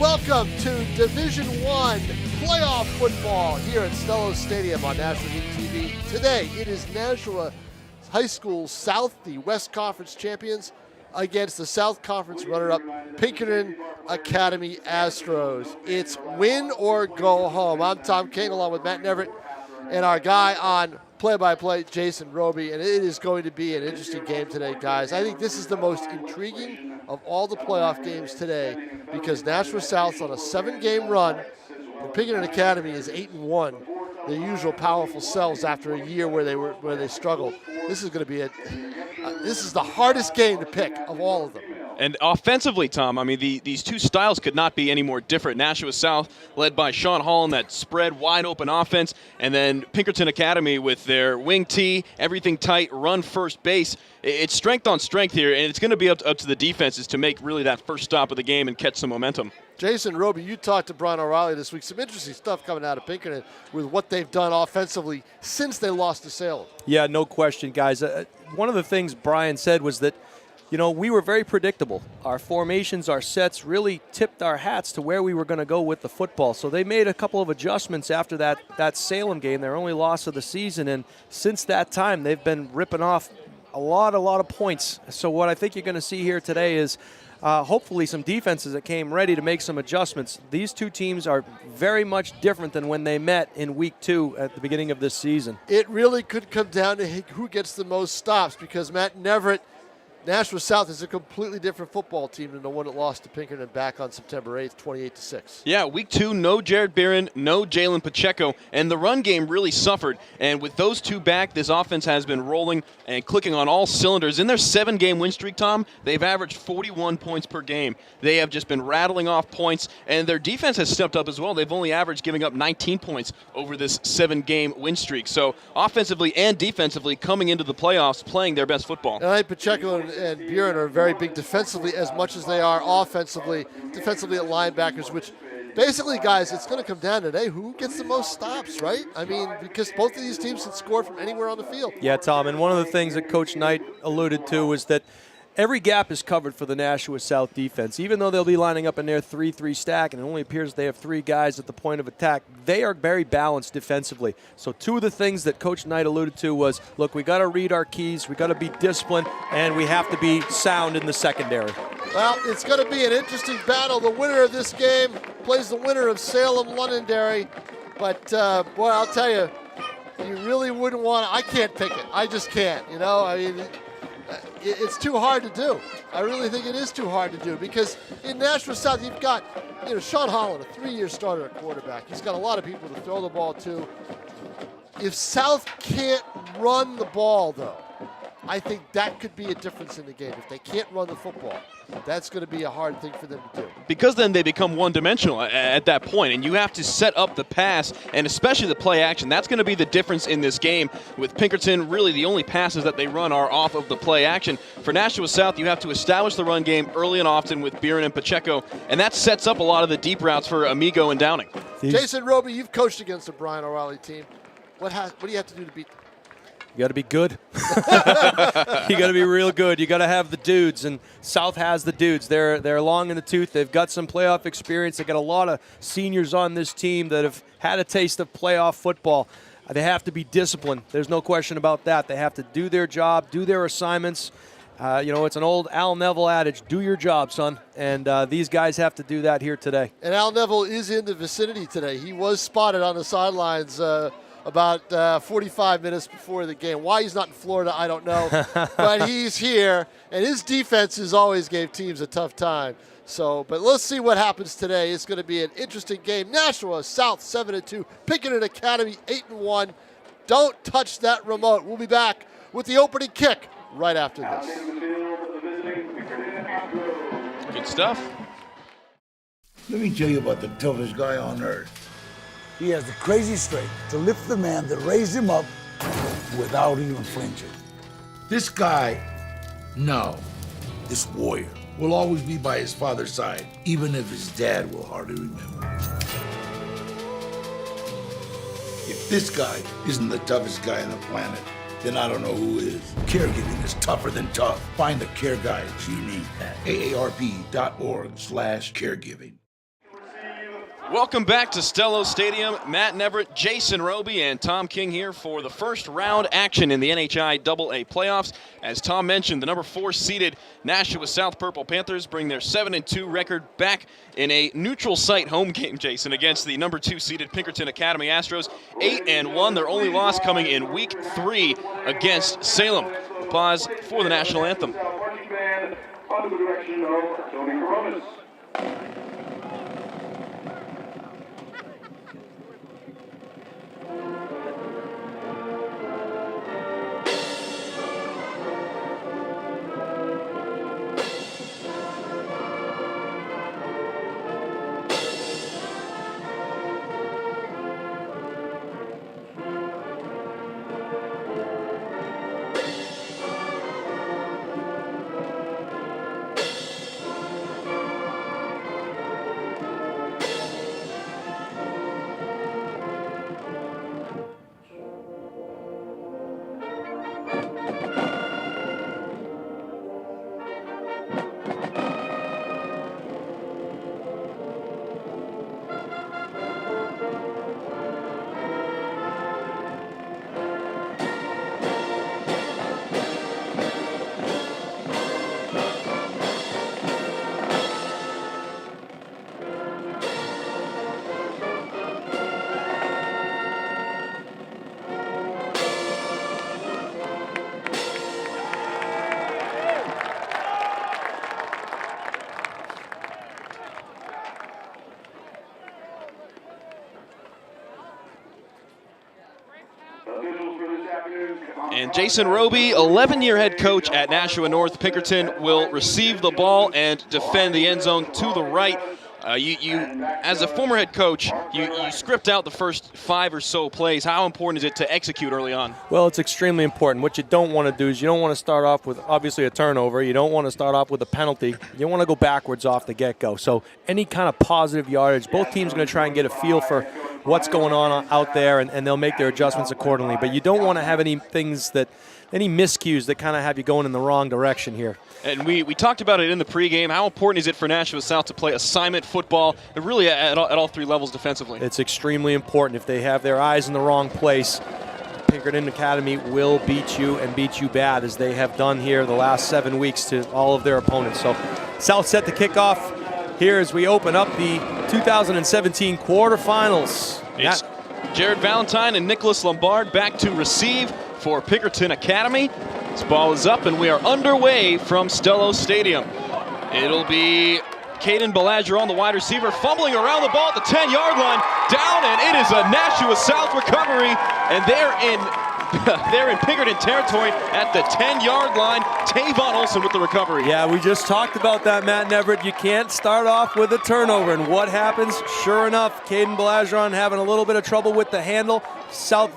Welcome to Division I playoff football here at Stellos Stadium on NashuaETV. Today it is Nashua High School South, the West Conference champions, against the South Conference runner-up Pinkerton Academy Astros. It's win or go home. I'm Tom King along with Matt Neverett and our guy on play-by-play, Jason Roby, and it is going to be an interesting game today, guys. I think this is the most intriguing of all the playoff games today because Nashua South's on a 7-game run, and Pinkerton Academy is 8-1. Their usual powerful selves after a year where they struggled. This is going to be this is the hardest game to pick of all of them. And offensively, Tom, I mean, these two styles could not be any more different. Nashua South, led by Sean Holland, that spread, wide-open offense, and then Pinkerton Academy with their wing tee, everything tight, run first base. It's strength on strength here, and it's going to be up to the defenses to make really that first stop of the game and catch some momentum. Jason Roby, you talked to Brian O'Reilly this week. Some interesting stuff coming out of Pinkerton with what they've done offensively since they lost to Salem. Yeah, no question, guys. One of the things Brian said was that, you know, we were very predictable. Our formations, our sets really tipped our hats to where we were going to go with the football. So they made a couple of adjustments after that Salem game, their only loss of the season. And since that time, they've been ripping off a lot of points. So what I think you're going to see here today is hopefully some defenses that came ready to make some adjustments. These two teams are very much different than when they met in week 2 at the beginning of this season. It really could come down to who gets the most stops because Matt Neverett, Nashua South is a completely different football team than the one that lost to Pinkerton back on September 8th, 28-6. Yeah, week 2, no Jared Barron, no Jalen Pacheco, and the run game really suffered. And with those two back, this offense has been rolling and clicking on all cylinders. In their 7-game win streak, Tom, they've averaged 41 points per game. They have just been rattling off points, and their defense has stepped up as well. They've only averaged giving up 19 points over this 7-game win streak. So offensively and defensively coming into the playoffs, playing their best football. And I think Pacheco and Buren are very big defensively as much as they are offensively. Defensively at linebackers, which basically, guys, it's going to come down today who gets the most stops, right? I mean, because both of these teams can score from anywhere on the field. Yeah, Tom, and one of the things that Coach Knight alluded to was that every gap is covered for the Nashua South defense. Even though they'll be lining up in their 3-3 stack, and it only appears they have 3 guys at the point of attack, they are very balanced defensively. So 2 of the things that Coach Knight alluded to was, look, we got to read our keys, we got to be disciplined, and we have to be sound in the secondary. Well, it's going to be an interesting battle. The winner of this game plays the winner of Salem-Londonderry. But, boy, I'll tell you, you really wouldn't want to. I can't pick it. I just can't, you know. I mean, it's too hard to do. I really think it is too hard to do because in Nashua South, you've got, you know, Sean Holland, a 3-year starter at quarterback. He's got a lot of people to throw the ball to. If South can't run the ball, though, I think that could be a difference in the game. If they can't run the football, that's going to be a hard thing for them to do. Because then they become one-dimensional at that point, and you have to set up the pass, and especially the play action. That's going to be the difference in this game. With Pinkerton, really the only passes that they run are off of the play action. For Nashua South, you have to establish the run game early and often with Buren and Pacheco, and that sets up a lot of the deep routes for Amigo and Downing. Jason Roby, you've coached against the Brian O'Reilly team. What do you have to do to beat them? You got to be good. You got to be real good. You got to have the dudes, and South has the dudes. They're long in the tooth. They've got some playoff experience. They got a lot of seniors on this team that have had a taste of playoff football. They have to be disciplined. There's no question about that. They have to do their job, do their assignments. You know, it's an old Al Neville adage, do your job, son. And these guys have to do that here today. And Al Neville is in the vicinity today. He was spotted on the sidelines about 45 minutes before the game. Why he's not in Florida, I don't know. But he's here, and his defenses always gave teams a tough time. So, but let's see what happens today. It's going to be an interesting game. Nashua South 7-2, Pinkerton Academy 8-1. Don't touch that remote. We'll be back with the opening kick right after this. Good stuff. Let me tell you about the toughest guy on earth. He has the crazy strength to lift the man that raised him up without even flinching. This guy, no, this warrior, will always be by his father's side, even if his dad will hardly remember. If this guy isn't the toughest guy on the planet, then I don't know who is. Caregiving is tougher than tough. Find the care guides you need at aarp.org/caregiving. Welcome back to Stellos Stadium. Matt Neverett, Jason Roby, and Tom King here for the first round action in the NHIAA playoffs. As Tom mentioned, the number 4 seeded Nashua South Purple Panthers bring their 7-2 record back in a neutral site home game, Jason, against the number 2 seeded Pinkerton Academy Astros. 8-1, their only loss coming in week 3 against Salem. Pause for the national anthem. Under the direction of Tony Coronas. And Jason Roby, 11-year head coach at Nashua North Pinkerton, will receive the ball and defend the end zone to the right. As a former head coach, you script out the first 5 or so plays. How important is it to execute early on? Well, it's extremely important. What you don't want to do is you don't want to start off with, obviously, a turnover. You don't want to start off with a penalty. You want to go backwards off the get-go. So any kind of positive yardage, both teams are going to try and get a feel for what's going on out there, and they'll make their adjustments accordingly. But you don't want to have any miscues that kind of have you going in the wrong direction here. And we talked about it in the pregame. How important is it for Nashua South to play assignment football, really at all 3 levels defensively? It's extremely important. If they have their eyes in the wrong place, Pinkerton Academy will beat you and beat you bad, as they have done here the last 7 weeks to all of their opponents. So South set to kick off here as we open up the 2017 quarterfinals. It's Jared Valentine and Nicholas Lombard back to receive for Pinkerton Academy. This ball is up and we are underway from Stellos Stadium. It'll be Caden Belager on the wide receiver, fumbling around the ball at the 10-yard line, down, and it is a Nashua South recovery, and they're in Pinkerton territory at the 10-yard line. Tavon Olson with the recovery. Yeah, we just talked about that, Matt Neverett. You can't start off with a turnover, and what happens? Sure enough, Caden Belager having a little bit of trouble with the handle. South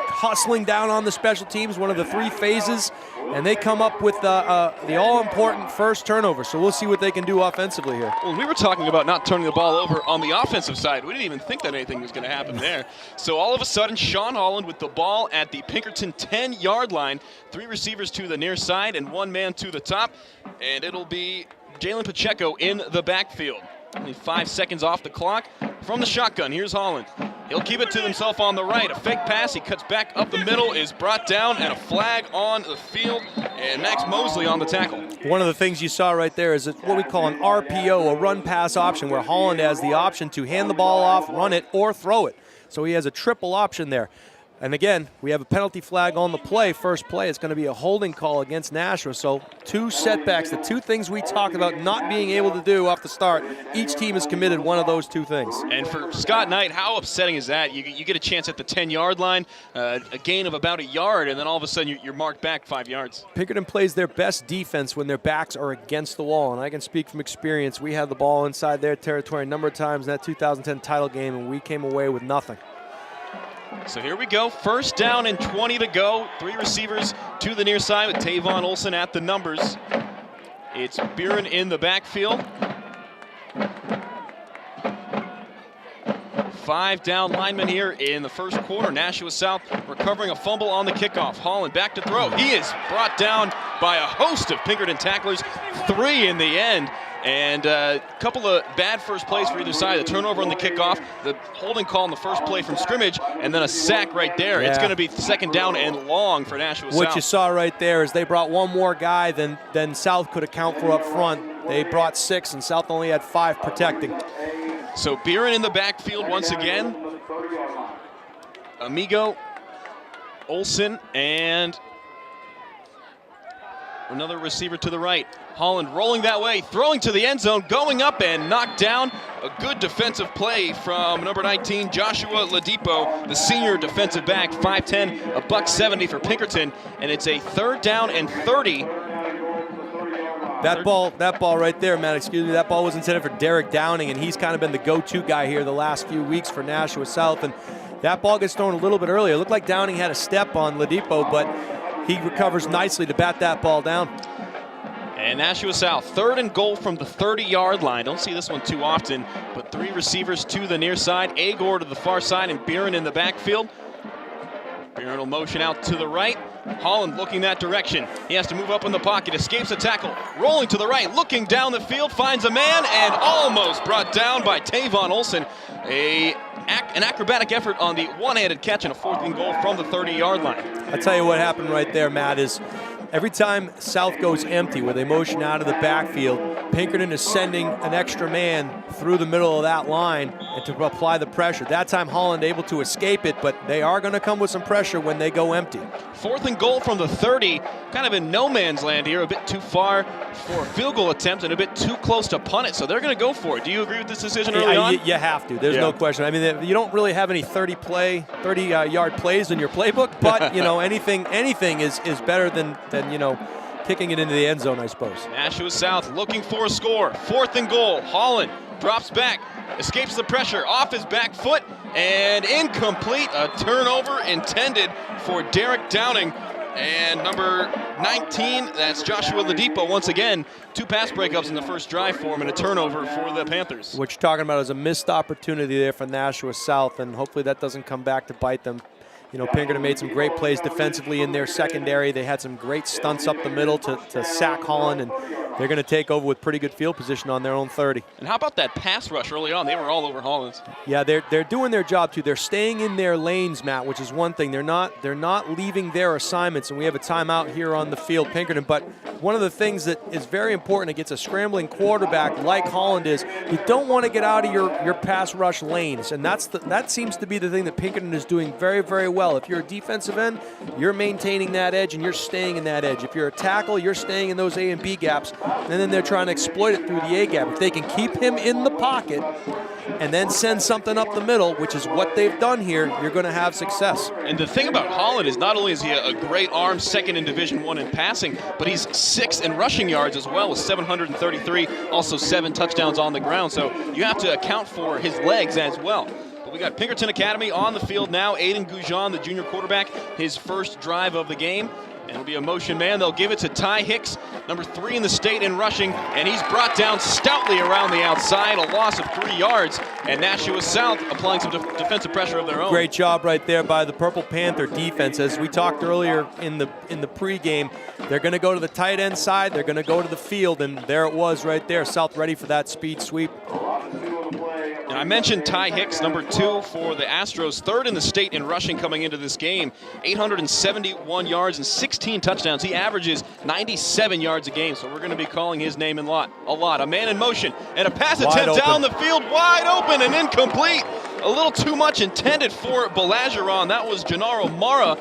hustling down on the special teams, one of the 3 phases, and they come up with the all-important first turnover. So we'll see what they can do offensively here. Well, we were talking about not turning the ball over on the offensive side. We didn't even think that anything was going to happen there. So all of a sudden, Sean Holland with the ball at the Pinkerton 10-yard line. 3 receivers to the near side and 1 man to the top. And it'll be Jalen Pacheco in the backfield. Only 5 seconds off the clock from the shotgun. Here's Holland. He'll keep it to himself on the right. A fake pass. He cuts back up the middle, is brought down, and a flag on the field. And Max Mosley on the tackle. One of the things you saw right there is what we call an RPO, a run-pass option, where Holland has the option to hand the ball off, run it, or throw it. So he has a triple option there. And again, we have a penalty flag on the play. First play, it's going to be a holding call against Nashua. So 2 setbacks, the 2 things we talked about not being able to do off the start. Each team has committed one of those 2 things. And for Scott Knight, how upsetting is that? You get a chance at the 10-yard line, a gain of about 1 yard, and then all of a sudden you're marked back 5 yards. Pinkerton plays their best defense when their backs are against the wall, and I can speak from experience. We had the ball inside their territory a number of times in that 2010 title game, and we came away with nothing. So here we go, first down and 20 to go. 3 receivers to the near side with Tavon Olson at the numbers. It's Buren in the backfield. 5 down linemen here in the first quarter. Nashua South recovering a fumble on the kickoff. Holland back to throw. He is brought down by a host of Pinkerton tacklers. 3 in the end. And a couple of bad first plays for either side. The turnover on the kickoff, the holding call on the first play from scrimmage, and then a sack right there. Yeah. It's going to be second down and long for Nashua South. What you saw right there is they brought one more guy than South could account for up front. They brought 6, and South only had 5 protecting. So Biren in the backfield once again. Amigo, Olsen, and another receiver to the right. Holland rolling that way, throwing to the end zone, going up and knocked down. A good defensive play from number 19, Joshua Ladipo, the senior defensive back, 5'10", $170 for Pinkerton, and it's a 3rd down and 30. That ball right there, Matt, excuse me, that ball was intended for Derek Downing, and he's kind of been the go-to guy here the last few weeks for Nashua South, and that ball gets thrown a little bit earlier. It looked like Downing had a step on Ladipo, but he recovers nicely to bat that ball down. And Nashua South, 3rd and goal from the 30-yard line. Don't see this one too often, but 3 receivers to the near side, Agor to the far side, and Biren in the backfield. Biren will motion out to the right. Holland looking that direction. He has to move up in the pocket, escapes a tackle, rolling to the right, looking down the field, finds a man, and almost brought down by Tavon Olsen. An acrobatic effort on the one-handed catch and a 4th and goal from the 30-yard line. I'll tell you what happened right there, Matt, is every time South goes empty, where they motion out of the backfield, Pinkerton is sending an extra man through the middle of that line and to apply the pressure. That time Holland able to escape it, but they are going to come with some pressure when they go empty. 4th and goal from the 30, kind of in no man's land here, a bit too far for a field goal attempt and a bit too close to punt it, so they're going to go for it. Do you agree with this decision early on? You have to. There's no question. I mean, you don't really have any 30-yard plays in your playbook, but you know, anything is better than you know, kicking it into the end zone, I suppose. Nashua South looking for a score. 4th and goal. Holland drops back, escapes the pressure off his back foot, and incomplete. A turnover intended for Derek Downing. And number 19, that's Joshua Ladipo once again. 2 pass breakups in the first drive for him and a turnover for the Panthers. What you're talking about is a missed opportunity there for Nashua South, and hopefully that doesn't come back to bite them. You know, Pinkerton made some great plays defensively in their secondary. They had some great stunts up the middle to sack Holland, and they're going to take over with pretty good field position on their own 30. And how about that pass rush early on? They were all over Holland. Yeah, they're doing their job too. They're staying in their lanes, Matt, which is one thing. They're not leaving their assignments, and we have a timeout here on the field, Pinkerton. But one of the things that is very important against a scrambling quarterback like Holland is you don't want to get out of your pass rush lanes, and that seems to be the thing that Pinkerton is doing very, very well. If you're a defensive end, you're maintaining that edge and you're staying in that edge. If you're a tackle, you're staying in those A and B gaps, and then they're trying to exploit it through the A gap. If they can keep him in the pocket and then send something up the middle, which is what they've done here, you're going to have success. And the thing about Holland is not only is he a great arm, 2nd in Division I in passing, but he's 6th in rushing yards as well, with 733, also 7 touchdowns on the ground. So you have to account for his legs as well. But we got Pinkerton Academy on the field now. Aiden Goujon, the junior quarterback, his first drive of the game. And it'll be a motion man. They'll give it to Ty Hicks, number 3 in the state in rushing, and he's brought down stoutly around the outside, a loss of 3 yards. And Nashua South applying some defensive pressure of their own. Great job right there by the Purple Panther defense. As we talked earlier in the pregame, they're going to go to the tight end side, they're going to go to the field, and there it was right there. South ready for that speed sweep. Now, I mentioned Ty Hicks, number 2 for the Astros, 3rd in the state in rushing coming into this game. 871 yards and 16 touchdowns. He averages 97 yards a game, so we're going to be calling his name a lot. A man in motion, and a pass attempt down the field, wide open and incomplete. A little too much intended for Belageron. That was Gennaro Mara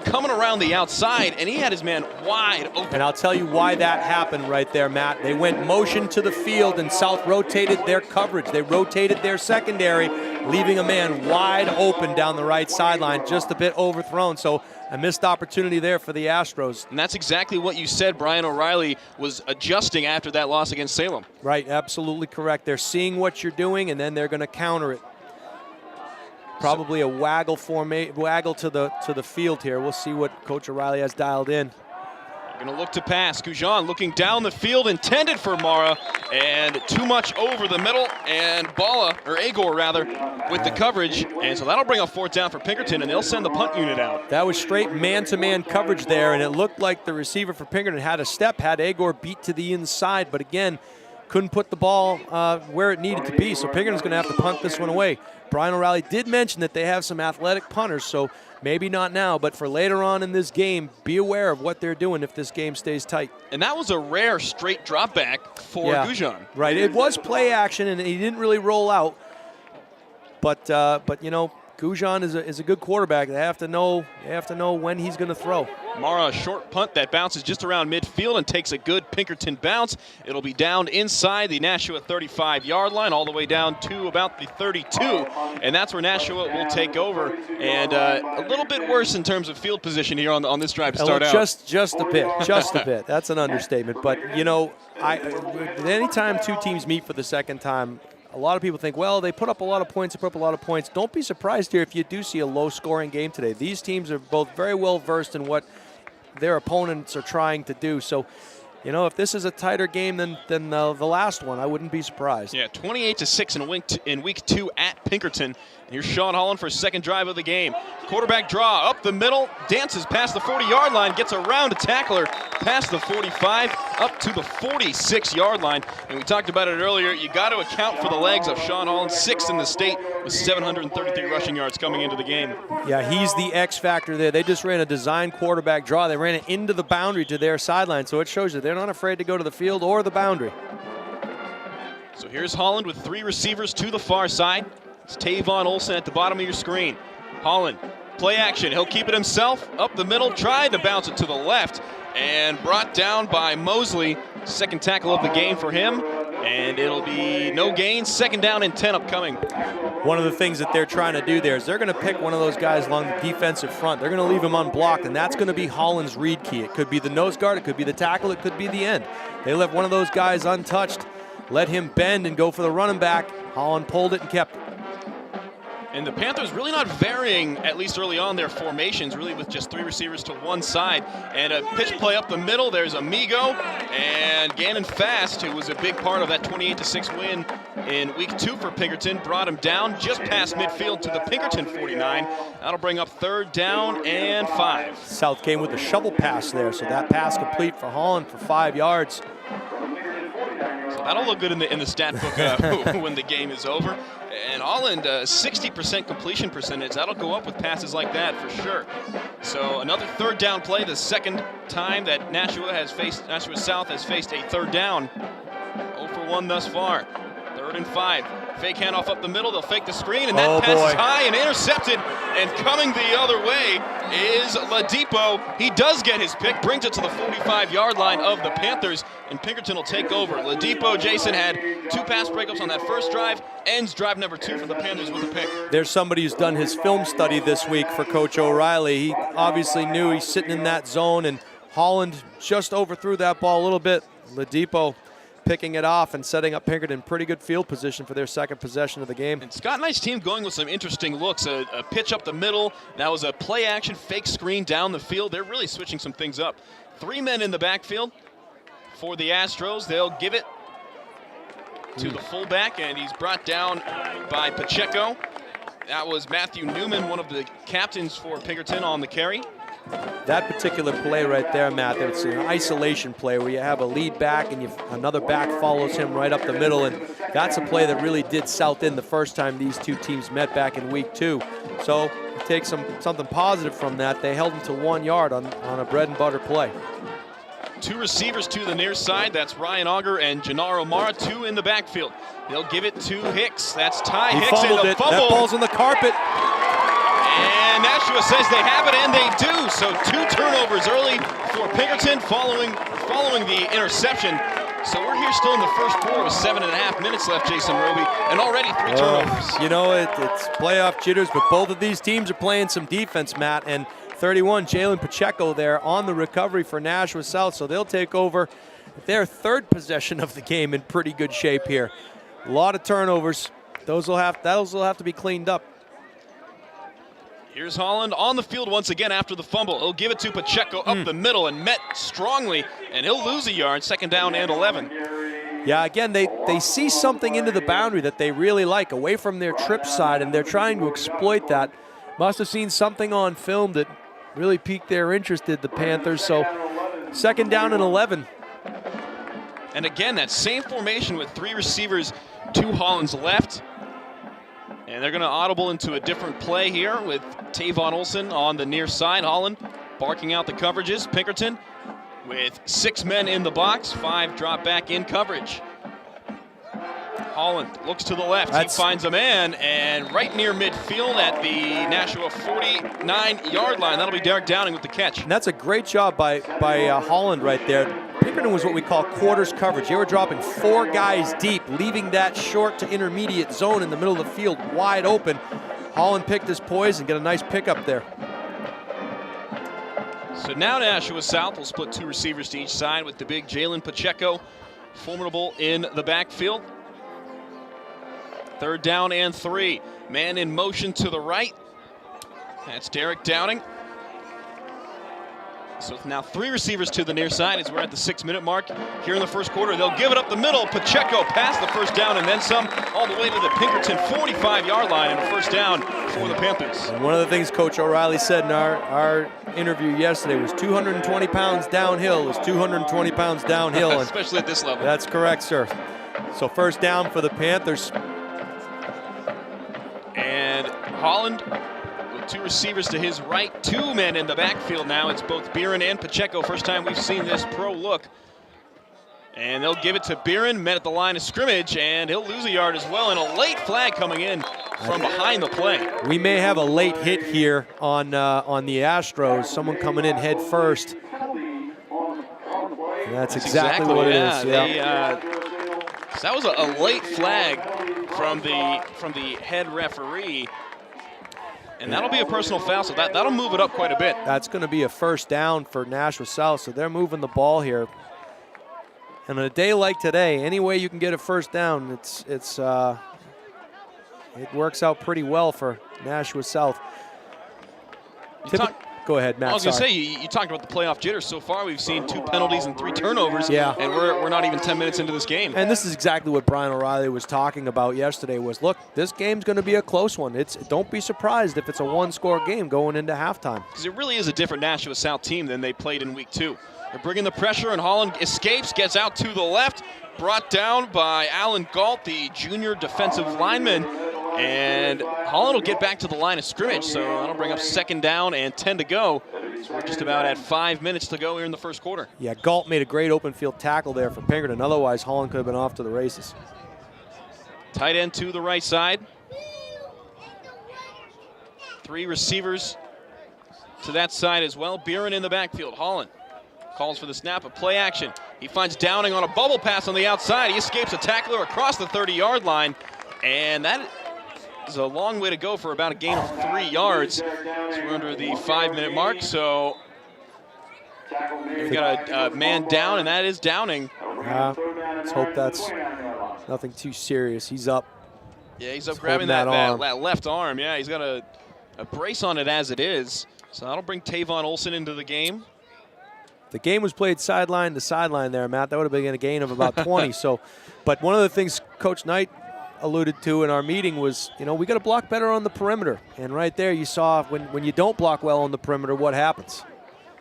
coming around the outside, and he had his man wide open. And I'll tell you why that happened right there, Matt. They went motion to the field, and South rotated their coverage. They rotated their secondary, leaving a man wide open down the right sideline, just a bit overthrown. So a missed opportunity there for the Astros. And that's exactly what you said. Brian O'Reilly was adjusting after that loss against Salem. Right, absolutely correct. They're seeing what you're doing, and then they're going to counter it. Probably a waggle to the field here. We'll see what Coach O'Reilly has dialed in. Going to look to pass. Goujon looking down the field, intended for Mara, and too much over the middle, and Agor rather, with the coverage, and so that'll bring a 4th down for Pinkerton, and they'll send the punt unit out. That was straight man-to-man coverage there, and it looked like the receiver for Pinkerton had a step, had Agor beat to the inside, but again, couldn't put the ball where it needed to be. So Pinkerton's going to have to punt this one away. Brian O'Reilly did mention that they have some athletic punters, so maybe not now, but for later on in this game, be aware of what they're doing if this game stays tight. And that was a rare straight drop back for Goujon. Right, it was play action, and he didn't really roll out. But you know, Goujon is a good quarterback. They have to know when he's going to throw. Mara, a short punt that bounces just around midfield and takes a good Pinkerton bounce. It'll be down inside the Nashua 35-yard line, all the way down to about the 32, and that's where Nashua will take over. And a little bit worse in terms of field position here on this drive to start out. Just a bit. That's an understatement. But you know, anytime two teams meet for the second time, a lot of people think, well, they put up a lot of points, Don't be surprised here if you do see a low-scoring game today. These teams are both very well versed in what their opponents are trying to do. So, you know, if this is a tighter game than the last one, I wouldn't be surprised. Yeah, 28-6 in week 2 at Pinkerton. And here's Sean Holland for his second drive of the game. Quarterback draw up the middle, dances past the 40-yard line, gets around a tackler past the 45, up to the 46-yard line. And we talked about it earlier, you got to account for the legs of Sean Holland, 6th in the state with 733 rushing yards coming into the game. Yeah, he's the X factor there. They just ran a design quarterback draw. They ran it into the boundary to their sideline, so it shows you they're not afraid to go to the field or the boundary. So here's Holland with 3 receivers to the far side. It's Tavon Olsen at the bottom of your screen. Holland, play action. He'll keep it himself. Up the middle, tried to bounce it to the left, and brought down by Mosley. Second tackle of the game for him, and it'll be no gain. 2nd down and 10 upcoming. One of the things that they're trying to do there is they're going to pick one of those guys along the defensive front. They're going to leave him unblocked, and that's going to be Holland's read key. It could be the nose guard, it could be the tackle, it could be the end. They left one of those guys untouched, let him bend and go for the running back. Holland pulled it and kept it. And the Panthers really not varying, at least early on, their formations, really with just 3 receivers to one side. And a pitch play up the middle. There's Amigo and Gannon Fast, who was a big part of that 28-6 win in week 2 for Pinkerton, brought him down just past midfield to the Pinkerton 49. That'll bring up 3rd down and 5. South came with a shovel pass there, so that pass complete for Holland for 5 yards. So that'll look good in the stat book when the game is over. And Holland, 60% completion percentage. That'll go up with passes like that for sure. So another 3rd down play, the second time that Nashua South has faced a 3rd down. 0 for 1 thus far. 3rd and 5. Fake handoff up the middle. They'll fake the screen, and that pass is high and intercepted. And coming the other way is Ladipo. He does get his pick, brings it to the 45-yard line of the Panthers, and Pinkerton will take over. Ladipo, Jason, had 2 pass breakups on that first drive, ends drive number 2 for the Panthers with a pick. There's somebody who's done his film study this week for Coach O'Reilly. He obviously knew he's sitting in that zone, and Holland just overthrew that ball a little bit. Ladipo picking it off and setting up Pinkerton pretty good field position for their second possession of the game. And Scott Knight's team going with some interesting looks. A pitch up the middle. That was a play action fake screen down the field. They're really switching some things up. 3 men in the backfield for the Astros. They'll give it to the fullback, and he's brought down by Pacheco. That was Matthew Newman, one of the captains for Pinkerton, on the carry. That particular play right there, Matt, it's an isolation play where you have a lead back and another back follows him right up the middle, and that's a play that really did South in the first time these two teams met back in week 2. So you take something positive from that. They held him to 1 yard on a bread and butter play. 2 receivers to the near side. That's Ryan Auger and Gennaro Mara, 2 in the backfield. They'll give it to Hicks. That's Ty Hicks. Fumbled it. That ball's on the carpet. And Nashua says they have it, and they do. So 2 turnovers early for Pinkerton following the interception. So we're here still in the first quarter with 7.5 minutes left, Jason Roby, and already 3 turnovers. You know, it's playoff jitters, but both of these teams are playing some defense, Matt. And 31, Jalen Pacheco there on the recovery for Nashua South, so they'll take over their 3rd possession of the game in pretty good shape here. A lot of turnovers. Those will have to be cleaned up. Here's Holland on the field once again after the fumble. He'll give it to Pacheco up the middle and met strongly, and he'll lose a yard. 2nd down and 11. Yeah, again, they see something into the boundary that they really like, away from their trip side, and they're trying to exploit that. Must have seen something on film that really piqued their interest, did the Panthers. So 2nd down and 11. And again, that same formation with 3 receivers to Holland's left. And they're going to audible into a different play here with Tavon Olson on the near side. Holland barking out the coverages. Pinkerton with 6 men in the box, 5 drop back in coverage. Holland looks to the left. He finds a man, and right near midfield at the Nashua 49-yard line. That'll be Derek Downing with the catch. And that's a great job by Holland right there. Pinkerton was what we call quarters coverage. They were dropping 4 guys deep, leaving that short to intermediate zone in the middle of the field wide open. Holland picked his poise and get a nice pickup there. So now Nashua South will split 2 receivers to each side with the big Jalen Pacheco, formidable in the backfield. 3rd down and 3. Man in motion to the right. That's Derek Downing. So now 3 receivers to the near side as we're at the 6-minute mark here in the first quarter. They'll give it up the middle. Pacheco past the first down and then some, all the way to the Pinkerton 45-yard line, and a first down for the Panthers. And one of the things Coach O'Reilly said in our interview yesterday was 220 pounds downhill is 220 pounds downhill. Especially at this level. That's correct, sir. So first down for the Panthers. And Holland with 2 receivers to his right, 2 men in the backfield now. It's both Beeren and Pacheco. First time we've seen this pro look. And they'll give it to Beeren, met at the line of scrimmage, and he'll lose a yard as well. And a late flag coming in from behind the play. We may have a late hit here on the Astros. Someone coming in head first. And that's exactly what it is. Yeah. So that was a late flag from the head referee. And that'll be a personal foul, so that'll move it up quite a bit. That's going to be a first down for Nashua South, so they're moving the ball here. And on a day like today, any way you can get a first down, it works out pretty well for Nashua South. Go ahead, Matt. I was going to say, you talked about the playoff jitters. So far, we've seen 2 penalties and 3 turnovers, yeah. And we're not even 10 minutes into this game. And this is exactly what Brian O'Reilly was talking about yesterday was, look, this game's going to be a close one. Don't be surprised if it's a 1-score game going into halftime. Because it really is a different Nashua South team than they played in week 2. They're bringing the pressure, and Holland escapes, gets out to the left, brought down by Alan Galt, the junior defensive lineman. And Holland will get back to the line of scrimmage, so that'll bring up 2nd down and 10 to go. So we're just about at 5 minutes to go here in the first quarter. Yeah, Galt made a great open field tackle there for Pinkerton. Otherwise, Holland could have been off to the races. Tight end to the right side. 3 receivers to that side as well. Beeren in the backfield. Holland calls for the snap of play action. He finds Downing on a bubble pass on the outside. He escapes a tackler across the 30-yard line, and that is a long way to go for about a gain of 3 yards. So we're under the 5-minute mark, so we've got a man down, and that is Downing. Let's hope that's nothing too serious. He's up. Yeah, he's up grabbing that left arm. Yeah, he's got a brace on it as it is. So that'll bring Tavon Olson into the game. The game was played sideline to sideline there, Matt. That would have been a gain of about 20. But one of the things Coach Knight alluded to in our meeting was, we got to block better on the perimeter. And right there you saw when you don't block well on the perimeter, what happens.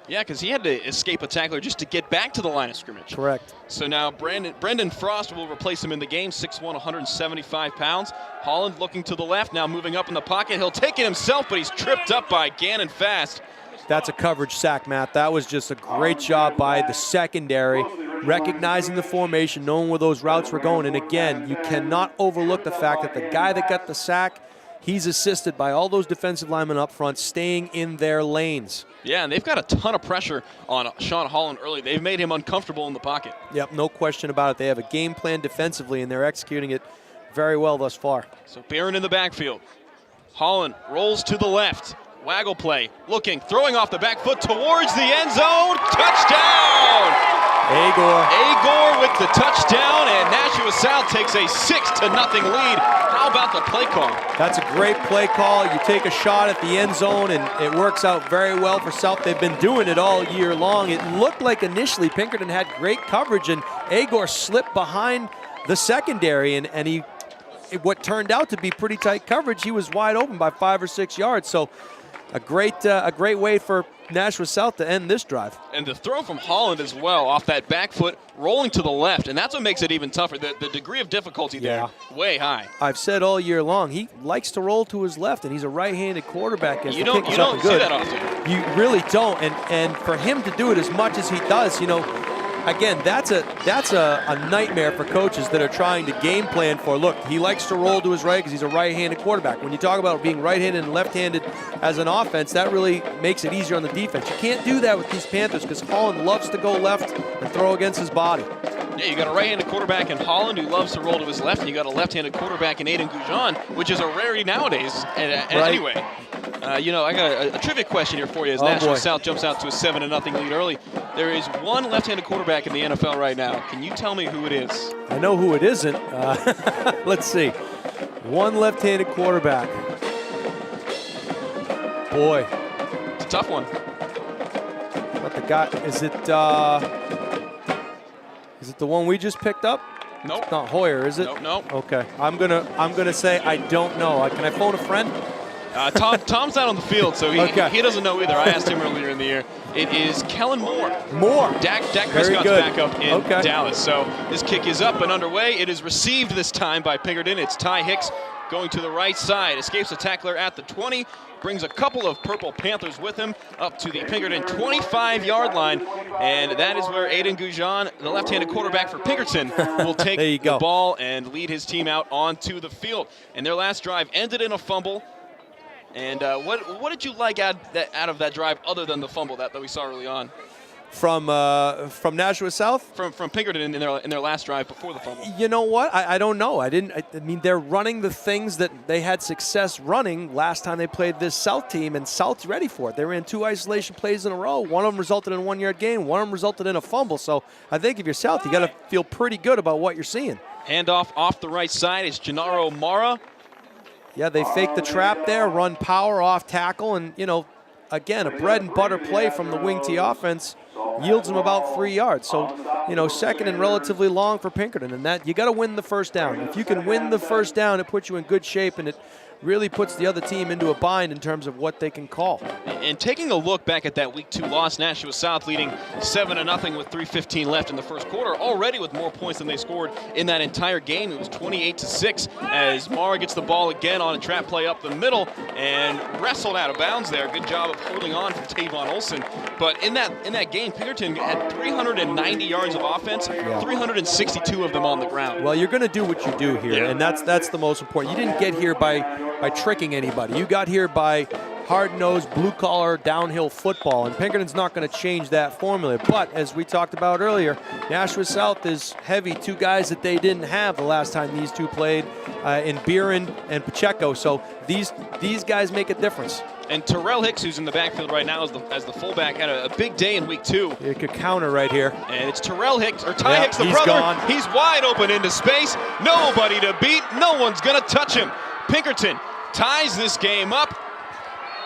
Yeah, because he had to escape a tackler just to get back to the line of scrimmage. Correct. So now Brendan Frost will replace him in the game, 6'1", 175 pounds. Holland looking to the left, now moving up in the pocket. He'll take it himself, but he's tripped up by Gannon Fast. That's a coverage sack, Matt. That was just a great job by the secondary, recognizing the formation, knowing where those routes were going. And again, you cannot overlook the fact that the guy that got the sack, he's assisted by all those defensive linemen up front staying in their lanes. Yeah, and they've got a ton of pressure on Sean Holland early. They've made him uncomfortable in the pocket. Yep, no question about it. They have a game plan defensively, and they're executing it very well thus far. So Beeren in the backfield. Holland rolls to the left. Waggle play, looking, throwing off the back foot towards the end zone. Touchdown! Agor with the touchdown, and Nashua South takes a 6-0 lead. How about the play call? That's a great play call. You take a shot at the end zone, and it works out very well for South. They've been doing it all year long. It looked like initially Pinkerton had great coverage, and Agor slipped behind the secondary, and what turned out to be pretty tight coverage, he was wide open by 5 or 6 yards. So a great way for Nashua South to end this drive. And the throw from Holland as well, off that back foot, rolling to the left, and that's what makes it even tougher. The degree of difficulty there, way high. I've said all year long, he likes to roll to his left, and he's a right-handed quarterback. You don't see that often. You really don't, and for him to do it as much as he does, again, that's a nightmare for coaches that are trying to game plan for. Look, he likes to roll to his right because he's a right-handed quarterback. When you talk about being right-handed and left-handed as an offense, that really makes it easier on the defense. You can't do that with these Panthers because Holland loves to go left and throw against his body. Yeah, you got a right-handed quarterback in Holland who loves to roll to his left, and you got a left-handed quarterback in Aiden Goujon, which is a rarity nowadays. Anyway, I got a trivia question here for you as Nashua South jumps out to a 7-0 lead early. There is one left-handed quarterback in the NFL right now. Can you tell me who it is? I know who it isn't. Let's see. One left-handed quarterback. Boy. It's a tough one. What the guy, is it the one we just picked up? Nope. It's not Hoyer, is it? Nope. Okay. I'm gonna say I don't know. Can I phone a friend? Tom's not on the field, so he doesn't know either. I asked him earlier in the year. It is Kellen Moore. Dak Prescott's backup in Dallas. So this kick is up and underway. It is received this time by Pinkerton. It's Ty Hicks going to the right side. Escapes the tackler at the 20. Brings a couple of Purple Panthers with him up to the Pinkerton 25-yard line. And that is where Aiden Goujon, the left-handed quarterback for Pinkerton, will take the ball and lead his team out onto the field. And their last drive ended in a fumble. And what did you like out of that drive other than the fumble that we saw early on? From Nashua South? From Pinkerton in their last drive before the fumble. You know what? I don't know. I mean, they're running the things that they had success running last time they played this South team, and South's ready for it. They ran 2 isolation plays in a row. One of them resulted in a 1-yard gain. One of them resulted in a fumble. So I think if you're South, you got to feel pretty good about what you're seeing. Handoff off the right side is Gennaro Mara. Yeah, they fake the trap there, run power off tackle, and, again, a bread and butter play from the wing T offense yields them about 3 yards. So, second and relatively long for Pinkerton, and that you got to win the first down. If you can win the first down, it puts you in good shape, and it really puts the other team into a bind in terms of what they can call. And taking a look back at that Week 2 loss, Nashua South leading 7-0 with 3:15 left in the first quarter, already with more points than they scored in that entire game. It was 28-6 as Mara gets the ball again on a trap play up the middle and wrestled out of bounds there. Good job of holding on from Tavon Olson. But in that game, Pinkerton had 390 yards of offense, 362 of them on the ground. Well, you're going to do what you do here, and that's the most important. You didn't get here by tricking anybody. You got here by hard-nosed, blue-collar, downhill football, and Pinkerton's not going to change that formula. But as we talked about earlier, Nashua South is heavy. 2 guys that they didn't have the last time these two played in Biren and Pacheco. So these guys make a difference. And Terrell Hicks, who's in the backfield right now as the fullback, had a big day in Week 2. You could counter right here. And it's Terrell Hicks, or Ty Hicks, the brother. Gone. He's wide open into space. Nobody to beat. No one's going to touch him. Pinkerton ties this game up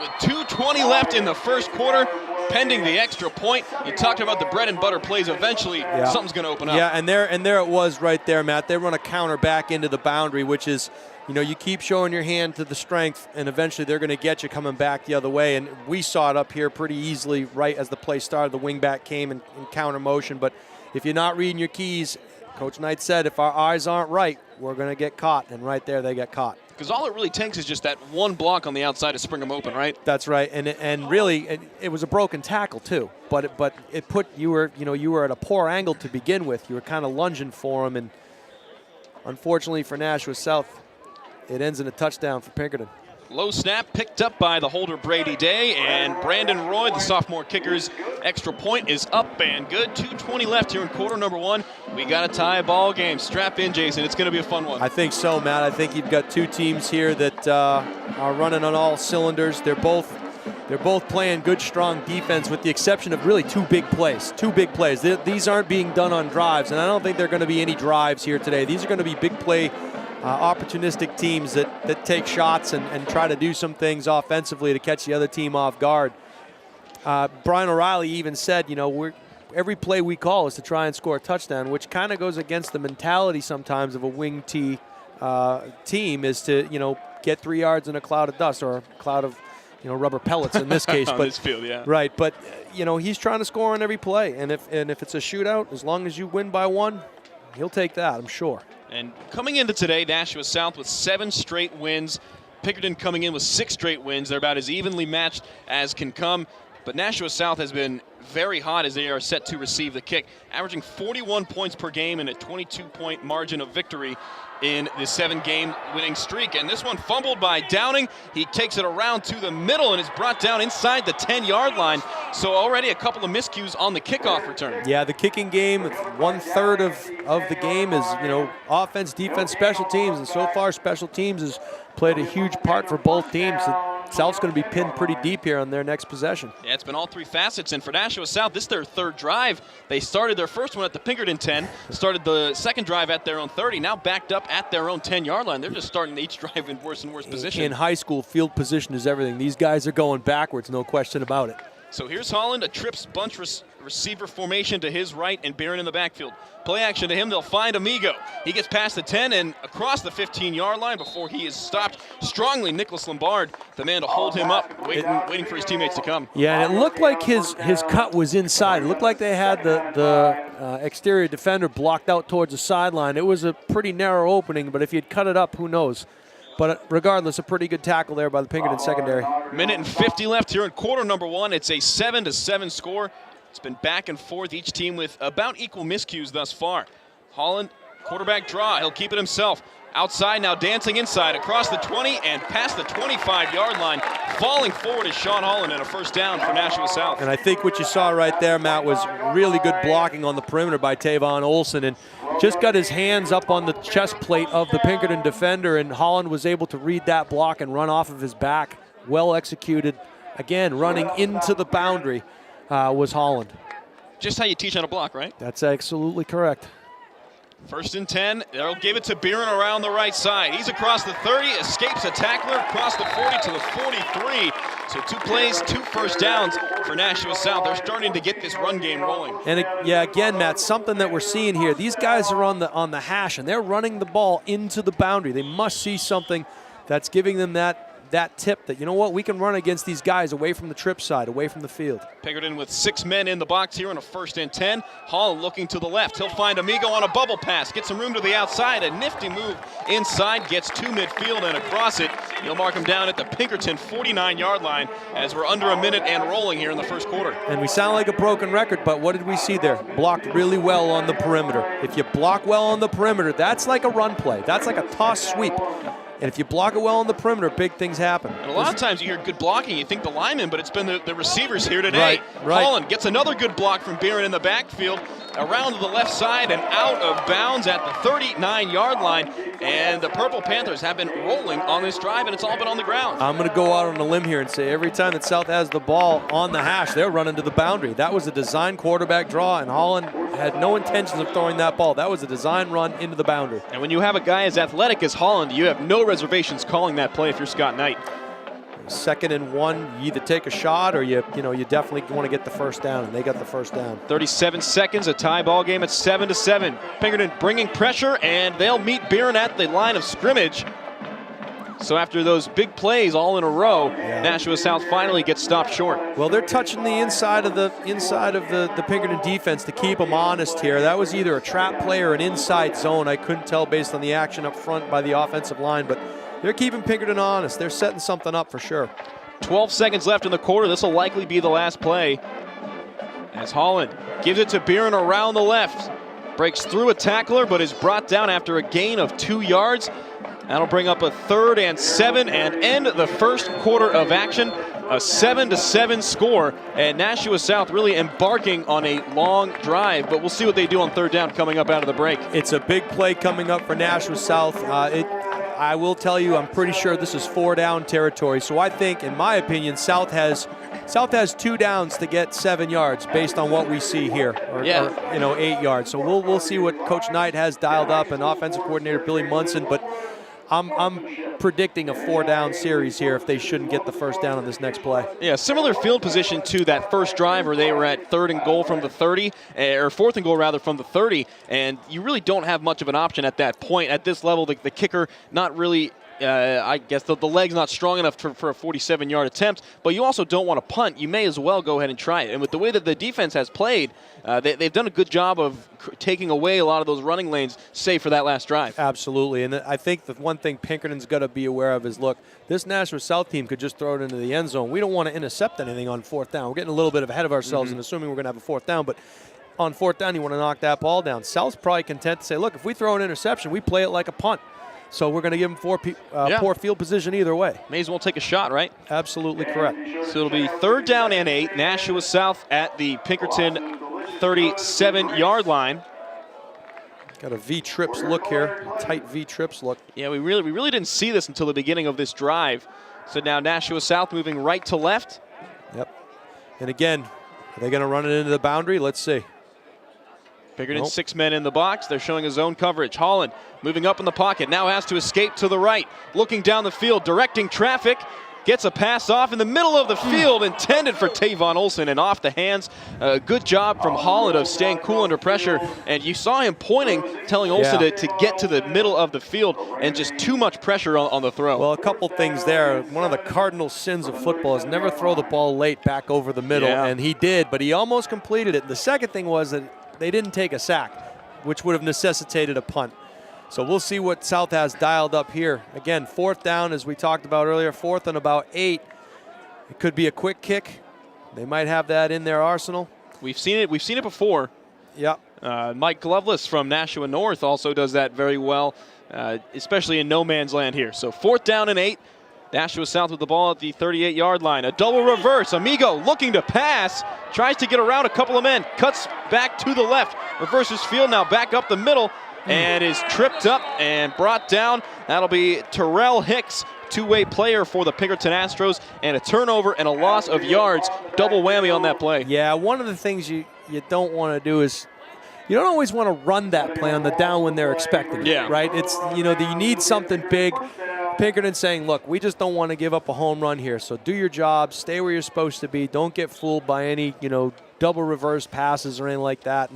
with 2:20 left in the first quarter, pending the extra point. You talked about the bread and butter plays. Eventually, something's going to open up. Yeah, and there it was right there, Matt. They run a counter back into the boundary, which is, you keep showing your hand to the strength, and eventually they're going to get you coming back the other way. And we saw it up here pretty easily right as the play started. The wingback came in counter motion. But if you're not reading your keys, Coach Knight said, if our eyes aren't right, we're going to get caught. And right there, they get caught. Because all it really takes is just that one block on the outside to spring them open, right? That's right, and really, it was a broken tackle too. But it put you were at a poor angle to begin with. You were kind of lunging for him, and unfortunately for Nashua South, it ends in a touchdown for Pinkerton. Low snap picked up by the holder Brady Day, and Brandon Roy, the sophomore kicker's extra point is up and good. 2:20 left here in quarter number 1. We got a tie ball game. Strap in, Jason. It's going to be a fun one. I think so, Matt. I think you've got 2 teams here that are running on all cylinders. They're both playing good, strong defense, with the exception of really 2 big plays. 2 big plays. These aren't being done on drives, and I don't think there are going to be any drives here today. These are going to be big play opportunistic teams that take shots and try to do some things offensively to catch the other team off guard. Brian O'Reilly even said, every play we call is to try and score a touchdown, which kind of goes against the mentality sometimes of a wing T team, is to, get 3 yards in a cloud of dust, or a cloud of, rubber pellets in this case. On but this field, yeah. Right, but he's trying to score on every play, and if it's a shootout, as long as you win by one, he'll take that, I'm sure. And coming into today, Nashua South with 7 straight wins. Pinkerton coming in with 6 straight wins. They're about as evenly matched as can come. But Nashua South has been very hot as they are set to receive the kick, averaging 41 points per game and a 22-point margin of victory in the 7-game winning streak. And this one fumbled by Downing. He takes it around to the middle and is brought down inside the 10-yard line. So already a couple of miscues on the kickoff return. Yeah, the kicking game, 1/3 of the game is, offense, defense, special teams. And so far, special teams has played a huge part for both teams. South's going to be pinned pretty deep here on their next possession. Yeah, it's been all 3 facets. And for Nashua South, this is their 3rd drive. They started their first one at the Pinkerton 10, started the second drive at their own 30, now backed up at their own 10-yard line. They're just starting each drive in worse and worse position. In high school, field position is everything. These guys are going backwards, no question about it. So here's Holland, a trips bunch receiver formation to his right and Barron in the backfield. Play action to him, they'll find Amigo. He gets past the 10 and across the 15-yard line before he is stopped strongly. Nicholas Lombard, the man to hold him up, waiting for his teammates to come. Yeah, and it looked like his cut was inside. It looked like they had the exterior defender blocked out towards the sideline. It was a pretty narrow opening, but if you'd cut it up, who knows? But regardless, a pretty good tackle there by the Pinkerton secondary. Minute and 50 left here in quarter number 1. It's a 7-7 score. It's been back and forth, each team with about equal miscues thus far. Holland, quarterback draw. He'll keep it himself. Outside, now dancing inside, across the 20 and past the 25-yard line. Falling forward is Sean Holland and a first down for Nashua South. And I think what you saw right there, Matt, was really good blocking on the perimeter by Tavon Olson, and just got his hands up on the chest plate of the Pinkerton defender, and Holland was able to read that block and run off of his back. Well executed. Again, running into the boundary was Holland. Just how you teach how to block, right? That's absolutely correct. 1st and 10, they'll give it to Barron around the right side. He's across the 30, escapes a tackler, across the 40 to the 43. So 2 plays, 2 first downs for Nashua South. They're starting to get this run game rolling. And yeah, again, Matt, something that we're seeing here. These guys are on the hash, and they're running the ball into the boundary. They must see something that's giving them that tip that, we can run against these guys away from the trip side, away from the field. Pinkerton with 6 men in the box here on a 1st and 10. Hall looking to the left. He'll find Amigo on a bubble pass. Get some room to the outside. A nifty move inside. Gets to midfield and across it. He'll mark him down at the Pinkerton 49-yard line as we're under a minute and rolling here in the first quarter. And we sound like a broken record, but what did we see there? Blocked really well on the perimeter. If you block well on the perimeter, that's like a run play. That's like a toss sweep. And if you block it well on the perimeter, big things happen. And a lot of times you hear good blocking, you think the linemen, but it's been the receivers here today. Right. Holland gets another good block from Barron in the backfield, around to the left side and out of bounds at the 39-yard line. And the Purple Panthers have been rolling on this drive, and it's all been on the ground. I'm going to go out on a limb here and say every time that South has the ball on the hash, they're running to the boundary. That was a design quarterback draw, and Holland had no intentions of throwing that ball. That was a design run into the boundary. And when you have a guy as athletic as Holland, you have no reservations calling that play if you're Scott Knight. 2nd and 1, you either take a shot or you definitely want to get the first down, and they got the first down. 37 seconds, a tie ball game at 7-7. Pinkerton bringing pressure, and they'll meet Barron at the line of scrimmage. So after those big plays all in a row, Nashua South finally gets stopped short. Well, they're touching the inside of the Pinkerton defense to keep them honest here. That was either a trap play or an inside zone. I couldn't tell based on the action up front by the offensive line, but they're keeping Pinkerton honest. They're setting something up for sure. 12 seconds left in the quarter. This will likely be the last play as Holland gives it to Barron around the left. Breaks through a tackler, but is brought down after a gain of 2 yards. That'll bring up a 3rd and 7 and end the first quarter of action. A 7-7 score, and Nashua South really embarking on a long drive, but we'll see what they do on 3rd down coming up out of the break. It's a big play coming up for Nashua South. I will tell you, I'm pretty sure this is 4-down territory. So I think, in my opinion, South has 2 downs to get 7 yards based on what we see here, or 8 yards. So we'll see what Coach Knight has dialed up and offensive coordinator Billy Munson, but I'm predicting a 4-down series here if they shouldn't get the first down on this next play. Yeah, similar field position to that first drive where they were at 3rd and goal from the 30, or 4th and goal rather from the 30, and you really don't have much of an option at that point. At this level, the kicker not really I guess the leg's not strong enough for a 47-yard attempt, but you also don't want to punt. You may as well go ahead and try it. And with the way that the defense has played, they've done a good job of taking away a lot of those running lanes, save for that last drive. Absolutely. And I think the one thing Pinkerton's got to be aware of is, look, this Nashua South team could just throw it into the end zone. We don't want to intercept anything on fourth down. We're getting a little bit ahead of ourselves and assuming we're going to have a fourth down, but on fourth down, you want to knock that ball down. South's probably content to say, look, if we throw an interception, we play it like a punt. So we're going to give them poor field position either way. May as well take a shot, right? Absolutely correct. So it'll be 3rd down and 8. Nashua South at the Pinkerton 37-yard line. Got a V-trips look here, a tight V-trips look. Yeah, we really didn't see this until the beginning of this drive. So now Nashua South moving right to left. Yep. And again, are they going to run it into the boundary? Let's see. Pinkerton 6 men in the box. They're showing a zone coverage. Holland moving up in the pocket. Now has to escape to the right. Looking down the field, directing traffic. Gets a pass off in the middle of the field, intended for Tavon Olson, and off the hands. Good job from Holland of staying cool under pressure. And you saw him pointing, telling Olson to get to the middle of the field, and just too much pressure on the throw. Well, a couple things there. One of the cardinal sins of football is never throw the ball late back over the middle, and he did, but he almost completed it. The second thing was that they didn't take a sack, which would have necessitated a punt. So we'll see what South has dialed up here. Again, 4th down, as we talked about earlier, 4th and about 8. It could be a quick kick. They might have that in their arsenal. We've seen it before. Yep. Mike Gloveless from Nashua North also does that very well, especially in no man's land here. So 4th down and 8. Nashua South with the ball at the 38-yard line. A double reverse. Amigo looking to pass. Tries to get around a couple of men. Cuts back to the left. Reverses field now back up the middle. And is tripped up and brought down. That'll be Terrell Hicks, two-way player for the Pinkerton Astros, and a turnover and a loss of yards. Double whammy on that play. Yeah, one of the things you don't want to do is you don't always want to run that play on the down when they're expecting it, right? It's, you need something big. Pinkerton saying, look, we just don't want to give up a home run here, so do your job, stay where you're supposed to be, don't get fooled by any, double reverse passes or anything like that.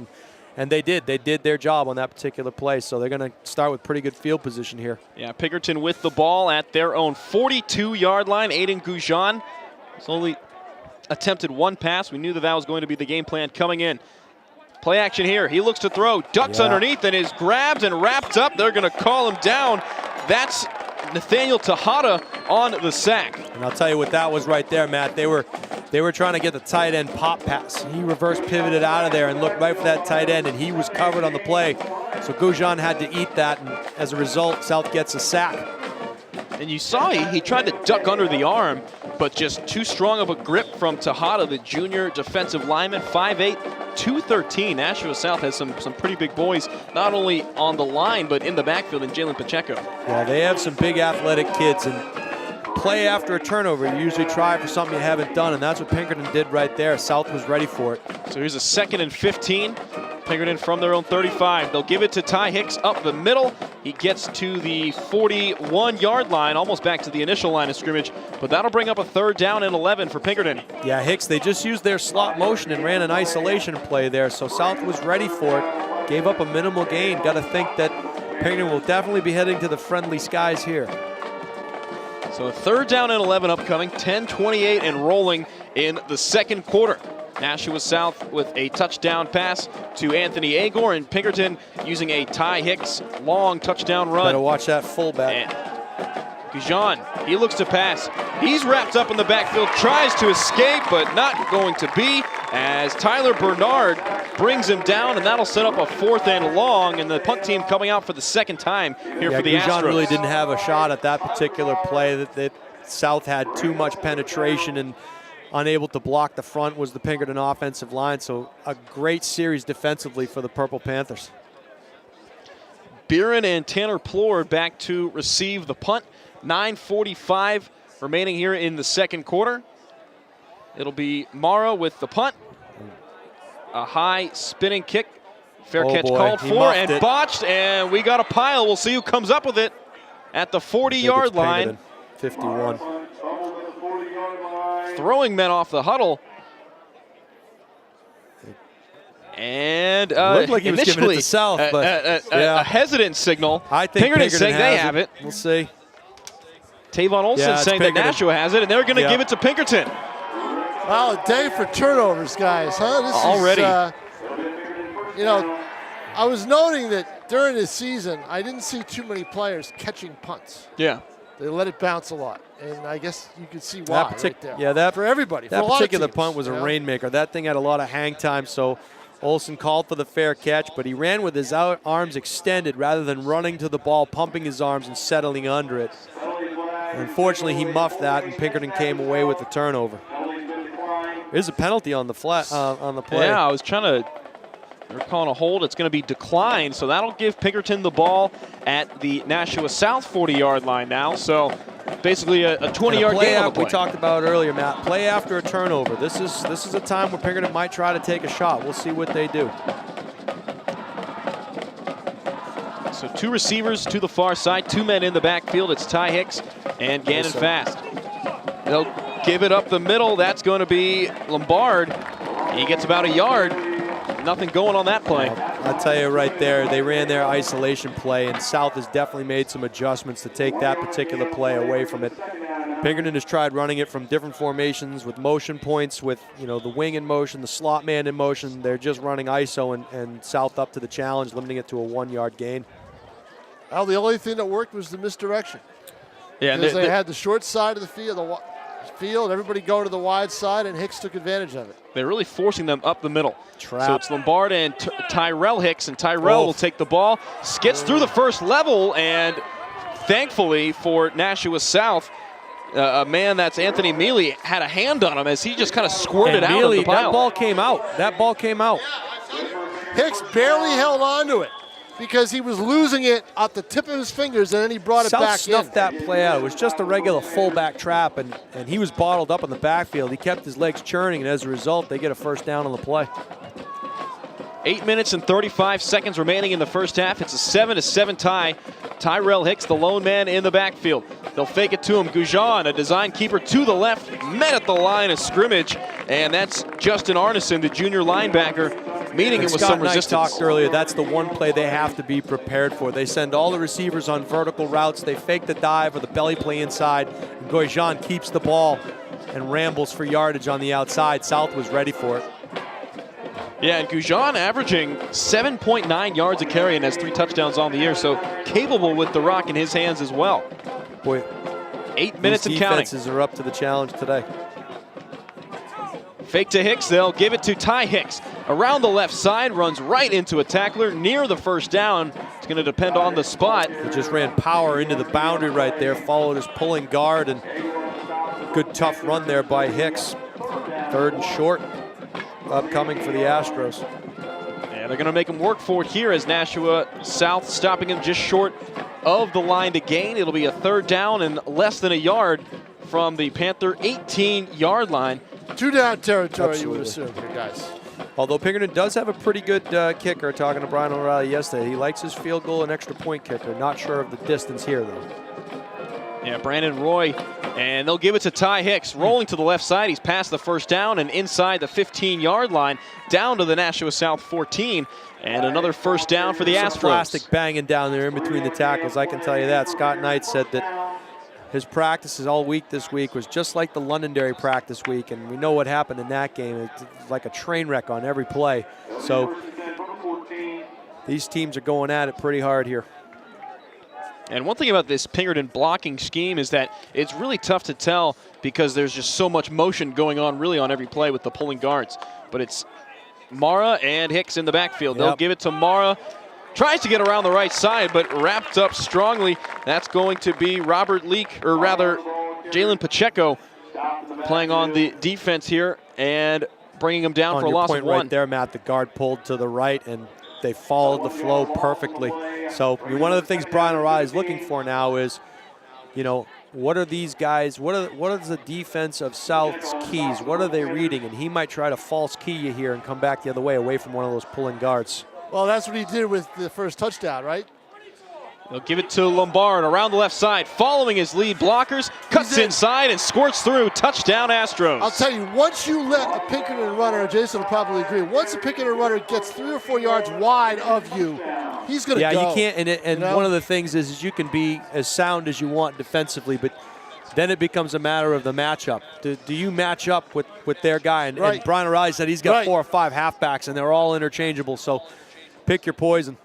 And they did. They did their job on that particular play, so they're going to start with pretty good field position here. Yeah, Pinkerton with the ball at their own 42-yard line. Aiden Goujon has only attempted one pass. We knew that was going to be the game plan coming in. Play action here. He looks to throw, ducks underneath, and is grabbed and wrapped up. They're going to call him down. That's Nathaniel Tejada on the sack. And I'll tell you what that was right there, Matt. They were trying to get the tight end pop pass. He reverse pivoted out of there and looked right for that tight end, and he was covered on the play. So Goujon had to eat that, and as a result, South gets a sack. And you saw he tried to duck under the arm, but just too strong of a grip from Tejada, the junior defensive lineman, 5'8", 213. Nashua South has some pretty big boys, not only on the line, but in the backfield in Jalen Pacheco. Yeah, they have some big athletic kids, and play after a turnover, you usually try for something you haven't done, and that's what Pinkerton did right there. South was ready for it. So here's a 2nd and 15. Pinkerton from their own 35. They'll give it to Ty Hicks up the middle. He gets to the 41-yard line, almost back to the initial line of scrimmage, but that'll bring up a 3rd down and 11 for Pinkerton. Yeah, Hicks, they just used their slot motion and ran an isolation play there, so South was ready for it. Gave up a minimal gain. Got to think that Pinkerton will definitely be heading to the friendly skies here. So 3rd down and 11 upcoming, 10:28 and rolling in the 2nd quarter. Nashua South with a touchdown pass to Anthony Agor, and Pinkerton using a Ty Hicks long touchdown run. Better watch that fullback. Goujon, he looks to pass. He's wrapped up in the backfield, tries to escape, but not going to be, as Tyler Bernard brings him down, and that'll set up a 4th and long, and the punt team coming out for the 2nd time here for the Astros. Goujon really didn't have a shot at that particular play. That South had too much penetration and unable to block the front was the Pinkerton offensive line, so a great series defensively for the Purple Panthers. Biren and Tanner Plord back to receive the punt. 9:45 remaining here in the 2nd quarter. It'll be Mara with the punt. A high spinning kick. Fair catch called for and botched, and we got a pile. We'll see who comes up with it at the 40-yard line. 51. Throwing men off the huddle. And looked like he was giving it to South, but a hesitant signal. I think Pinkerton saying they have it. We'll see. Tavon Olsen saying that Nashua has it, and they're going to give it to Pinkerton. Well, a day for turnovers, guys, huh? This already. You know, I was noting that during this season, I didn't see too many players catching punts. Yeah. They let it bounce a lot, and I guess you could see why right there. Yeah, that for everybody. That for a lot particular of teams, punt was a rainmaker. That thing had a lot of hang time, so Olsen called for the fair catch, but he ran with his arms extended rather than running to the ball, pumping his arms and settling under it. Unfortunately, he muffed that, and Pinkerton came away with the turnover. There's a penalty on the play. Yeah, I was trying to. They're calling a hold. It's going to be declined, so that'll give Pinkerton the ball at the Nashua South 40-yard line now. So basically a 20-yard gain on the play. We talked about earlier, Matt. Play after a turnover. This is a time where Pinkerton might try to take a shot. We'll see what they do. So 2 receivers to the far side, 2 men in the backfield. It's Ty Hicks and Gannon Fast. They'll give it up the middle. That's going to be Lombard. He gets about a yard. Nothing going on that play. I'll tell you right there, they ran their isolation play, and South has definitely made some adjustments to take that particular play away from it. Pinkerton has tried running it from different formations with motion points, with the wing in motion, the slot man in motion. They're just running ISO and South up to the challenge, limiting it to a 1-yard gain. Well, the only thing that worked was the misdirection. Yeah, because they had the short side of the field, everybody going to the wide side, and Hicks took advantage of it. They're really forcing them up the middle. Trap. So it's Lombard and Tyrell Hicks, and Tyrell will take the ball, skids through the first level, and thankfully for Nashua South, a man that's Anthony Mealy had a hand on him as he just kind of squirted out of the pile. That ball came out. That ball came out. Hicks barely held on to it because he was losing it at the tip of his fingers, and then he brought it back in. South snuffed that play out. It was just a regular fullback trap, and he was bottled up in the backfield. He kept his legs churning, and as a result, they get a first down on the play. 8 minutes and 35 seconds remaining in the first half. It's a 7-7 tie. Tyrell Hicks, the lone man in the backfield. They'll fake it to him. Goujon, a design keeper to the left, met at the line of scrimmage, and that's Justin Arneson, the junior linebacker, meeting it with some resistance. Scott Knight talked earlier, that's the one play they have to be prepared for. They send all the receivers on vertical routes. They fake the dive or the belly play inside. And Goujon keeps the ball and rambles for yardage on the outside. South was ready for it. Yeah, and Goujon averaging 7.9 yards a carry and has 3 touchdowns on the year, so capable with the rock in his hands as well. Boy, 8 minutes and counting. Defenses are up to the challenge today. Fake to Hicks, they'll give it to Ty Hicks. Around the left side, runs right into a tackler near the first down. It's going to depend on the spot. He just ran power into the boundary right there, followed his pulling guard, and good tough run there by Hicks. 3rd and short, upcoming for the Astros. Yeah, they're going to make him work for it here as Nashua South stopping him just short of the line to gain. It'll be a 3rd down and less than a yard from the Panther 18-yard line. 2-down territory, Absolutely. you would assume, here, guys. Although Pinkerton does have a pretty good kicker, talking to Brian O'Reilly yesterday. He likes his field goal and extra point kicker. Not sure of the distance here, though. Yeah, Brandon Roy, and they'll give it to Ty Hicks. Rolling to the left side, he's past the first down and inside the 15-yard line, down to the Nashua South 14, and another first down for the Astros. Plastic banging down there in between the tackles, I can tell you that. Scott Knight said that his practices all week this week was just like the Londonderry practice week, and we know what happened in that game. It's like a train wreck on every play. So these teams are going at it pretty hard here. And one thing about this Pinkerton blocking scheme is that it's really tough to tell because there's just so much motion going on really on every play with the pulling guards. But it's Mara and Hicks in the backfield. They'll give it to Mara. Tries to get around the right side, but wrapped up strongly. That's going to be Robert Leak, or rather Jalen Pacheco, playing on the defense here and bringing him down for a loss of 1. Right there, Matt, the guard pulled to the right, and they followed the flow perfectly. So one of the things Brian O'Reilly is looking for now is, what are these guys, what is the defense of South's keys? What are they reading? And he might try to false key you here and come back the other way away from one of those pulling guards. Well, that's what he did with the first touchdown, right? They'll give it to Lombard around the left side, following his lead blockers, cuts inside and squirts through. Touchdown Astros. I'll tell you, once you let a Pinkerton runner, Jason will probably agree, once a Pinkerton runner gets 3 or 4 yards wide of you, he's going to go. Yeah, you can't, and one of the things is you can be as sound as you want defensively, but Then it becomes a matter of the matchup. Do you match up with their guy? And Brian O'Reilly said he's got 4 or 5 halfbacks, and they're all interchangeable. So pick your poison.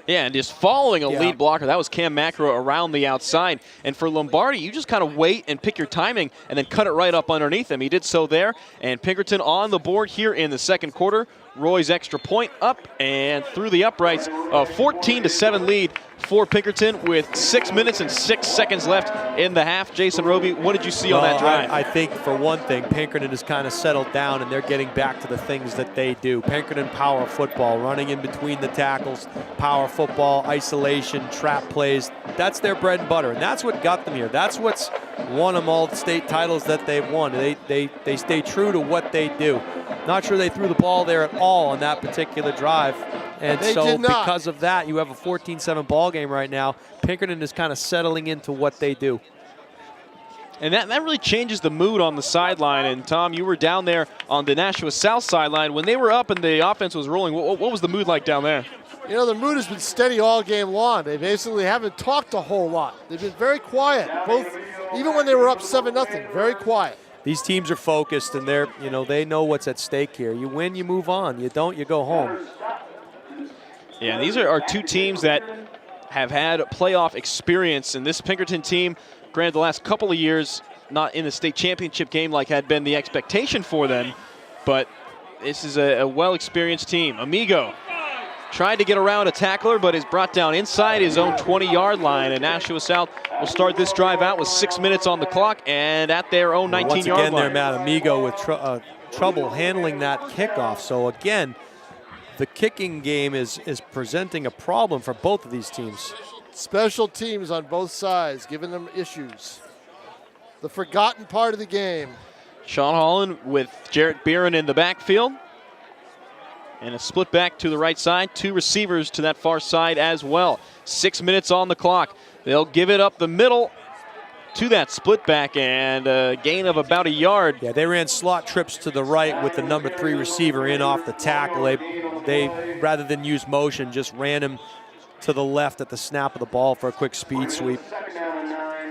Yeah, and just following a lead blocker, that was Cam Macro around the outside. And for Lombardi, you just kind of wait and pick your timing and then cut it right up underneath him. He did so there, and Pinkerton on the board here in the second quarter. Roy's extra point up and through the uprights. A 14-7 lead for Pinkerton with 6 minutes and 6 seconds left in the half. Jason Roby, what did you see on that drive? I think, for one thing, Pinkerton has kind of settled down, and they're getting back to the things that they do. Pinkerton power football, running in between the tackles, power football, isolation, trap plays. That's their bread and butter, and that's what got them here. That's what's won them all the state titles that they've won. They stay true to what they do. Not sure they threw the ball there at all on that particular drive. And so because of that, you have a 14-7 ball game right now. Pinkerton is kind of settling into what they do. And that really changes the mood on the sideline. And Tom, you were down there on the Nashua South sideline. When they were up and the offense was rolling, what was the mood like down there? You know, the mood has been steady all game long. They basically haven't talked a whole lot. They've been very quiet, even when they were up 7-0, very quiet. These teams are focused, and they know what's at stake here. You win, you move on. You don't, you go home. Yeah, these are two teams that have had playoff experience, and this Pinkerton team, granted the last couple of years, not in the state championship game like had been the expectation for them, but this is a well-experienced team. Amigo tried to get around a tackler, but is brought down inside his own 20-yard line, and Nashua South will start this drive out with 6 minutes on the clock and at their own 19-yard line. Once again, they're Matt Amigo with trouble handling that kickoff. So again, the kicking game is presenting a problem for both of these teams. Special teams on both sides, giving them issues. The forgotten part of the game. Sean Holland with Jarrett Beeren in the backfield. And a split back to the right side. 2 receivers to that far side as well. 6 minutes on the clock. They'll give it up the middle to that split back, and a gain of about a yard. Yeah, they ran slot trips to the right with the number 3 receiver in off the tackle. They rather than use motion, just ran him to the left at the snap of the ball for a quick speed sweep.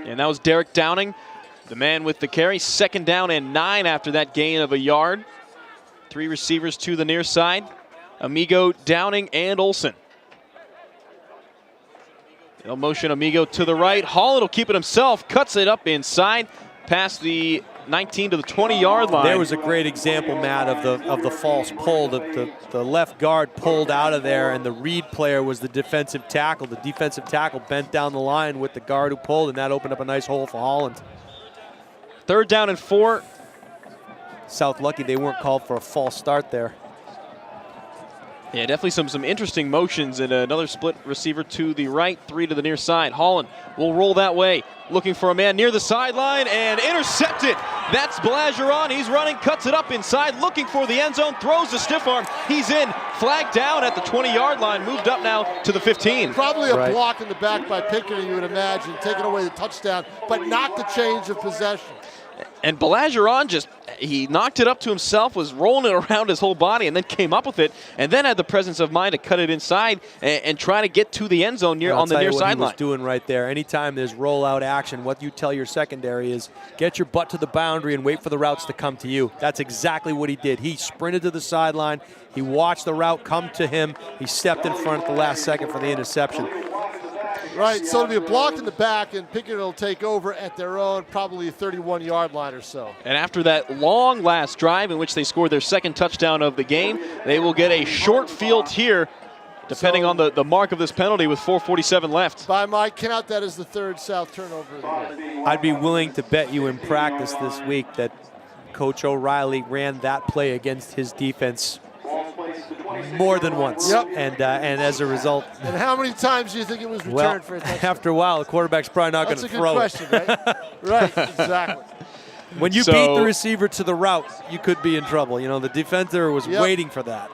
And that was Derek Downing, the man with the carry. 2nd down and 9 after that gain of a yard. 3 receivers to the near side. Amigo, Downing, and Olsen. They'll motion Amigo to the right. Holland will keep it himself, cuts it up inside, past the 19 to the 20-yard line. There was a great example, Matt, of the false pull. The left guard pulled out of there, and the Reed player was the defensive tackle. The defensive tackle bent down the line with the guard who pulled, and that opened up a nice hole for Holland. 3rd down and 4. South lucky they weren't called for a false start there. Yeah, definitely some interesting motions, and another split receiver to the right, 3 to the near side. Holland will roll that way, looking for a man near the sideline, and intercepted. That's Blageron. He's running, cuts it up inside, looking for the end zone, throws the stiff arm. He's in, flagged down at the 20-yard line, moved up now to the 15. Probably a block in the back by Pinkerton, you would imagine, taking away the touchdown, but not the change of possession. And Blageron he knocked it up to himself, was rolling it around his whole body, and then came up with it, and then had the presence of mind to cut it inside and try to get to the end zone on the near sideline. He was doing right there. Anytime there's rollout action, what you tell your secondary is get your butt to the boundary and wait for the routes to come to you. That's exactly what he did. He sprinted to the sideline. He watched the route come to him. He stepped in front at the last second for the interception. Right, so it'll be a block in the back, and Pinkerton will take over at their own, probably 31-yard line or so. And after that long last drive in which they scored their 2nd touchdown of the game, they will get a short field here, depending on the mark of this penalty with 4:47 left. By my count, that is the 3rd South turnover of the game. I'd be willing to bet you in practice this week that Coach O'Reilly ran that play against his defense more than once. Yep. And as a result. And how many times do you think it was returned for a touchdown? After a while, the quarterback's probably not going to throw That's a good question, right? Right, exactly. When you beat the receiver to the route, you could be in trouble. You know, the defender was waiting for that.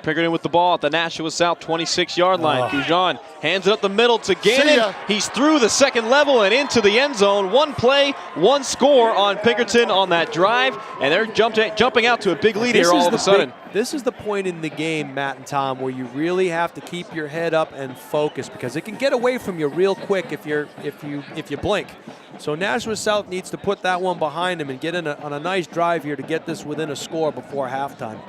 Pinkerton with the ball at the Nashua South 26-yard line. Goujon hands it up the middle to Gannon. He's through the second level and into the end zone. One play, one score on Pinkerton on that drive, and they're jumping out to a big lead here all of a sudden. This is the point in the game, Matt and Tom, where you really have to keep your head up and focus, because it can get away from you real quick if you blink. So Nashua South needs to put that one behind him and get in on a nice drive here to get this within a score before halftime.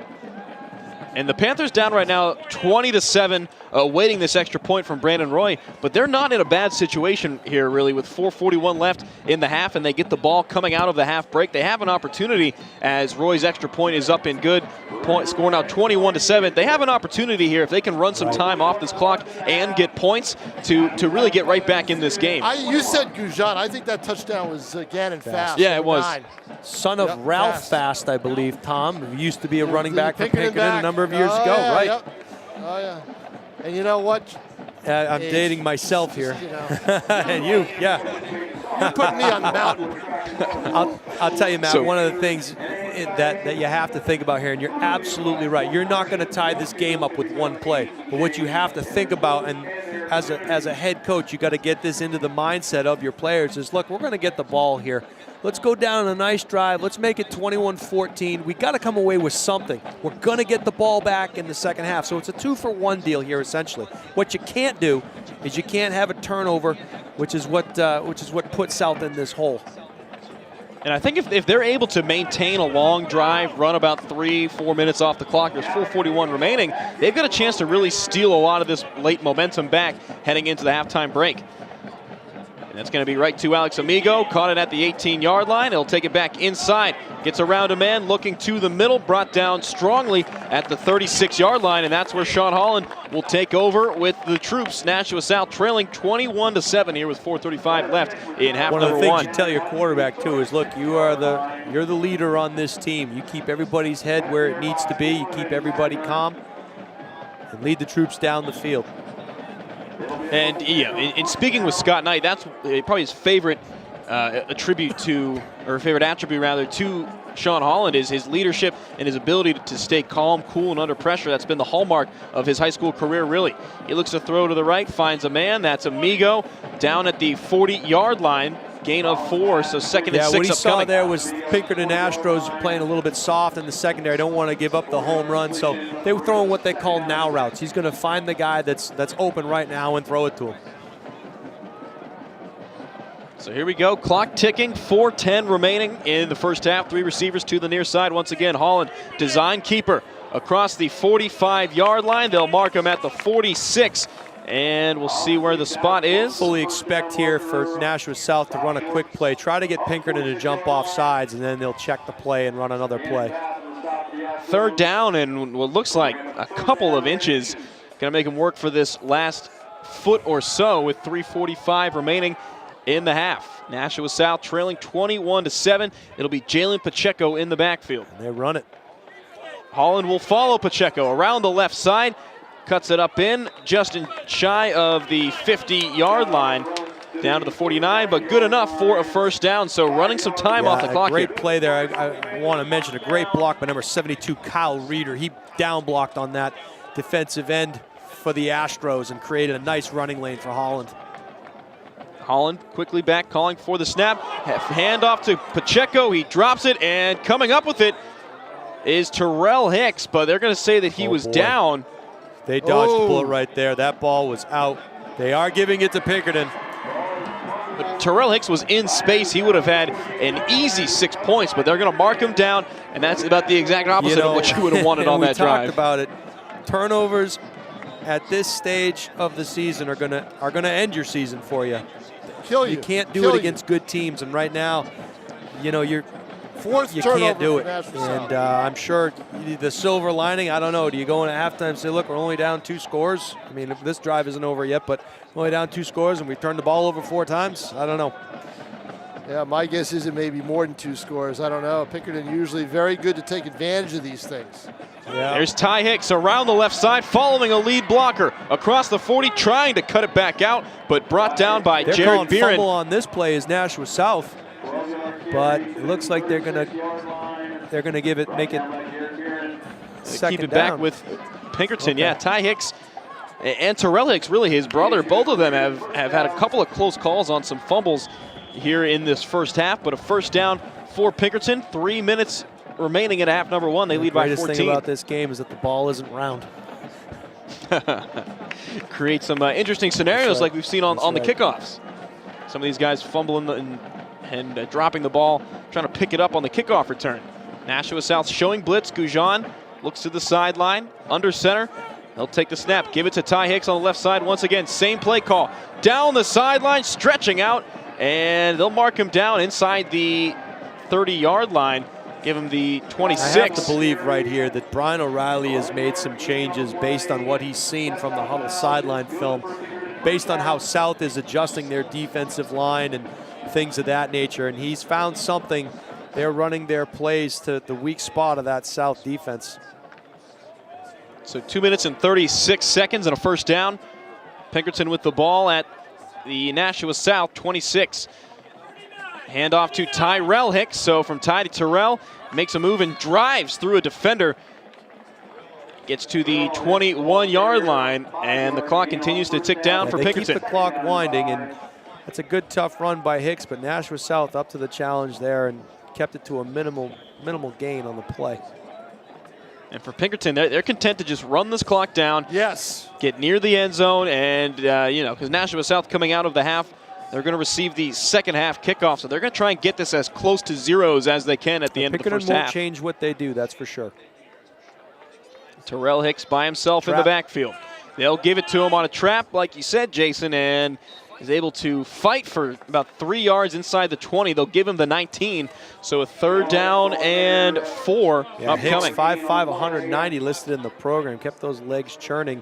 And the Panthers down right now 20-7, awaiting this extra point from Brandon Roy. But they're not in a bad situation here, really, with 4:41 left in the half, and they get the ball coming out of the half break. They have an opportunity as Roy's extra point is up and good. Score now 21-7. They have an opportunity here if they can run some time off this clock and get points to really get right back in this game. You said Goujon. I think that touchdown was Gannon Fast. Yeah, it was. Son of Ralph Fast, I believe, Tom. He used to be a running back for Pinkerton a number of years ago, right? Yep. Oh, yeah. And you know what? I'm dating myself here. You know. And you, yeah. You're putting me on the mountain. I'll tell you, Matt, one of the things that you have to think about here, and you're absolutely right, you're not going to tie this game up with one play. But what you have to think about, and as a head coach, you got to get this into the mindset of your players, is, look, we're going to get the ball here. Let's go down a nice drive. Let's make it 21-14. We got to come away with something. We're going to get the ball back in the second half. So it's a 2-for-1 deal here, essentially. What you can't do is you can't have a turnover, which is what put South in this hole. And I think if they're able to maintain a long drive, run about 3-4 minutes off the clock, there's 4:41 remaining, they've got a chance to really steal a lot of this late momentum back heading into the halftime break. And that's going to be right to Alex Amigo. Caught it at the 18-yard line. He'll take it back inside. Gets around a man, looking to the middle. Brought down strongly at the 36-yard line. And that's where Sean Holland will take over with the troops. Nashua South trailing 21-7 here with 4:35 left in half number one. One of the things you tell your quarterback, too, is, look, you're the leader on this team. You keep everybody's head where it needs to be. You keep everybody calm and lead the troops down the field. And yeah, in speaking with Scott Knight, that's probably his favorite attribute to Sean Holland is his leadership and his ability to stay calm, cool, and under pressure. That's been the hallmark of his high school career, really. He looks to throw to the right, finds a man. That's Amigo down at the 40-yard line. Gain of 4, so second and 6 upcoming. What he saw there was Pinkerton Astros playing a little bit soft in the secondary. Don't want to give up the home run, so they were throwing what they call now routes. He's going to find the guy that's open right now and throw it to him. So here we go, clock ticking, 4:10 remaining in the first half. 3 receivers to the near side. Once again, Holland, design keeper across the 45-yard line. They'll mark him at the 46. And we'll see where the spot is. Fully expect here for Nashua South to run a quick play. Try to get Pinkerton to jump off sides, and then they'll check the play and run another play. Third down and what looks like a couple of inches. Going to make him work for this last foot or so with 3:45 remaining in the half. Nashua South trailing 21-7. It'll be Jalen Pacheco in the backfield. And they run it. Holland will follow Pacheco around the left side. Cuts it up in, just shy of the 50-yard line, down to the 49, but good enough for a first down. So running some time off the clock here. Great play there. I want to mention a great block by number 72, Kyle Reeder. He down blocked on that defensive end for the Astros and created a nice running lane for Holland. Holland quickly back, calling for the snap. Hand off to Pacheco. He drops it, and coming up with it is Terrell Hicks, but they're going to say that he was down. They dodged the bullet right there. That ball was out. They are giving it to Pinkerton. But Terrell Hicks was in space. He would have had an easy 6 points, but they're going to mark him down, and that's about the exact opposite of what you would have wanted on that drive. We talked about it. Turnovers at this stage of the season are gonna end your season for you. Kill you. You can't do it against good teams, and right now, you can't do it. And I'm sure the silver lining, I don't know, do you go into halftime and say, look, we're only down 2 scores? I mean, this drive isn't over yet, but we're only down 2 scores and we turned the ball over 4 times? I don't know. Yeah, my guess is it may be more than 2 scores. I don't know. Pinkerton usually very good to take advantage of these things. Yeah. There's Ty Hicks around the left side, following a lead blocker across the 40, trying to cut it back out, but brought down by Jared Beeren. Fumble on this play is Nashua South. But it looks like they're gonna make it second keep it down. back with Pinkerton. Yeah, Ty Hicks and Terrell Hicks, really his brother, both of them have had a couple of close calls on some fumbles here in this first half, but a first down for Pinkerton. 3 minutes remaining at half number one. They lead by 14. The greatest thing about this game is that the ball isn't round. Create some interesting scenarios like we've seen on the kickoffs. Some of these guys fumbling and dropping the ball, trying to pick it up on the kickoff return. Nashua South showing blitz. Goujon looks to the sideline, under center. He'll take the snap, give it to Ty Hicks on the left side once again. Same play call. Down the sideline, stretching out, and they'll mark him down inside the 30-yard line. Give him the 26. I have to believe right here that Brian O'Reilly has made some changes based on what he's seen from the Huddle sideline film, based on how South is adjusting their defensive line and things of that nature. And he's found something. They're running their plays to the weak spot of that South defense. So 2 minutes and 36 seconds and a first down. Pinkerton with the ball at the Nashua South 26. Handoff to Tyrell Hicks. So from Ty to Terrell, makes a move and drives through a defender. Gets to the 21-yard line, and the clock continues to tick down for Pinkerton. Keep the clock winding, and that's a good, tough run by Hicks, but Nashua South up to the challenge there and kept it to a minimal gain on the play. And for Pinkerton, they're content to just run this clock down. Yes. Get near the end zone, and, because Nashua South coming out of the half, they're going to receive the second half kickoff, so they're going to try and get this as close to zeros as they can at the end of the first half. Pinkerton won't change what they do, that's for sure. Terrell Hicks by himself in the backfield. They'll give it to him on a trap, like you said, Jason, and is able to fight for about 3 yards inside the 20. They'll give him the 19, so a third down and 4 upcoming. Hicks, 5'5", 190 listed in the program, kept those legs churning.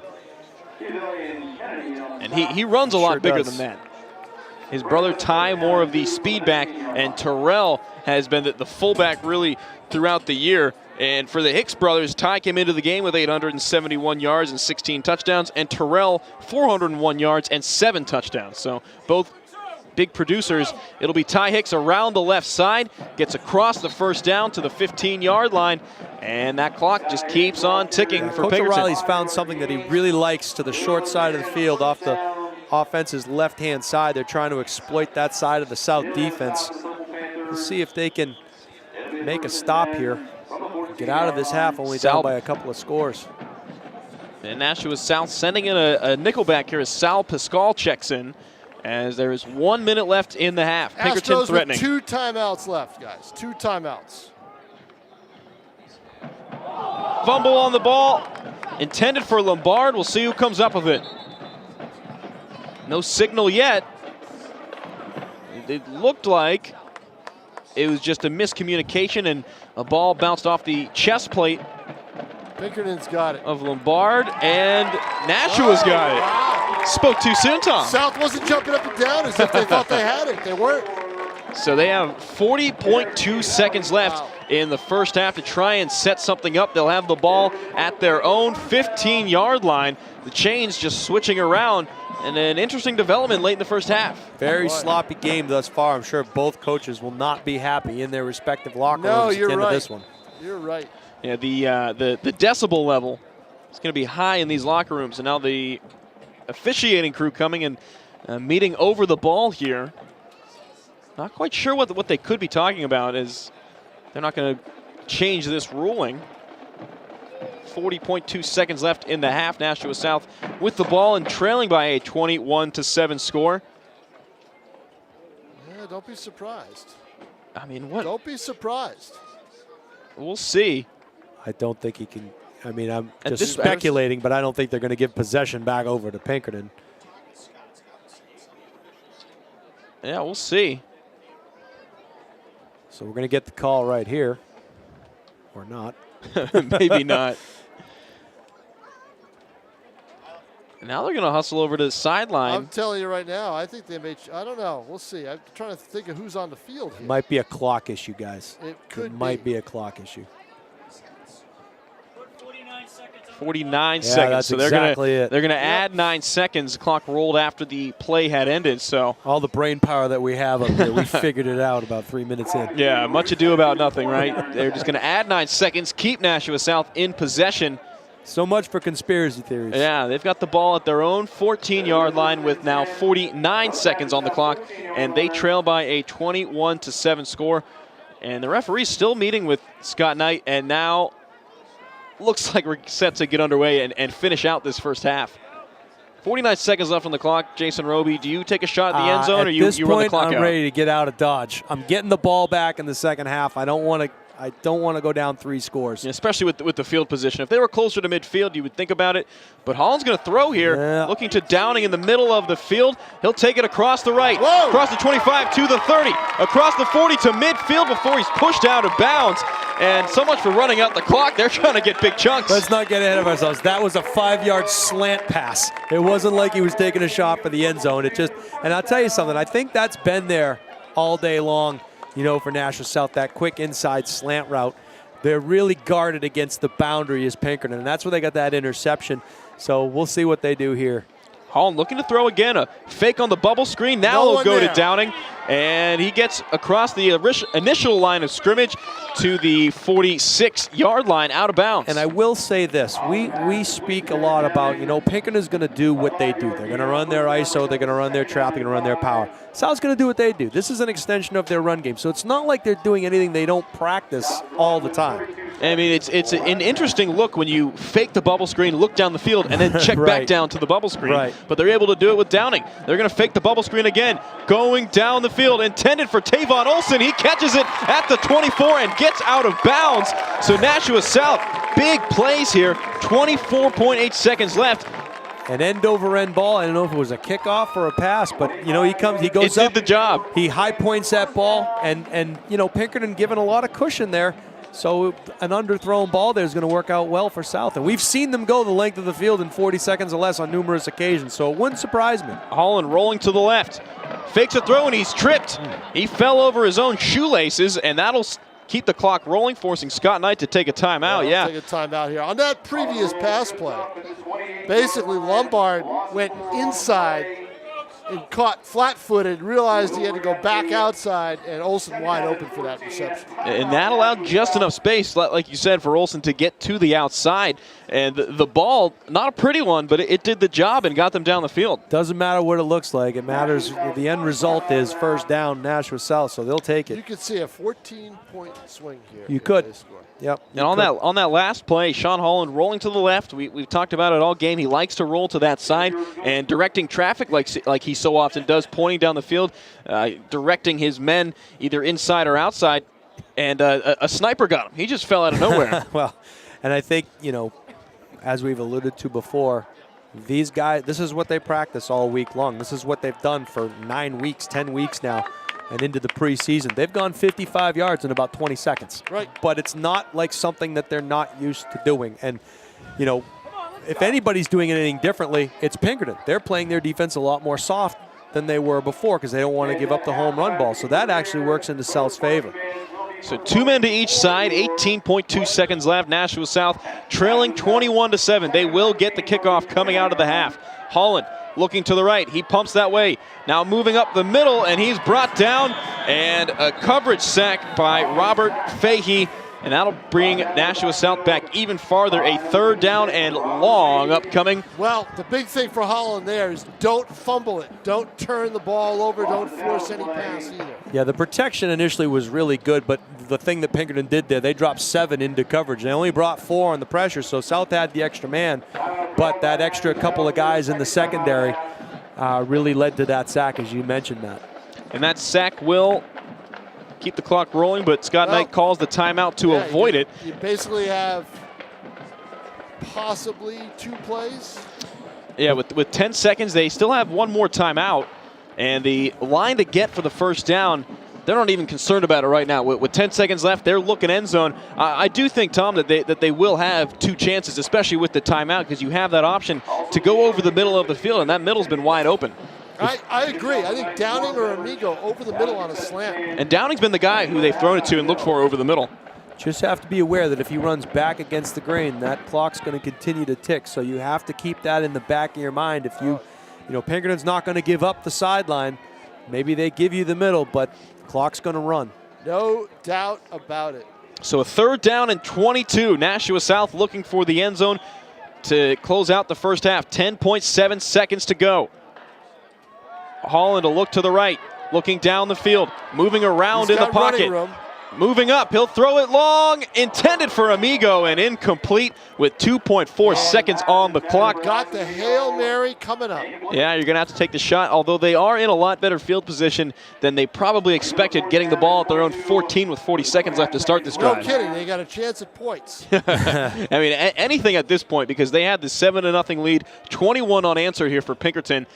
And he runs a lot bigger than that. His brother Ty, more of the speed back, and Terrell has been the fullback really throughout the year. And for the Hicks brothers, Ty came into the game with 871 yards and 16 touchdowns, and Terrell 401 yards and 7 touchdowns. So both big producers. It'll be Ty Hicks around the left side, gets across the first down to the 15-yard line, and that clock just keeps on ticking for Coach Pinkerton. O'Reilly's found something that he really likes to the short side of the field off the offense's left-hand side. They're trying to exploit that side of the South defense. Let's see if they can make a stop here. Get out of this half only down by a couple of scores. And Nashua South sending in a nickelback here as Sal Pascal checks in, as there is 1 minute left in the half. Pinkerton Astros threatening. With 2 timeouts left, guys. 2 timeouts. Fumble on the ball, intended for Lombard. We'll see who comes up with it. No signal yet. It looked like it was just a miscommunication and a ball bounced off the chest plate. Pinkerton's got it. Of Lombard, and Nashua's got it. Wow. Spoke too soon, Tom. South wasn't jumping up and down as if they thought they had it. They weren't. So they have 40.2 seconds left in the first half to try and set something up. They'll have the ball at their own 15-yard line. The chains just switching around, and an interesting development late in the first half. Very sloppy game thus far. I'm sure both coaches will not be happy in their respective locker rooms at the end of this one. You're right. Yeah, the decibel level is going to be high in these locker rooms, and now the officiating crew coming and meeting over the ball here. Not quite sure what they could be talking about, as they're not going to change this ruling. 40.2 seconds left in the half. Nashua South with the ball and trailing by a 21-7 score. Yeah, don't be surprised. I mean, what? Don't be surprised. We'll see. I don't think he can. I mean, I'm just speculating, but I don't think they're going to give possession back over to Pinkerton. Yeah, we'll see. So we're going to get the call right here, or not. Maybe not. Now they're going to hustle over to the sideline. I'm telling you right now, I think they may. I don't know. We'll see. I'm trying to think of who's on the field here. It might be a clock issue, guys. It could might be a clock issue. 49 yeah, seconds. That's so they're exactly they're gonna add 9 seconds. The clock rolled after the play had ended. So all the brain power that we have up here, we figured it out about 3 minutes in. Yeah, much ado about nothing, right? They're just gonna add 9 seconds, keep Nashua South in possession, So much for conspiracy theories. Yeah, they've got the ball at their own 14-yard line with now 49 seconds on the clock, and they trail by a 21-7 score. And the referee's still meeting with Scott Knight, and now looks like we're set to get underway and finish out this first half. 49 seconds left on the clock. Jason Roby, do you take a shot at the end zone, or you run the clock out? I'm ready to get out of Dodge. I'm getting the ball back in the second half. I don't want to go down 3 scores. Yeah, especially with the field position. If they were closer to midfield, you would think about it. But Holland's going to throw here, looking to Downing in the middle of the field. He'll take it across the right, across the 25 to the 30, across the 40 to midfield before he's pushed out of bounds. And so much for running out the clock. They're trying to get big chunks. Let's not get ahead of ourselves. That was a 5-yard slant pass. It wasn't like he was taking a shot for the end zone. And I'll tell you something. I think that's been there all day long. You know, for Nashua South, that quick inside slant route. They're really guarded against the boundary as Pinkerton, and that's where they got that interception. So we'll see what they do here. Holland looking to throw again, a fake on the bubble screen. Now he'll go to Downing, and he gets across the initial line of scrimmage to the 46-yard line, out of bounds. And I will say this, we speak a lot about, you know, Pinkerton is going to do what they do. They're going to run their ISO, they're going to run their trap, they're going to run their power. South's going to do what they do. This is an extension of their run game, so it's not like they're doing anything they don't practice all the time. I mean, it's an interesting look when you fake the bubble screen, look down the field, and then check back down to the bubble screen. Right. But they're able to do it with Downing. They're going to fake the bubble screen again, going down the field, intended for Tavon Olson. He catches it at the 24 and gets out of bounds. So Nashua South, big plays here, 24.8 seconds left. An end-over-end ball. I don't know if it was a kickoff or a pass, but, you know, he goes up. It did the job. He high points that ball, and you know, Pinkerton given a lot of cushion there. So an underthrown ball there is going to work out well for South. And we've seen them go the length of the field in 40 seconds or less on numerous occasions, so it wouldn't surprise me. Holland rolling to the left. Fakes a throw, and he's tripped. He fell over his own shoelaces, and that'll keep the clock rolling, forcing Scott Knight to take a timeout. Yeah. Take a timeout here. On that previous pass play, basically Lombard went inside and caught flat-footed, realized he had to go back outside, and Olsen wide open for that reception. And that allowed just enough space, like you said, for Olsen to get to the outside. And the ball, not a pretty one, but it did the job and got them down the field. Doesn't matter what it looks like. It matters. The end result is first down, Nashua South, so they'll take it. You could see a 14-point swing here. You could. Yep. And on that last play, Sean Holland rolling to the left. We've talked about it all game. He likes to roll to that side and directing traffic like he so often does, pointing down the field, directing his men either inside or outside. And a sniper got him. He just fell out of nowhere. Well, and I think, you know, as we've alluded to before, these guys, this is what they practice all week long. This is what they've done for 9 weeks, 10 weeks now. And into the preseason. They've gone 55 yards in about 20 seconds. Right. But it's not like something that they're not used to doing. And, you know, if anybody's doing anything differently, it's Pinkerton. They're playing their defense a lot more soft than they were before because they don't want to give up the home run ball. So that actually works into South's favor. So 2 men to each side, 18.2 seconds left. Nashua South trailing 21-7. They will get the kickoff coming out of the half. Holland looking to the right. He pumps that way. Now moving up the middle, and he's brought down. And a coverage sack by Robert Fahey. And that'll bring Nashua South back even farther. A 3rd down and long upcoming. Well, the big thing for Holland there is don't fumble it. Don't turn the ball over. Don't force any pass either. Yeah, the protection initially was really good, but the thing that Pinkerton did there, they dropped 7 into coverage. They only brought 4 on the pressure, so South had the extra man. But that extra couple of guys in the secondary really led to that sack, as you mentioned, Matt. And that sack will keep the clock rolling, but Scott Knight calls the timeout to avoid it. You basically have possibly 2 plays. Yeah, with 10 seconds, they still have 1 more timeout. And the line to get for the first down, they're not even concerned about it right now. With 10 seconds left, they're looking end zone. I do think, Tom, that they will have 2 chances, especially with the timeout, because you have that option to go over the middle of the field, and that middle's been wide open. I agree. I think Downing or Amigo over the middle on a slant. And Downing's been the guy who they've thrown it to and looked for over the middle. Just have to be aware that if he runs back against the grain, that clock's going to continue to tick. So you have to keep that in the back of your mind. If you know, Pinkerton's not going to give up the sideline. Maybe they give you the middle, but the clock's going to run. No doubt about it. So a 3rd down and 22. Nashua South looking for the end zone. to close out the first half. 10.7 seconds to go. Holland a look to the right, looking down the field, moving around in the pocket. Moving up, he'll throw it long, intended for Amigo, and incomplete with 2.4 seconds on the clock. Got the Hail Mary coming up. Yeah, you're going to have to take the shot, although they are in a lot better field position than they probably expected, getting the ball at their own 14 with 40 seconds left to start this drive. No kidding, they got a chance at points. I mean, anything at this point, because they had the 7-0 lead, 21 unanswered here for Pinkerton.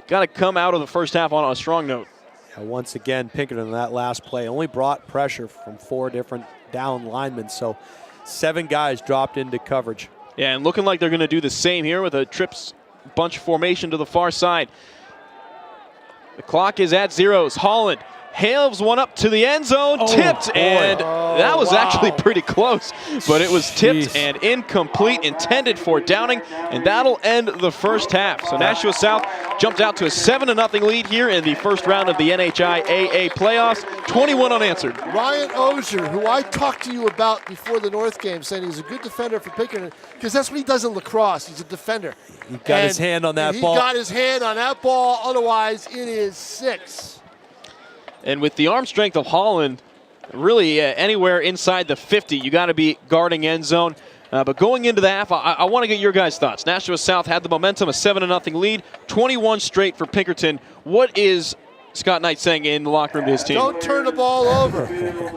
Got to come out of the first half on a strong note. Once again, Pinkerton in that last play only brought pressure from 4 different down linemen, so 7 guys dropped into coverage. Yeah, and looking like they're going to do the same here with a trips bunch formation to the far side. The clock is at zeros. Holland hails one up to the end zone, tipped, and that was actually pretty close, but it was tipped and incomplete, intended for Downing, and that'll end the first half. So Nashua South jumped out to a 7-0 lead here in the first round of the NHIAA playoffs, 21 unanswered. Ryan Ozier, who I talked to you about before the North game, saying he's a good defender for Pinkerton, because that's what he does in lacrosse. He's a defender. He got his hand on that ball. He got his hand on that ball, otherwise it is 6. And with the arm strength of Holland, really anywhere inside the 50, you got to be guarding end zone. But going into the half, I want to get your guys' thoughts. Nashua South had the momentum, a 7-0 lead, 21 straight for Pinkerton. What is Scott Knight saying in the locker room to his team? Don't turn the ball over.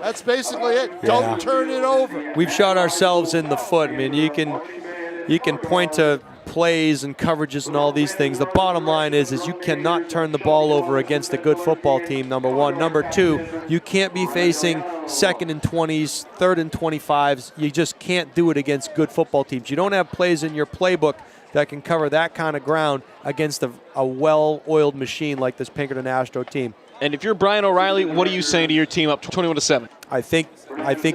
That's basically it. Yeah. Don't turn it over. We've shot ourselves in the foot. I mean, you can point to plays and coverages and all these things. The bottom line is you cannot turn the ball over against a good football team, number one. Number two, you can't be facing 2nd and 20s, 3rd and 25s. You just can't do it against good football teams. You don't have plays in your playbook that can cover that kind of ground against a well-oiled machine like this Pinkerton Astro team. And if you're Brian O'Reilly, what are you saying to your team up 21-7? I think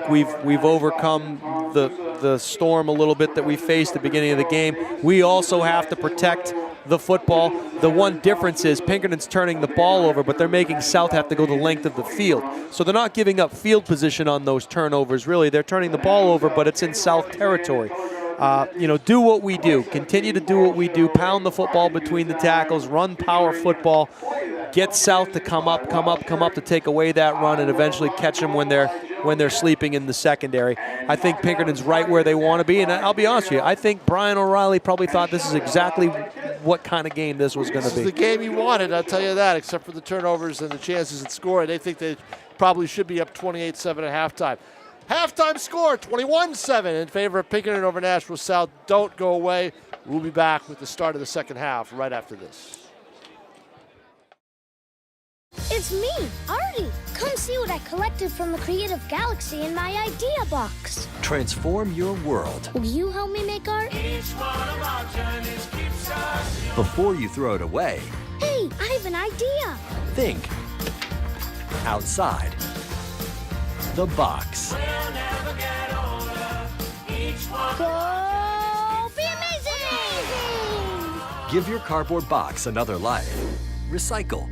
we've overcome the storm a little bit that we faced at the beginning of the game. We also have to protect the football. The one difference is Pinkerton's turning the ball over, but they're making South have to go the length of the field. So they're not giving up field position on those turnovers, really. They're turning the ball over, but it's in South territory. Do what we do. Continue to do what we do. Pound the football between the tackles. Run power football. Get South to come up to take away that run and eventually catch them when they're sleeping in the secondary. I think Pinkerton's right where they want to be, and I'll be honest with you, I think Brian O'Reilly probably thought this is exactly what kind of game this was going to be. This is the game he wanted, I'll tell you that, except for the turnovers and the chances at scoring. They think they probably should be up 28-7 at halftime. Halftime score, 21-7 in favor of Pinkerton over Nashua South. Don't go away. We'll be back with the start of the second half right after this. It's me, Artie. Come see what I collected from the Creative Galaxy in my idea box. Transform your world. Will you help me make art? Before you throw it away, Hey, I have an idea. think outside the box. Go be amazing! Give your cardboard box another life. Recycle.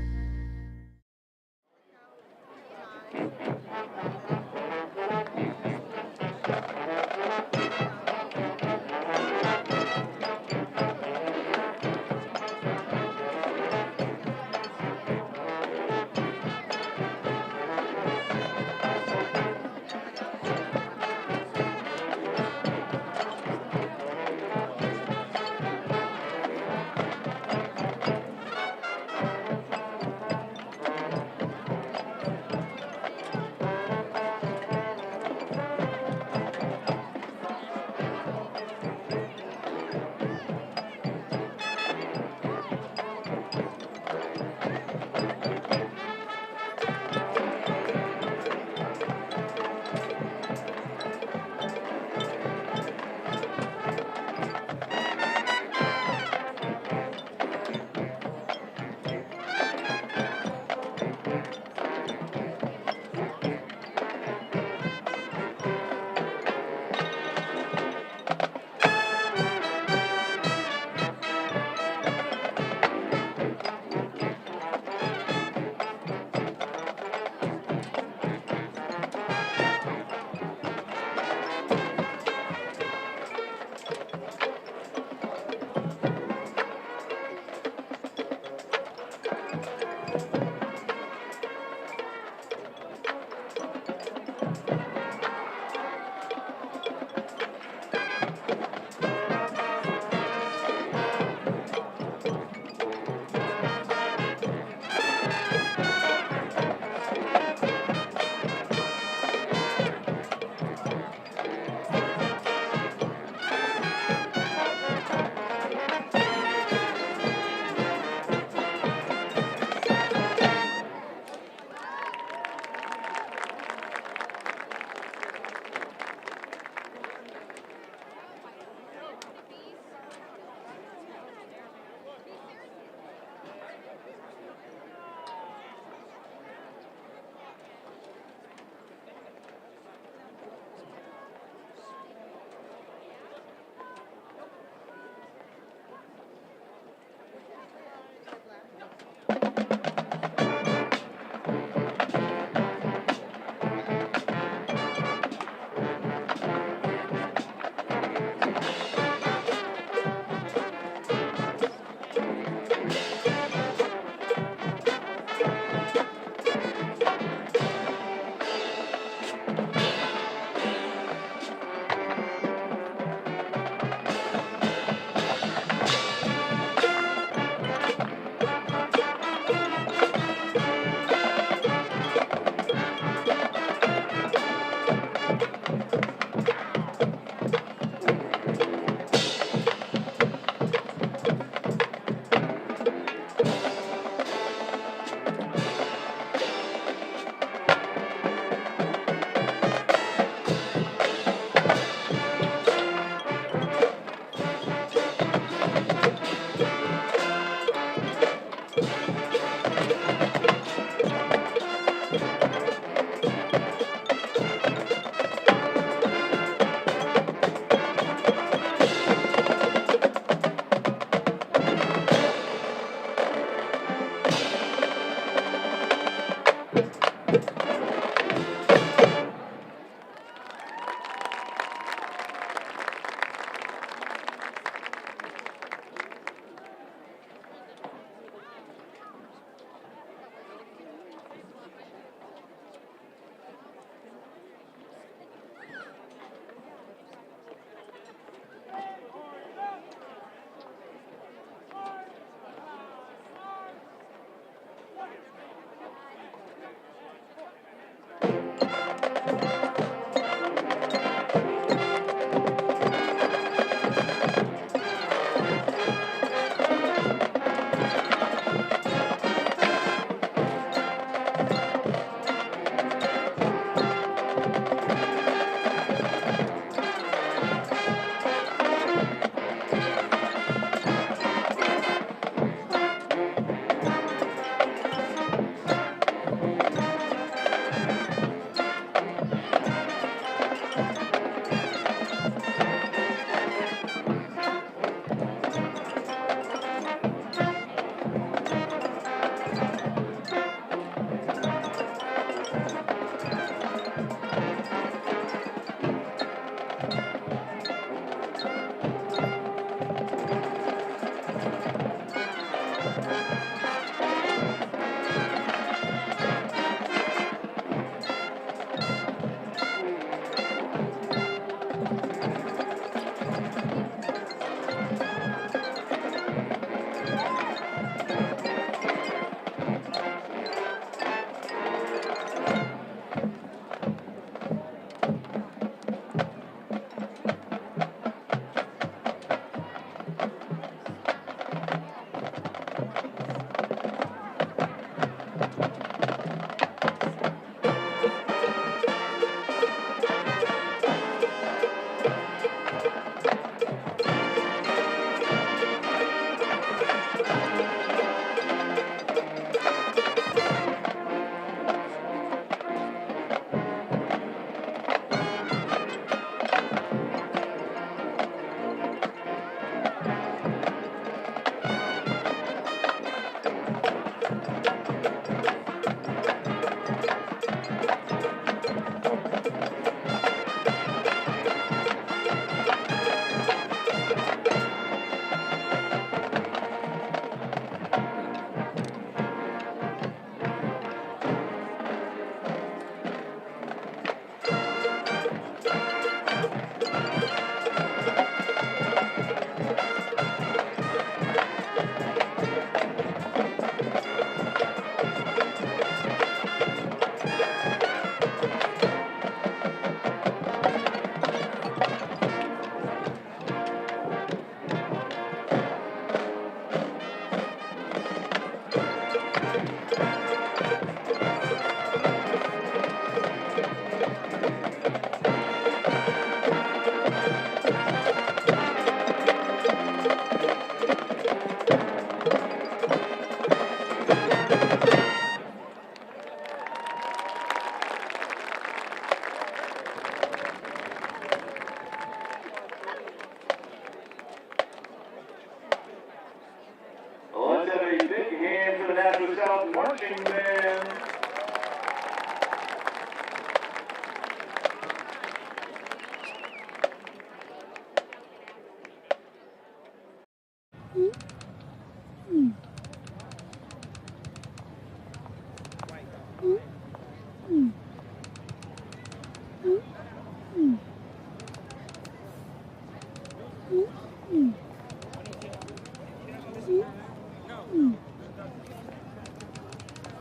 marching band.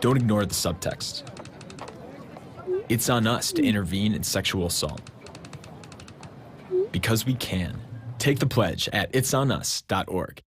Don't ignore the subtext. It's on us to intervene in sexual assault. Because we can. Take the pledge at itsonus.org.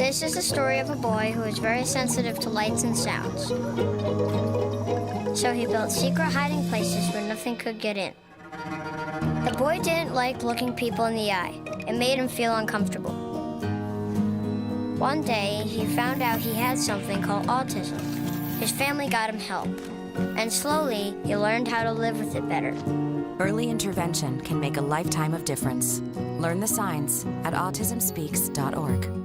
This is the story of a boy who is very sensitive to lights and sounds. So he built secret hiding places where nothing could get in. The boy didn't like looking people in the eye. It made him feel uncomfortable. One day, he found out he had something called autism. His family got him help. And slowly, he learned how to live with it better. Early intervention can make a lifetime of difference. Learn the signs at autismspeaks.org.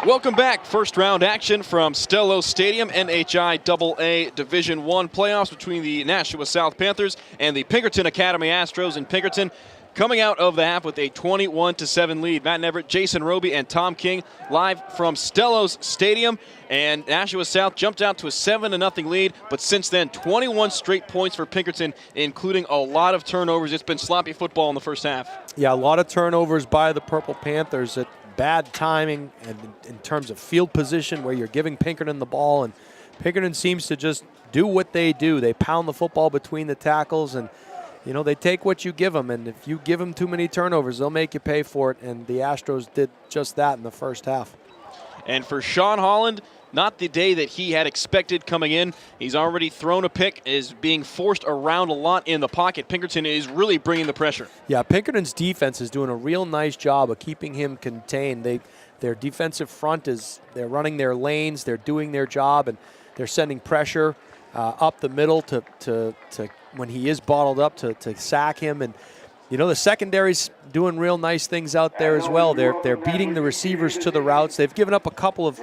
Welcome back. First round action from Stellos Stadium, NHIAA Division I playoffs between the Nashua South Panthers and the Pinkerton Academy Astros in Pinkerton. Coming out of the half with a 21-7 lead. Matt Neverett, Jason Roby, and Tom King live from Stellos Stadium. And Nashua South jumped out to a 7-0 lead, but since then, 21 straight points for Pinkerton, including a lot of turnovers. It's been sloppy football in the first half. Yeah, a lot of turnovers by the Purple Panthers. At bad timing and in terms of field position where you're giving Pinkerton the ball, and Pinkerton seems to just do what they do. They pound the football between the tackles, and you know, they take what you give them, and if you give them too many turnovers, they'll make you pay for it, and the Astros did just that in the first half. And for Sean Holland, not the day that he had expected coming in. He's already thrown a pick, is being forced around a lot in the pocket. Pinkerton is really bringing the pressure. Yeah, Pinkerton's defense is doing a real nice job of keeping him contained. Their defensive front they're running their lanes, they're doing their job, and they're sending pressure up the middle to when he is bottled up to sack him. And you know, the secondary's doing real nice things out there as well. They're beating the receivers to the routes. They've given up a couple of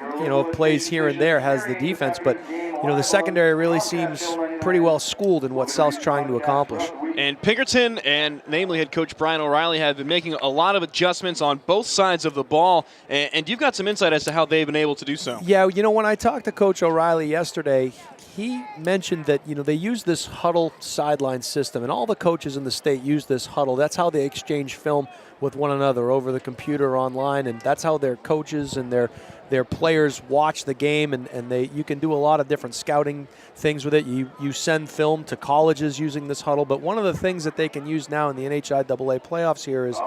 plays here and there, has the defense, but the secondary really seems pretty well schooled in what South's trying to accomplish. And Pinkerton and namely head coach Brian O'Reilly have been making a lot of adjustments on both sides of the ball, and you've got some insight as to how they've been able to do so. Yeah, when I talked to Coach O'Reilly yesterday, he mentioned that they use this huddle sideline system, and all the coaches in the state use this huddle. That's how they exchange film with one another over the computer online, and that's how their coaches and their players watch the game, and you can do a lot of different scouting things with it. You send film to colleges using this huddle, but one of the things that they can use now in the NHIAA playoffs here is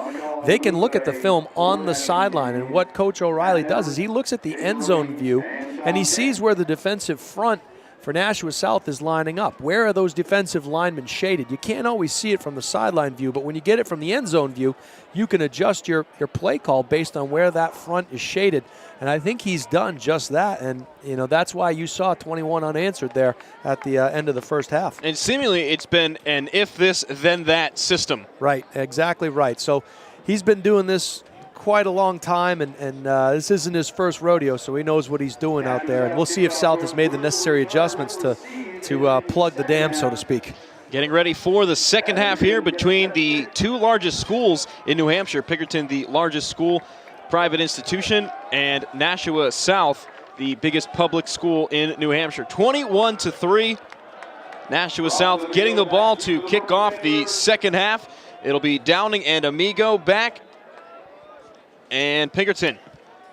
they can look at the film on the sideline, and what Coach O'Reilly does is he looks at the end zone view, and he sees where the defensive front for Nashua South is lining up. Where are those defensive linemen shaded? You can't always see it from the sideline view, but when you get it from the end zone view, you can adjust your play call based on where that front is shaded. And I think he's done just that. And, that's why you saw 21 unanswered there at the end of the first half. And seemingly it's been an if this, then that system. Right, exactly right. So he's been doing this quite a long time, and this isn't his first rodeo, so he knows what he's doing out there. And we'll see if South has made the necessary adjustments to plug the dam, so to speak. Getting ready for the second half here between the two largest schools in New Hampshire. Pinkerton, the largest school, private institution, and Nashua South, the biggest public school in New Hampshire. 21-3. Nashua South getting the ball to kick off the second half. It'll be Downing and Amigo back. And Pinkerton,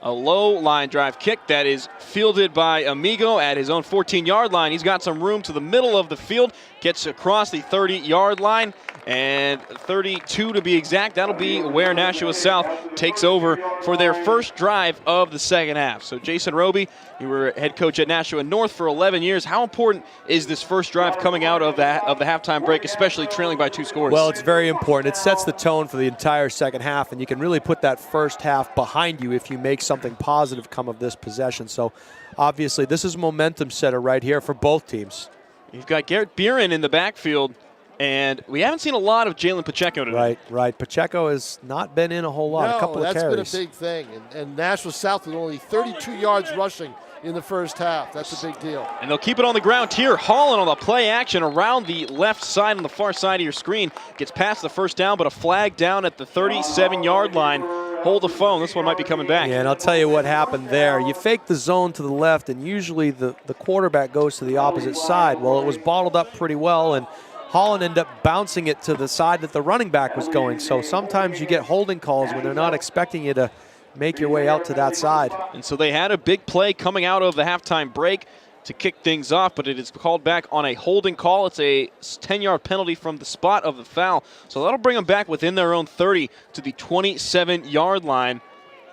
a low line drive kick that is fielded by Amigo at his own 14-yard line. He's got some room to the middle of the field, gets across the 30-yard line, and 32 to be exact. That'll be where Nashua South takes over for their first drive of the second half. So Jason Roby, you were head coach at Nashua North for 11 years. How important is this first drive coming out of the halftime break, especially trailing by 2 scores? Well, it's very important. It sets the tone for the entire second half, and you can really put that first half behind you if you make something positive come of this possession. So obviously this is a momentum setter right here for both teams. You've got Garrett Beeran in the backfield, and we haven't seen a lot of Jalen Pacheco today. Right. Pacheco has not been in a whole lot, a couple of carries. That's been a big thing. And Nashua South with only 32 yards rushing in the first half. That's a big deal. And they'll keep it on the ground here. Holland on the play action around the left side on the far side of your screen. Gets past the first down, but a flag down at the 37-yard line. Hold the phone. This one might be coming back. Yeah, and I'll tell you what happened there. You fake the zone to the left, and usually the quarterback goes to the opposite side. Well, it was bottled up pretty well, and Holland ended up bouncing it to the side that the running back was going. So sometimes you get holding calls when they're not expecting you to make your way out to that side. And so they had a big play coming out of the halftime break to kick things off, but it is called back on a holding call. It's a 10-yard penalty from the spot of the foul. So that'll bring them back within their own 30 to the 27-yard line.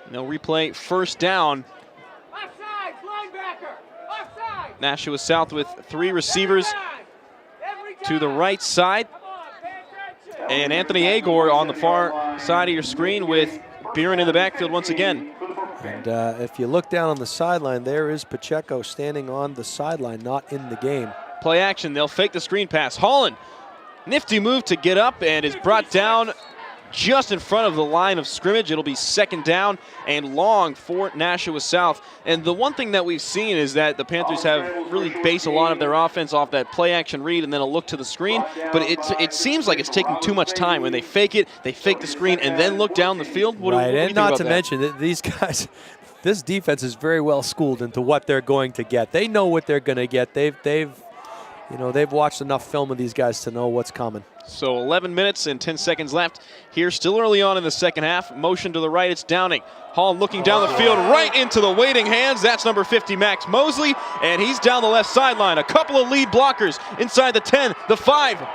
And they'll replay first down. Offside, linebacker, offside. Nashua South with 3 receivers to the right side. And Anthony Agor on the far side of your screen with Beeran in the backfield once again. And if you look down on the sideline, there is Pacheco standing on the sideline, not in the game. Play action, they'll fake the screen pass. Holland, nifty move to get up and is brought down just in front of the line of scrimmage. It'll be second down and long for Nashua South. And the one thing that we've seen is that the Panthers have really based a lot of their offense off that play action read and then a look to the screen. But it seems like it's taking too much time. When they fake it, they fake the screen and then look down the field. What do you think not about to that? mention that these guys, this defense is very well schooled into what they're going to get. They know what they're going to get. They've watched enough film of these guys to know what's coming. So 11 minutes and 10 seconds left here, still early on in the second half. Motion to the right, it's Downing. Hall looking down the field, right into the waiting hands. That's number 50, Max Mosley, and he's down the left sideline. A couple of lead blockers inside the 10, the 5.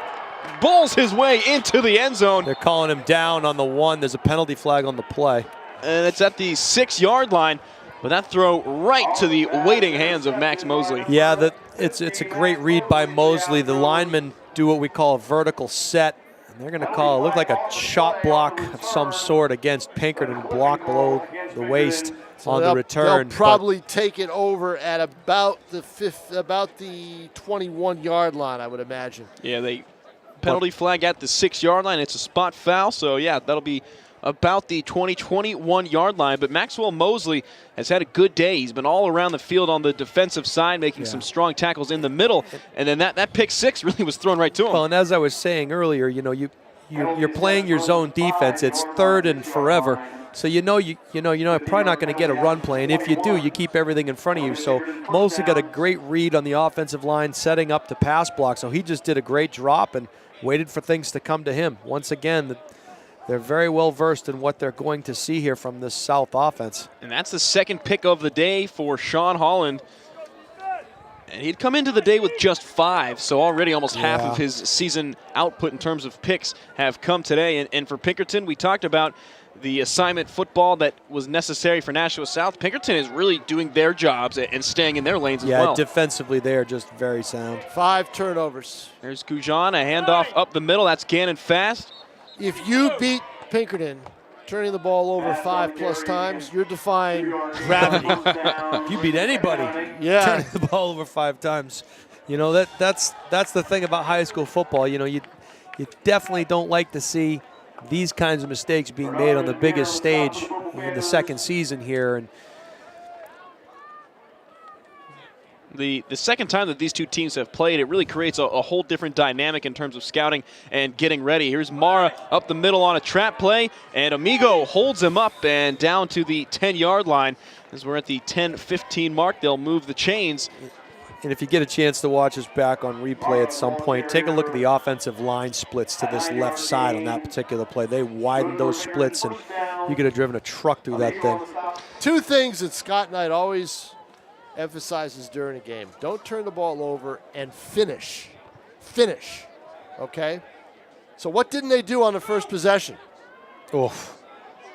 Bowls his way into the end zone. They're calling him down on the 1. There's a penalty flag on the play. And it's at the 6-yard line. But that throw right to the waiting hands of Max Mosley. Yeah, it's a great read by Mosley. The linemen do what we call a vertical set. And they're going to call it look like a shot block of some sort against Pinkerton, block below the waist on the return. They'll probably take it over at about the 21-yard line, I would imagine. Yeah, they penalty flag at the 6-yard line. It's a spot foul, so yeah, that'll be about the 21 line. But Maxwell Mosley has had a good day. He's been all around the field on the defensive side, making some strong tackles in the middle. And then that pick six really was thrown right to him. Well, and as I was saying earlier, you know, you're playing your zone defense. It's third and forever. So you're probably not going to get a run play. And if you do, you keep everything in front of you. So Mosley got a great read on the offensive line, setting up the pass block. So he just did a great drop and waited for things to come to him. Once again, they're very well versed in what they're going to see here from this South offense. And that's the second pick of the day for Sean Holland. And he'd come into the day with just 5, so already almost half of his season output in terms of picks have come today. And for Pinkerton, we talked about the assignment football that was necessary for Nashua South. Pinkerton is really doing their jobs and staying in their lanes as well. Yeah, defensively they are just very sound. 5 turnovers. There's Goujon, a handoff up the middle. That's Gannon fast. If you beat Pinkerton turning the ball over 5+ times, you're defying gravity. If you beat anybody turning the ball over 5 times, you know, that's the thing about high school football. You know, you definitely don't like to see these kinds of mistakes being made on the biggest stage in the second season here. And the second time that these two teams have played, it really creates a whole different dynamic in terms of scouting and getting ready. Here's Mara up the middle on a trap play, and Amigo holds him up and down to the 10-yard line. As we're at the 10-15 mark, they'll move the chains. And if you get a chance to watch us back on replay at some point, take a look at the offensive line splits to this left side on that particular play. They widened those splits, and you could have driven a truck through that thing. 2 things that Scott Knight always emphasizes during a game. Don't turn the ball over and finish. Finish, okay? So what didn't they do on the first possession? Oof.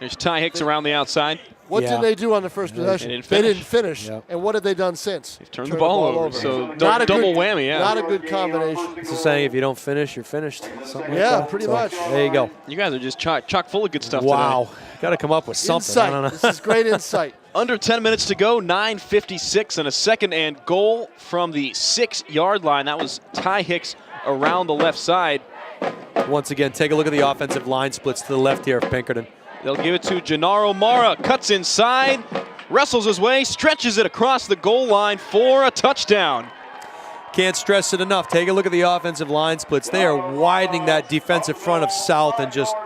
There's Ty Hicks around the outside. What did they do on the first possession? They didn't finish. And what have they done since? They've turned the ball over. So double whammy, yeah. Not a good combination. It's the saying, if you don't finish, you're finished. Something like that. Pretty much. There you go. You guys are just chock full of good stuff today. Got to come up with something. Insight. I don't know. This is great insight. Under 10 minutes to go, 9:56 and a second and goal from the 6-yard line. That was Ty Hicks around the left side. Once again, take a look at the offensive line splits to the left here of Pinkerton. They'll give it to Gennaro Mara, cuts inside, wrestles his way, stretches it across the goal line for a touchdown. Can't stress it enough. Take a look at the offensive line splits. They are widening that defensive front of South and just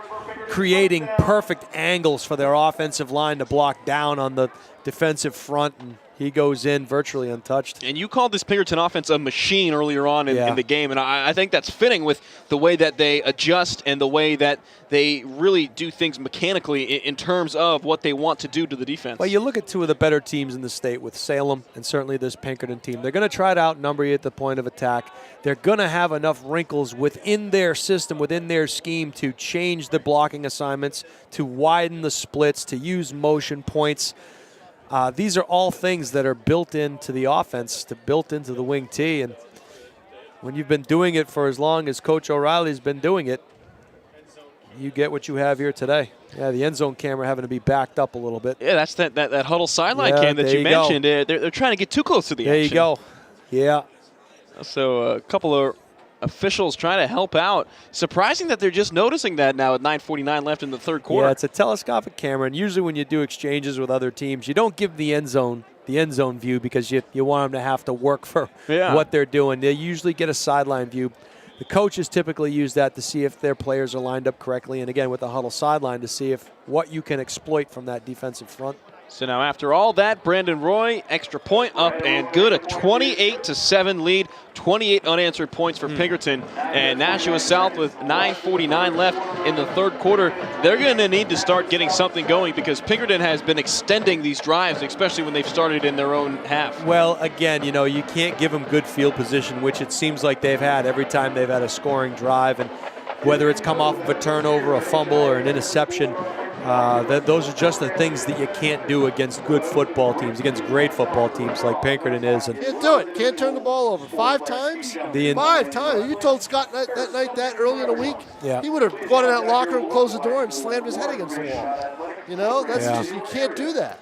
creating perfect angles for their offensive line to block down on the defensive front, and he goes in virtually untouched. And you called this Pinkerton offense a machine earlier on in the game, and I think that's fitting with the way that they adjust and the way that they really do things mechanically in terms of what they want to do to the defense. Well, you look at 2 of the better teams in the state with Salem and certainly this Pinkerton team. They're going to try to outnumber you at the point of attack. They're going to have enough wrinkles within their system, within their scheme, to change the blocking assignments, to widen the splits, to use motion points. These are all things that are built into the offense, built into the wing T. And when you've been doing it for as long as Coach O'Reilly's been doing it, you get what you have here today. Yeah, the end zone camera having to be backed up a little bit. Yeah, that's that huddle sideline cam that you mentioned. They're trying to get too close to the action. There you go. Yeah. So a couple of officials trying to help out. Surprising that they're just noticing that now at 9:49 left in the third quarter. Yeah, it's a telescopic camera, and usually when you do exchanges with other teams, you don't give the end zone view because you want them to have to work for what they're doing. They usually get a sideline view. The coaches typically use that to see if their players are lined up correctly, and again with the huddle sideline to see if what you can exploit from that defensive front. So now after all that, Brandon Roy, extra point up and good, a 28-7 lead, 28 unanswered points for Pinkerton. And Nashua South with 9:49 left in the third quarter. They're going to need to start getting something going because Pinkerton has been extending these drives, especially when they've started in their own half. Well, again, you know, you can't give them good field position, which it seems like they've had every time they've had a scoring drive. And whether it's come off of a turnover, a fumble, or an interception, Those are just the things that you can't do against good football teams, against great football teams like Pinkerton is. And can't do it. Can't turn the ball over. 5 times? 5 times. You told Scott that night that early in the week, he would have gone in that locker room, closed the door, and slammed his head against the wall. You know, that's just, you can't do that.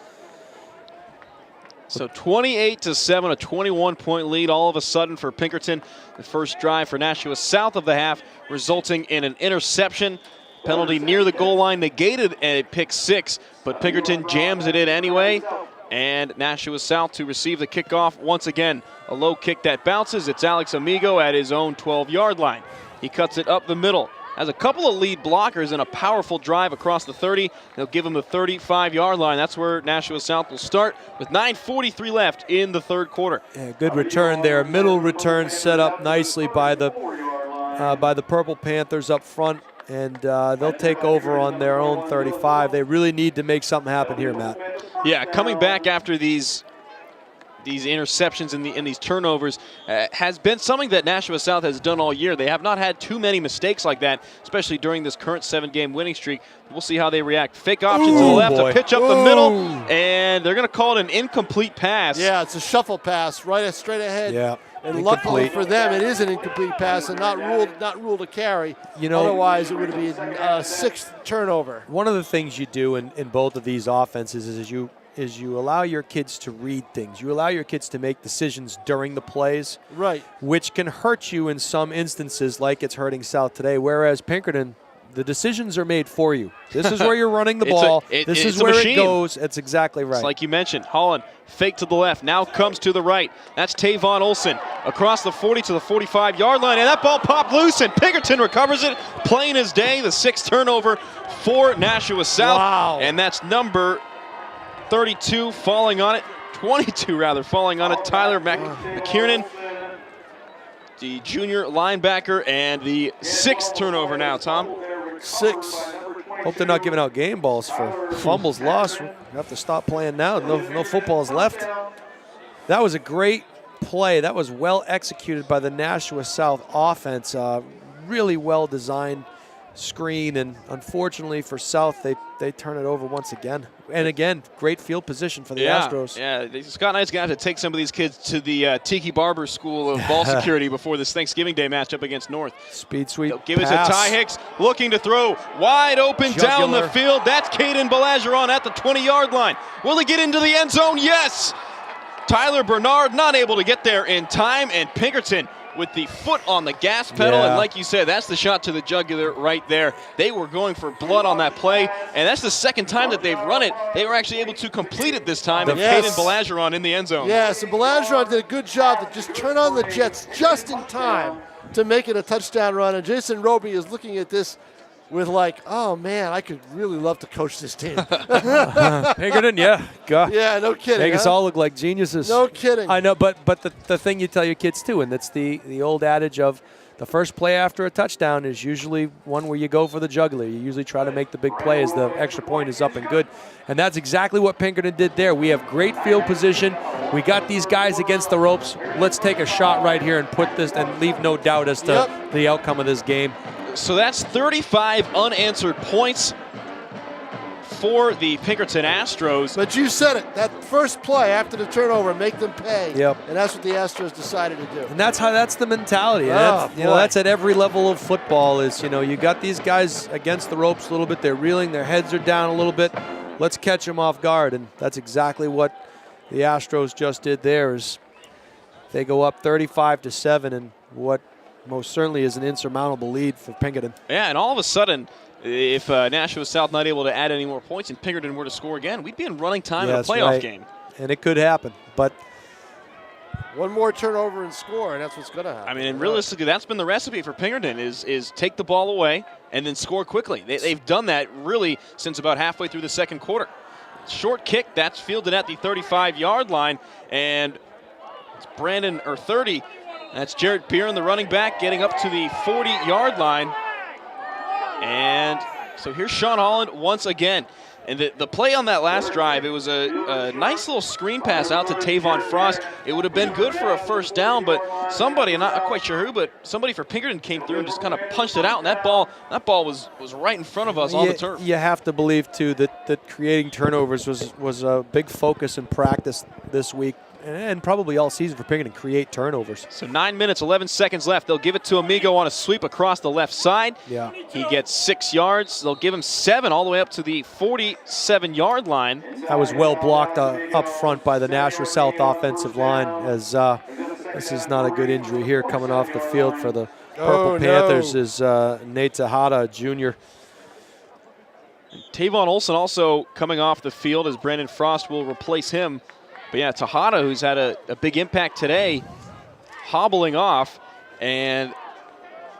So 28-7, a 21-point lead all of a sudden for Pinkerton. The first drive for Nashua south of the half, resulting in an interception. Penalty near the goal line negated a pick 6, but Pinkerton jams it in anyway. And Nashua South to receive the kickoff once again. A low kick that bounces. It's Alex Amigo at his own 12-yard line. He cuts it up the middle. Has a couple of lead blockers and a powerful drive across the 30. They'll give him the 35-yard line. That's where Nashua South will start with 9:43 left in the third quarter. Yeah, good return there. Middle return set up nicely by the Purple Panthers up front, and they'll take over on their own 35. They really need to make something happen here, Matt. Yeah, coming back after these interceptions and these turnovers has been something that Nashua South has done all year. They have not had too many mistakes like that, especially during this current 7-game winning streak. We'll see how they react. Fake option to the left, a pitch up the middle, and they're going to call it an incomplete pass. Yeah, it's a shuffle pass, straight ahead. Yeah. And luckily for them, it is an incomplete pass and not ruled a carry. You know, otherwise it would have been a 6th turnover. One of the things you do in both of these offenses is you allow your kids to read things. You allow your kids to make decisions during the plays, right? Which can hurt you in some instances, like it's hurting South today. Whereas Pinkerton, the decisions are made for you. This is where you're running the ball. This is where it goes. It's exactly right. It's like you mentioned, Holland, fake to the left, now comes to the right. That's Tavon Olson across the 40 to the 45-yard line, and that ball popped loose, and Pinkerton recovers it. Plain as day, the 6th turnover for Nashua South. Wow. And that's number 32 falling on it, 22 rather, falling on it. Tyler McKiernan, the junior linebacker, and the 6th turnover now, Tom. 6. Hope they're not giving out game balls for fumbles lost. We have to stop playing now. No footballs left. That was a great play. That was well executed by the Nashua South offense. Really well designed screen, and unfortunately for South, they turn it over once again. And again, great field position for the Astros. Yeah, Scott Knight's going to have to take some of these kids to the Tiki Barber School of Ball Security before this Thanksgiving Day matchup against North. Speed sweep. They'll give it to Ty Hicks, looking to throw wide open down the field. That's Caden Belageron at the 20-yard line. Will he get into the end zone? Yes! Tyler Bernard not able to get there in time, and Pinkerton with the foot on the gas pedal, and like you said, that's the shot to the jugular right there. They were going for blood on that play, and that's the 2nd time that they've run it. They were actually able to complete it this time, and Caden Belageron in the end zone. Yes, and Belageron did a good job to just turn on the jets just in time to make it a touchdown run, and Jason Roby is looking at this with like, oh man, I could really love to coach this team. Pinkerton, yeah. God. Yeah, no kidding. Make us all look like geniuses. No kidding. I know, but the thing you tell your kids too, and that's the old adage of the first play after a touchdown is usually one where you go for the jugular. You usually try to make the big play as the extra point is up and good. And that's exactly what Pinkerton did there. We have great field position. We got these guys against the ropes. Let's take a shot right here and put this and leave no doubt as to the outcome of this game. So that's 35 unanswered points for the Pinkerton Astros. But you said it, that first play after the turnover, make them pay. Yep. And that's what the Astros decided to do. And that's the mentality. That's at every level of football is, you got these guys against the ropes a little bit. They're reeling, their heads are down a little bit. Let's catch them off guard. And that's exactly what the Astros just did there is they go up 35-7 and what most certainly is an insurmountable lead for Pinkerton. Yeah, and all of a sudden, if Nashua South not able to add any more points and Pinkerton were to score again, we'd be in running time in a playoff game. And it could happen, but one more turnover and score, and that's what's going to happen. I mean, and realistically, that's been the recipe for Pinkerton is take the ball away and then score quickly. They've done that really since about halfway through the 2nd quarter. Short kick, that's fielded at the 35-yard line, and it's 30. That's Jarrett Beeren, the running back, getting up to the 40-yard line. And So here's Sean Holland once again. And the play on that last drive, it was a nice little screen pass out to Tavon Frost. It would have been good for a first down, but somebody, I'm not quite sure who, but somebody for Pinkerton came through and just kind of punched it out. And that ball was right in front of us on the turf. You have to believe, too, that creating turnovers was a big focus in practice this week. And probably all season for Pinkerton, create turnovers. So 9 minutes, 11 seconds left. They'll give it to Amigo on a sweep across the left side. Yeah. He gets 6 yards. They'll give him 7 all the way up to the 47-yard line. That was well blocked up front by the Nashua South offensive line, as this is not a good injury here coming off the field for the Purple Panthers is Nate Tejada, Jr. Tavon Olson also coming off the field as Brandon Frost will replace him. But yeah, Tejada, who's had a big impact today, hobbling off. And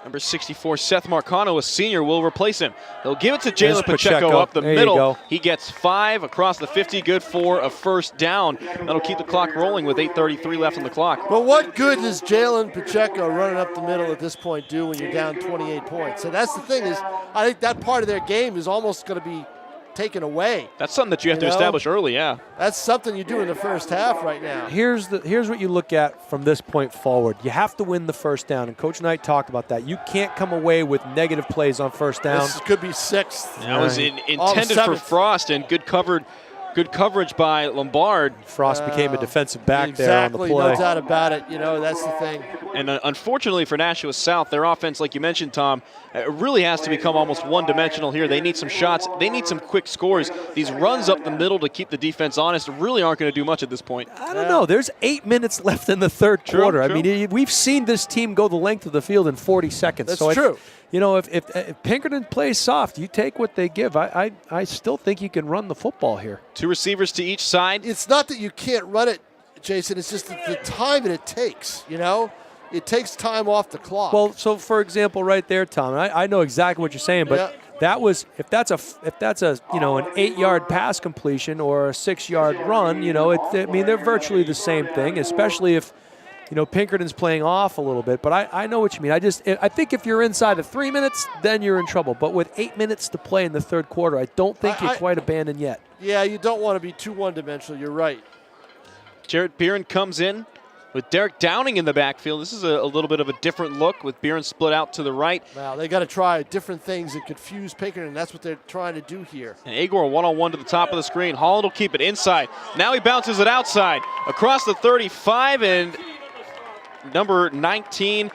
number 64, Seth Marcano, a senior, will replace him. They'll give it to Jalen Pacheco up the middle. He gets 5 across the 50, good for a first down. That'll keep the clock rolling with 8:33 left on the clock. But what good does Jalen Pacheco running up the middle at this point do when you're down 28 points? And that's the thing is, I think that part of their game is almost going to be taken away. That's something that you have to establish early, yeah. That's something you do in the first half right now. Here's what you look at from this point forward. You have to win the first down, and Coach Knight talked about that. You can't come away with negative plays on first down. This could be 6th. That was intended for Frost, and good coverage by Lombard. Frost became a defensive back there on the play. Exactly, no doubt about it. You know, that's the thing. And unfortunately for Nashua South, their offense, like you mentioned, Tom, really has to become almost one-dimensional here. They need some shots. They need some quick scores. These runs up the middle to keep the defense honest really aren't going to do much at this point. I don't know. There's 8 minutes left in the third quarter. True. I mean, we've seen this team go the length of the field in 40 seconds. That's true. You know, if Pinkerton plays soft, you take what they give. I still think you can run the football here. 2 receivers to each side. It's not that you can't run it, Jason. It's just the time that it takes, you know? It takes time off the clock. Well, so for example, right there, Tom, I know exactly what you're saying, but that was if that's a an 8-yard pass completion or a 6-yard run, you know, I mean they're virtually the same thing, especially if Pinkerton's playing off a little bit. But I know what you mean. I think if you're inside of 3 minutes, then you're in trouble. But with 8 minutes to play in the third quarter, I don't think you're quite abandoned yet. Yeah, you don't want to be too one-dimensional. You're right. Jared Beeren comes in with Derek Downing in the backfield. This is a little bit of a different look with Beeren split out to the right. Wow, they got to try different things and confuse Pinkerton, and that's what they're trying to do here. And Agor one-on-one to the top of the screen. Holland will keep it inside. Now he bounces it outside across the 35, and number 19,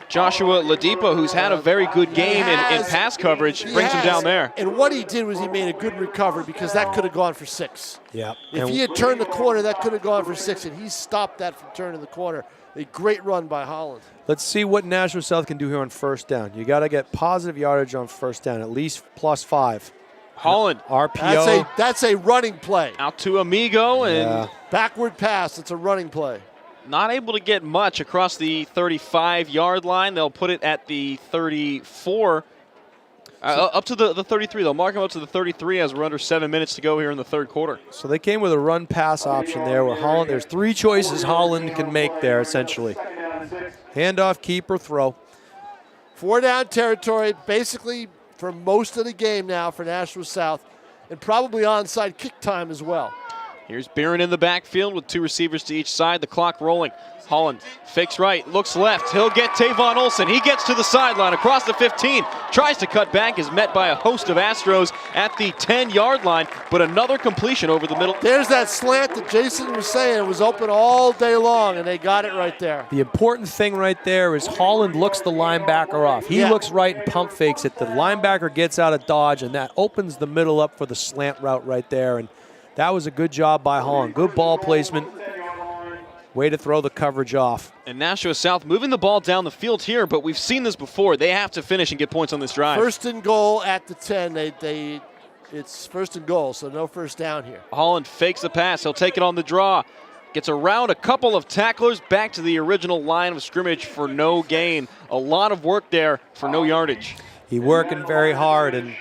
Joshua Ladipo, who's had a very good game in pass coverage, brings him down there. And what he did was he made a good recovery because that could have gone for 6. Yeah. If he had turned the corner, that could have gone for 6, and he stopped that from turning the corner. A great run by Holland. Let's see what Nashua South can do here on first down. You got to get positive yardage on first down, at least +5. Holland. RPO. That's a running play. Out to Amigo and backward pass. It's a running play. Not able to get much across the 35-yard line. They'll put it at the 34, up to the 33. They'll mark him up to the 33 as we're under 7 minutes to go here in the third quarter. So they came with a run-pass option there where Holland, there's 3 choices Holland can make there, essentially. Handoff, keep, or throw. 4-down territory, basically for most of the game now for Nashua South, and probably onside kick time as well. Here's Beeren in the backfield with 2 receivers to each side. The clock rolling. Holland fakes right, looks left. He'll get Tavon Olson. He gets to the sideline across the 15. Tries to cut back, is met by a host of Astros at the 10-yard line, but another completion over the middle. There's that slant that Jason was saying. It was open all day long, and they got it right there. The important thing right there is Holland looks the linebacker off. He looks right and pump fakes it. The linebacker gets out of dodge, and that opens the middle up for the slant route right there. And that was a good job by Holland. Good ball placement. Way to throw the coverage off. And Nashua South moving the ball down the field here, but we've seen this before. They have to finish and get points on this drive. First and goal at the 10. It's first and goal, so no first down here. Holland fakes the pass. He'll take it on the draw. Gets around a couple of tacklers, back to the original line of scrimmage for no gain. A lot of work there for no yardage. He working very hard and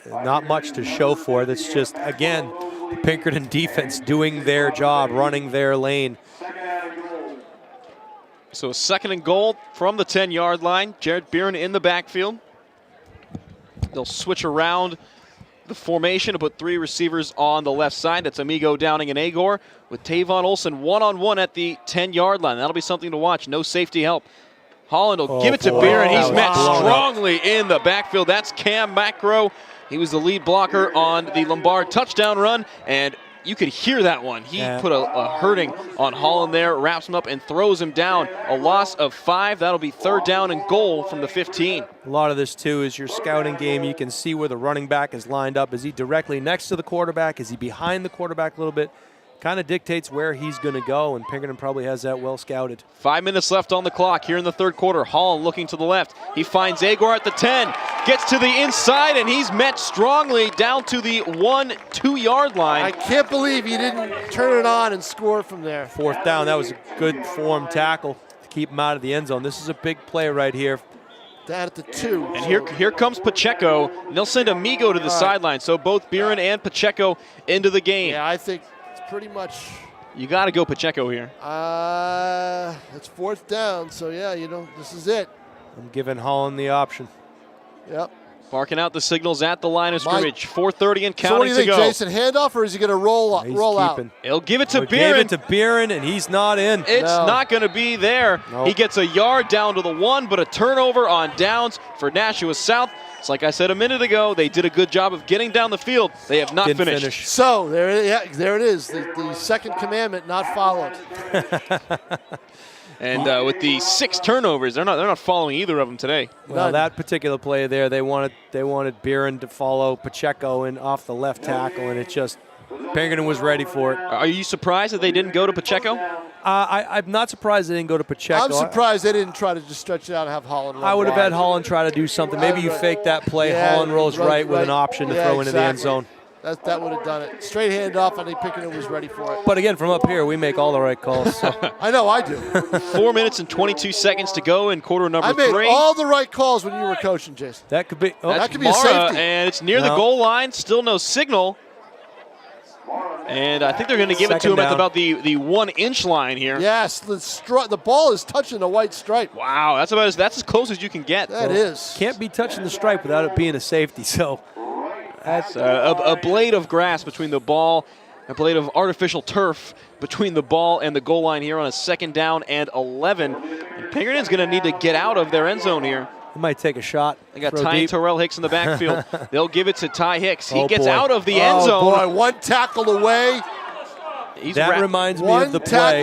not much to show for it. It's just, again, the Pinkerton defense doing their job, running their lane. So 2nd and goal from the 10-yard line. Jared Beeren in the backfield. they'll switch around the formation to put 3 receivers on the left side. That's Amigo, Downing, and Agor, with Tavon Olson one-on-one at the 10-yard line. That'll be something to watch. No safety help. Holland will give it to Beer, and he's met strongly in the backfield. That's Cam Macro. He was the lead blocker on the Lombard touchdown run, and you could hear that one. He put a hurting on Holland there, wraps him up, and throws him down. A loss of 5. That'll be 3rd down and goal from the 15. A lot of this, too, is your scouting game. You can see where the running back is lined up. Is he directly next to the quarterback? Is he behind the quarterback a little bit? Kind of dictates where he's going to go, and Pinkerton probably has that well scouted. 5 minutes left on the clock here in the 3rd quarter. Holland looking to the left. He finds Agor at the 10, gets to the inside, and he's met strongly down to the 1-2 yard line. I can't believe he didn't turn it on and score from there. 4th down. That was a good form tackle to keep him out of the end zone. This is a big play right here. Down at the 2. And here comes Pacheco. And they'll send Amigo to the sideline. So both Biren and Pacheco into the game. Yeah, I think pretty much. You got to go Pacheco here. It's 4th down, so yeah, this is it. I'm giving Holland the option. Yep. Barking out the signals at the line of scrimmage. 4:30 and counting to go. So what do you think, Jason? Handoff, or is he going to roll out? He'll give it to Biren. Gave it to Biren, and he's not in. It's not going to be there. Nope. He gets a yard down to the 1, but a turnover on downs for Nashua South. It's like I said a minute ago, they did a good job of getting down the field. They have not finished. So there it is. The second commandment not followed. And with the 6 turnovers, they're not following either of them today. Well, that particular play there, they wanted Biren to follow Pacheco in off the left tackle, and it just Pinkerton was ready for it. Are you surprised that they didn't go to Pacheco? I'm not surprised they didn't go to Pacheco. I'm surprised they didn't try to just stretch it out and have Holland run. I would have had Holland try to do something. Maybe you fake that play. Holland rolls right with an option to throw into the end zone. That would have done it. Straight handoff, and Pinkerton was ready for it. But again, from up here, we make all the right calls. So. I know, I do. 4 minutes and 22 seconds to go in quarter number 3. I made all the right calls when you were coaching, Jason. That could be. That could be a safety. And it's near the goal line. Still no signal. And I think they're going to give it to him at about the 1-inch line here. Yes, the ball is touching the white stripe. Wow, that's as close as you can get. That is. Can't be touching the stripe without it being a safety. So that's a blade of grass between the ball, a blade of artificial turf between the ball and the goal line here on a 2nd down and 11. And Pinkerton's going to need to get out of their end zone here. He might take a shot. They got Ty and Terrell Hicks in the backfield. They'll give it to Ty Hicks. He gets out of the end zone. Oh, boy, 1 tackle away. That reminds me of the play,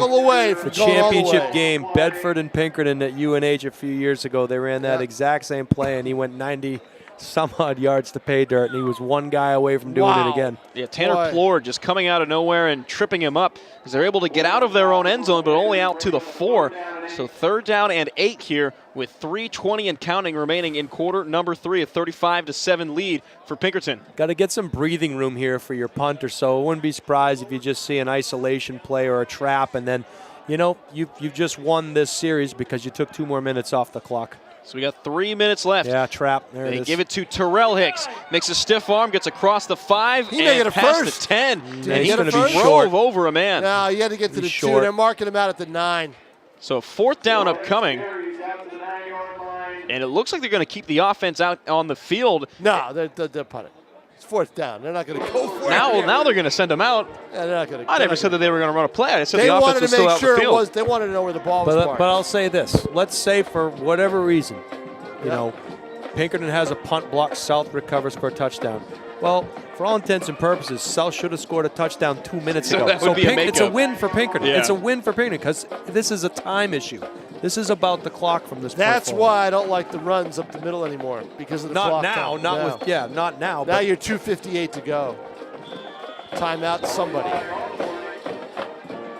the championship game, Bedford and Pinkerton at UNH a few years ago. They ran that exact same play, and he went 90-some-odd yards to pay dirt, and he was one guy away from doing it again. Yeah, Tanner Plord just coming out of nowhere and tripping him up as they're able to get out of their own end zone, but only out to the 4. So 3rd down and 8 here with 3:20 and counting remaining in quarter number 3, a 35-7 lead for Pinkerton. Got to get some breathing room here for your punt or so. I wouldn't be surprised if you just see an isolation play or a trap, and then, you've just won this series because you took 2 more minutes off the clock. So we got 3 minutes left. Yeah, trap. There it is. They give it to Terrell Hicks. Makes a stiff arm, gets across the 5 and past the 10. And he's going to be drove over a man. No, you had to get to the 2. They're marking him out at the 9. So 4th down upcoming. And it looks like they're going to keep the offense out on the field. No, they're punting. It's 4th down. They're not going to go for it. Now they're going to send him out. Yeah, they're not going to. I never said that they were going to run a play. I said the offense was still out the field. They wanted to know where the ball was marked. But I'll say this. Let's say for whatever reason, Pinkerton has a punt block, South recovers for a touchdown. Well, for all intents and purposes, South should have scored a touchdown 2 minutes ago. That would be it's a win for Pinkerton. Yeah. It's a win for Pinkerton because this is a time issue. This is about the clock from this point That's forward. why I don't like the runs up the middle anymore, because of the clock. Not now. Not now. Now you're 2:58 to go. Timeout, somebody.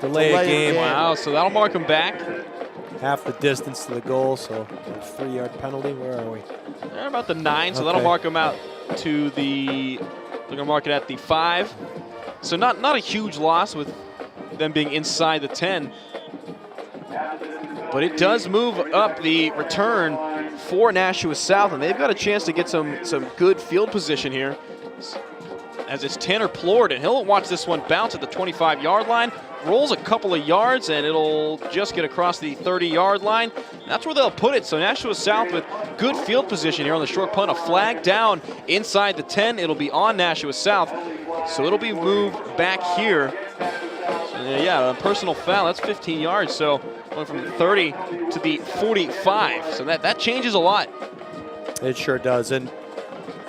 Delay a game. Wow, so that'll mark him back. Half the distance to the goal, so a 3-yard penalty. Where are we? They're about the 9, so that'll mark him out to the. They're going to mark it at the 5. So not a huge loss with them being inside the 10. But it does move up the return for Nashua South, and they've got a chance to get some good field position here. As it's Tanner Plord, and he'll watch this one bounce at the 25-yard line, rolls a couple of yards, and it'll just get across the 30-yard line. That's where they'll put it. So Nashua South with good field position here on the short punt. A flag down inside the 10. It'll be on Nashua South. So it'll be moved back here. Yeah, a personal foul. That's 15 yards. So going from the 30 to the 45. So that changes a lot. It sure does. And,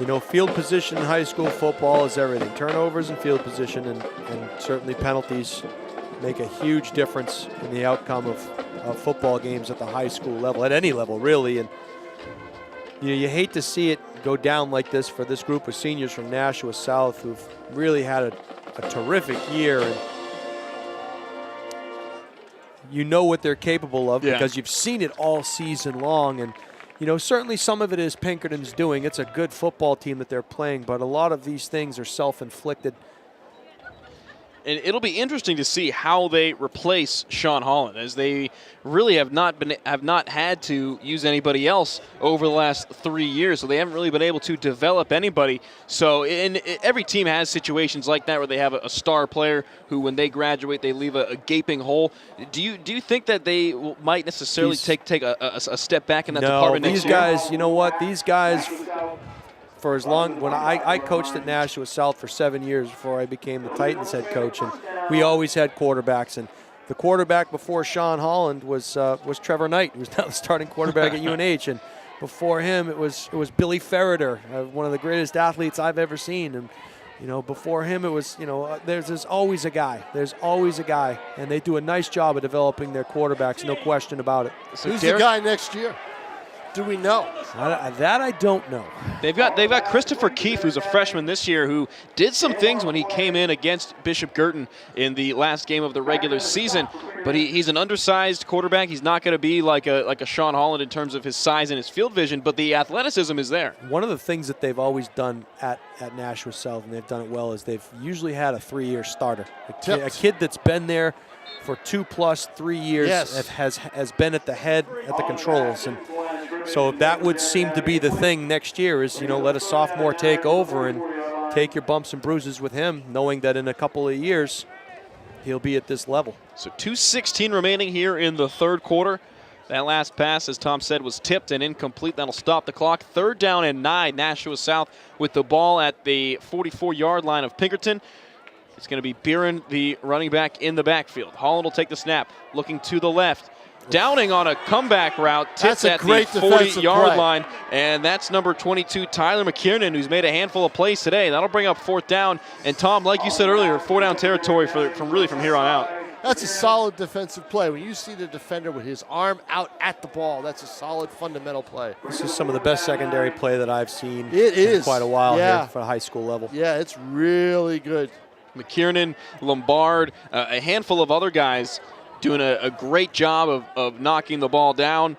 you know, field position in high school football is everything. Turnovers and field position and certainly penalties make a huge difference in the outcome of football games at the high school level, at any level, really. And you hate to see it go down like this for this group of seniors from Nashua South who've really had a terrific year. And you know what they're capable of because you've seen it all season long. And, you know, certainly some of it is Pinkerton's doing. It's a good football team that they're playing, but a lot of these things are self-inflicted. And it'll be interesting to see how they replace Sean Holland, as they really have not had to use anybody else over the last 3 years. So they haven't really been able to develop anybody. So every team has situations like that where they have a star player who, when they graduate, they leave a gaping hole. Do you think that they might necessarily take a step back in that department next year? No, these guys, you know what? These guys, for as long, when I coached at Nashua South for 7 years before I became the Titans head coach, and we always had quarterbacks. And the quarterback before Sean Holland was Trevor Knight, who was now the starting quarterback at UNH. And before him, it was Billy Ferreter, one of the greatest athletes I've ever seen. And, you know, before him, it was, you know, there's always a guy. There's always a guy. And they do a nice job of developing their quarterbacks, no question about it. So who's the guy next year? Do we know? That I don't know. They've got Christopher Keefe, who's a freshman this year, who did some things when he came in against Bishop Girton in the last game of the regular season. But he's an undersized quarterback. He's not going to be like a Sean Holland in terms of his size and his field vision, but the athleticism is there. One of the things that they've always done at Nashua South, and they've done it well, is they've usually had a 3-year starter. A kid that's been there for 2+ 3 years has been at the head, at the controls. And so that would seem to be the thing next year is, you know, let a sophomore take over and take your bumps and bruises with him, knowing that in a couple of years he'll be at this level. So 2:16 remaining here in the third quarter. That last pass, as Tom said, was tipped and incomplete. That'll stop the clock. 3rd down and 9. Nashua South with the ball at the 44-yard line of Pinkerton. It's going to be Beeren, the running back, in the backfield. Holland will take the snap, looking to the left. Downing on a comeback route, tipped at the 40-yard line, and that's number 22, Tyler McKiernan, who's made a handful of plays today. That'll bring up 4th down. And Tom, like you said earlier, 4-down territory from here on out. That's a solid defensive play. When you see the defender with his arm out at the ball, that's a solid fundamental play. This is some of the best secondary play that I've seen in quite a while here for a high school level. Yeah, it's really good. McKiernan, Lombard, a handful of other guys doing a great job of knocking the ball down.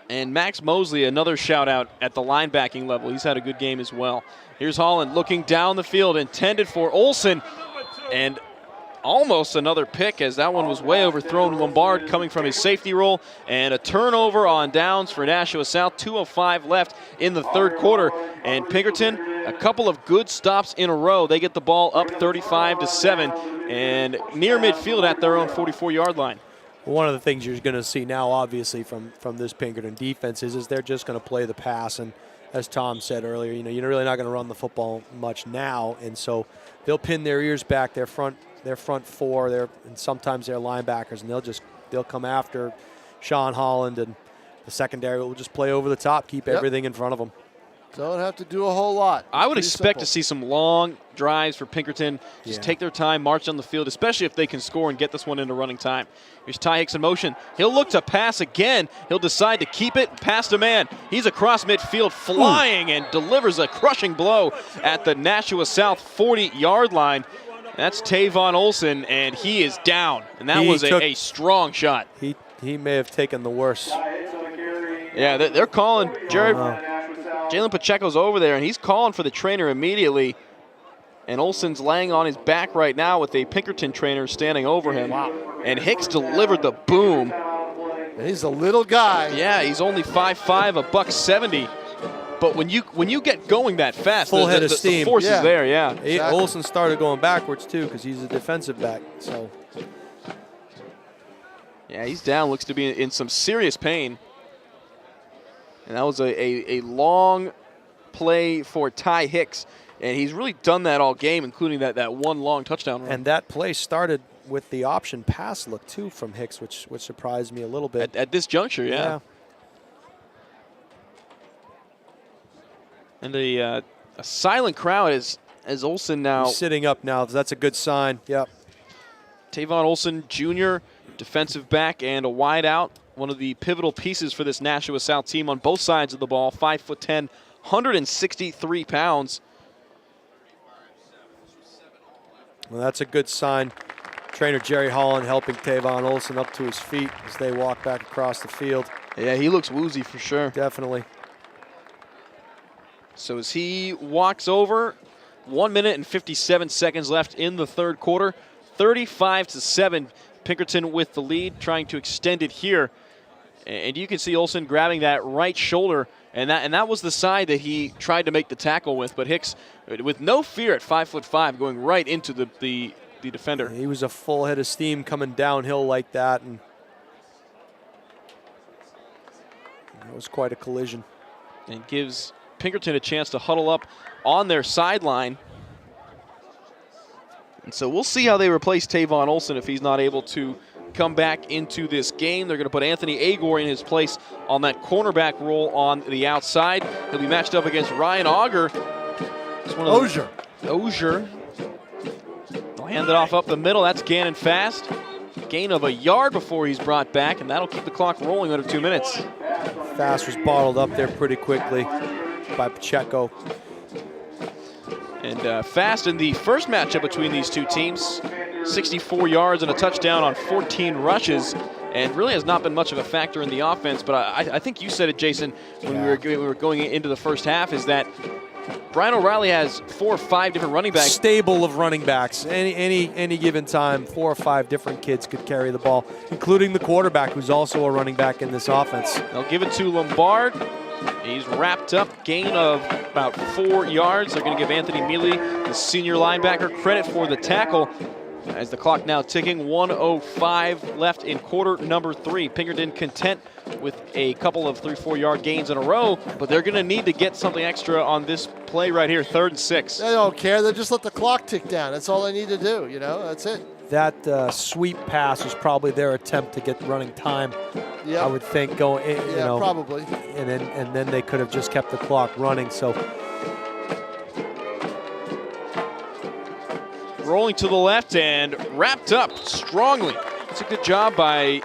And Max Mosley, another shout out at the linebacking level. He's had a good game as well. Here's Holland looking down the field, intended for Olson, and almost another pick as that one was way overthrown. Lombard coming from his safety role, and a turnover on downs for Nashua South. 2:05 left in the third quarter, and Pinkerton, a couple of good stops in a row. They get the ball up 35-7 and near midfield at their own 44-yard line. One of the things you're going to see now, obviously, from this Pinkerton defense is they're just going to play the pass. And as Tom said earlier, you know, you're really not going to run the football much now, and so they'll pin their ears back, their front four, and sometimes their linebackers, and they'll come after Sean Holland, and the secondary will just play over the top, keep everything in front of them. Don't have to do a whole lot. I would expect to see some long drives for Pinkerton. Just take their time, march on the field, especially if they can score and get this one into running time. Here's Ty Hicks in motion. He'll look to pass again. He'll decide to keep it past a man. He's across midfield, flying, and delivers a crushing blow at the Nashua South 40-yard line. That's Tavon Olson, and he is down. And that was a strong shot. He may have taken the worst. Yeah, they're calling Jared. Jalen Pacheco's over there, and he's calling for the trainer immediately. And Olson's laying on his back right now with a Pinkerton trainer standing over him. Wow. And Hicks delivered the boom. And he's a little guy. Yeah, he's only 5'5", $170. But when you get going that fast, full head of steam. The force is there, Exactly. Olson started going backwards too because he's a defensive back. So yeah, he's down. Looks to be in some serious pain. And that was a long play for Ty Hicks. And he's really done that all game, including that one long touchdown run. And that play started with the option pass look, too, from Hicks, which surprised me a little bit. At this juncture, yeah. And a silent crowd as Olsen now. He's sitting up now. That's a good sign. Yep. Tavon Olsen, Jr., defensive back and a wide out. One of the pivotal pieces for this Nashua South team on both sides of the ball. 5'10", 163 pounds. Well, that's a good sign. Trainer Jerry Holland helping Tavon Olsen up to his feet as they walk back across the field. Yeah, he looks woozy for sure. Definitely. So as he walks over, 1 minute and 57 seconds left in the third quarter. 35-7, Pinkerton with the lead, trying to extend it here. And you can see Olsen grabbing that right shoulder, and that was the side that he tried to make the tackle with. But Hicks, with no fear at 5'5", going right into the defender. He was a full head of steam coming downhill like that, and it was quite a collision. And gives Pinkerton a chance to huddle up on their sideline. And so we'll see how they replace Tavon Olsen if he's not able to come back into this game. They're going to put Anthony Agor in his place on that cornerback role on the outside. He'll be matched up against Ryan Auger. Ozier. They'll hand it off up the middle. That's Gannon Fast. Gain of a yard before he's brought back, and that'll keep the clock rolling under 2 minutes. Fast was bottled up there pretty quickly by Pacheco. And Fast in the first matchup between these two teams, 64 yards and a touchdown on 14 rushes, and really has not been much of a factor in the offense. But I think you said it, Jason, when we were going into the first half, is that Brian O'Reilly has 4 or 5 different running backs. Stable of running backs. Any given time, 4 or 5 different kids could carry the ball, including the quarterback, who's also a running back in this offense. They'll give it to Lombard. He's wrapped up, gain of about 4 yards. They're going to give Anthony Mealy, the senior linebacker, credit for the tackle. As the clock now ticking, 1:05 left in quarter number 3. Pinkerton content with a couple of 3-4 yard gains in a row, but they're going to need to get something extra on this play right here, 3rd and 6. They don't care. They just let the clock tick down. That's all they need to do, you know. That's it. That sweep pass was probably their attempt to get running time. Yep. I would think going, you know, probably. And then they could have just kept the clock running. So rolling to the left and wrapped up strongly. It's a good job by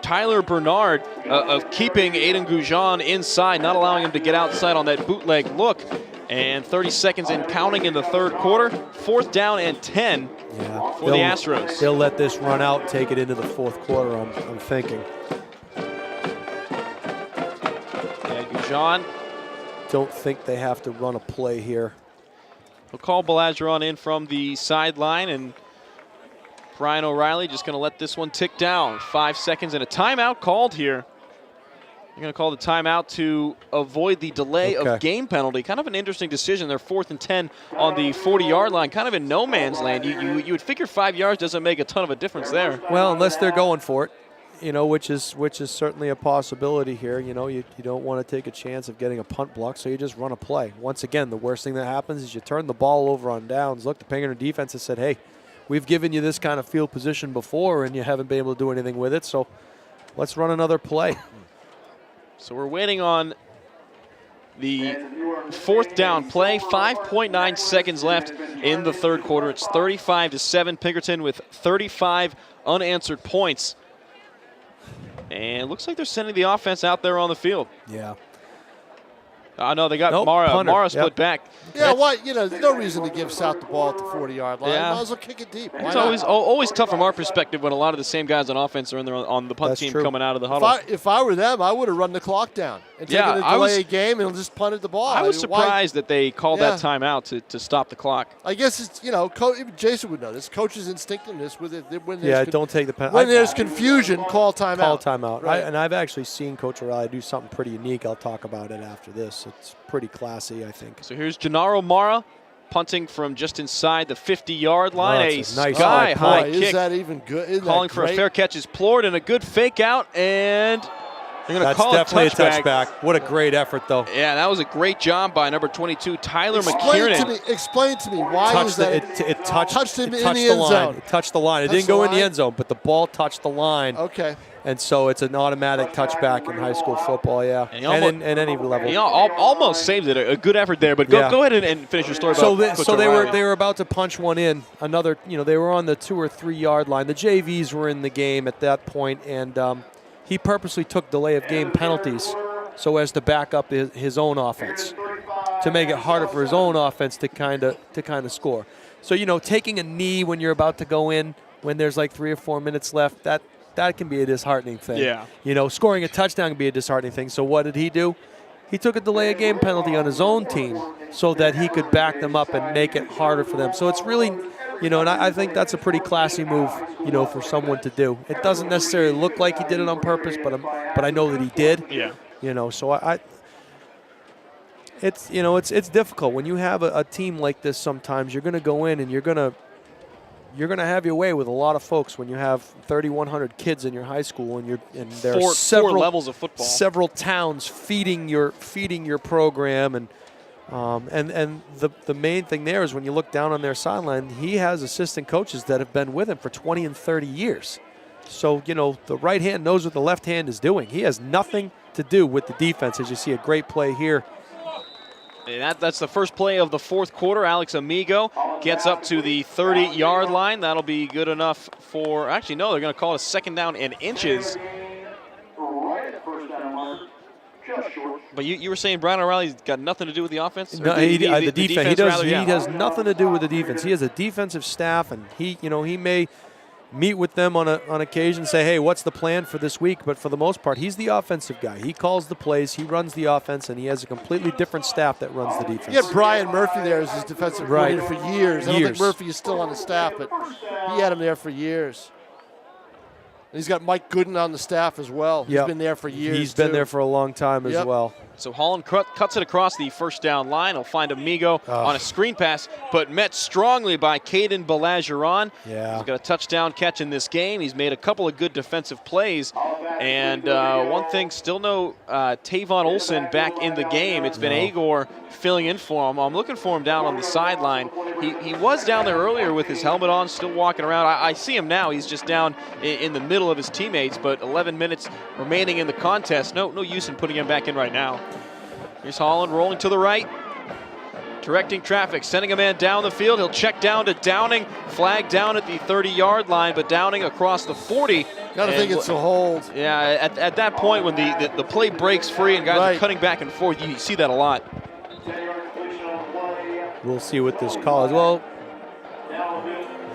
Tyler Bernard of keeping Aiden Goujon inside, not allowing him to get outside on that bootleg look. And 30 seconds in counting in the third quarter. 4th down and 10 for the Astros. They'll let this run out and take it into the 4th quarter, I'm thinking. Yeah, Goujon. Don't think they have to run a play here. We'll call Balageron in from the sideline, and Brian O'Reilly just going to let this one tick down. 5 seconds and a timeout called here. They're going to call the timeout to avoid the delay of game penalty. Kind of an interesting decision. They're 4th and 10 on the 40-yard line, kind of in no man's land. You would figure 5 yards doesn't make a ton of a difference there. Well, unless they're going for it, you know, which is certainly a possibility here. You know, you don't want to take a chance of getting a punt block, so you just run a play. Once again, the worst thing that happens is you turn the ball over on downs. Look, the Pinkerton defense has said, hey, we've given you this kind of field position before, and you haven't been able to do anything with it, so let's run another play. So we're waiting on the 4th down play. 5.9 seconds left in the third quarter. It's 35-7. Pinkerton with 35 unanswered points. And it looks like they're sending the offense out there on the field. Yeah. No, they got Mara. Mara split back. Yeah, why? You know, there's no reason to give South the ball at the 40-yard line. Yeah. Might as well kick it deep. It's always tough from our perspective when a lot of the same guys on offense are in there on the punt team coming out of the huddle. If I were them, I would have run the clock down and taken a delay game and just punted the ball. I was surprised that they called that timeout to stop the clock. I guess it's, you know, Jason would know this. Coaches' instinctiveness with it. Don't take the penalty. When there's confusion, call timeout. Call timeout. Right. And I've actually seen Coach O'Reilly do something pretty unique. I'll talk about it after this. It's pretty classy, I think. So here's Gennaro Mara punting from just inside the 50-yard line. A nice sky-high kick. Is that even good? Isn't Calling that for a fair catch is Plord, and a good fake out, and They're going to That's call definitely a touchback. What a great effort, though. Yeah, that was a great job by number 22, Tyler Explain McKiernan. to me why is that? It touched him in touched the end line. zone. It touched the line. It Touched didn't go the in the line? end zone, but the ball touched the line. Okay. And so it's an automatic touchback in high school football, yeah, And he and in any level. He almost saved it. A good effort there. But go ahead and finish your story about So they were about to punch one in. Another, they were on the 2 or 3 yard line. The JVs were in the game at that point, and he purposely took delay of game penalties so as to back up his own offense, to make it harder for his own offense to kind of score. So taking a knee when you're about to go in, when there's like 3 or 4 minutes left, that can be a disheartening thing. Yeah. Scoring a touchdown can be a disheartening thing. So what did he do? He took a delay of game penalty on his own team so that he could back them up and make it harder for them. So it's really, and I think that's a pretty classy move, for someone to do. It doesn't necessarily look like he did it on purpose, but I know that he did. Yeah. So it's difficult when you have a team like this. Sometimes you're going to go in and you're going to have your way with a lot of folks when you have 3,100 kids in your high school and there are several four levels of football, several towns feeding your program, and the main thing there is when you look down on their sideline, he has assistant coaches that have been with him for 20 and 30 years. So the right hand knows what the left hand is doing. He has nothing to do with the defense. As you see, a great play here. And that's the first play of the fourth quarter. Alex Amigo gets up to the 30-yard line. That'll be good enough for – actually, no, they're going to call it a second down and inches. But you were saying Brian O'Reilly's got nothing to do with the offense? No, the defense. He has nothing to do with the defense. He has a defensive staff, and he may meet with them on occasion, say, hey, what's the plan for this week? But for the most part, he's the offensive guy. He calls the plays, he runs the offense, and he has a completely different staff that runs the defense. He had Brian Murphy there as his defensive coordinator for years. I don't think Murphy is still on the staff, but he had him there for years. And he's got Mike Gooden on the staff as well. He's been there for years. He's been there for a long time as well. So Holland cuts it across the first down line. He'll find Amigo on a screen pass, but met strongly by Caden Balageron. Yeah. He's got a touchdown catch in this game. He's made a couple of good defensive plays. And one thing, still no Tavon Olson back in the game. It's been Agor filling in for him. I'm looking for him down on the sideline. He was down there earlier with his helmet on, still walking around. I see him now. He's just down in the middle of his teammates, but 11 minutes remaining in the contest. No use in putting him back in right now. Here's Holland rolling to the right, directing traffic, sending a man down the field. He'll check down to Downing, flag down at the 30-yard line, but Downing across the 40. Gotta think it's a hold. Yeah, at that point when the play breaks free and guys are cutting back and forth, you see that a lot. We'll see what this call is. Well,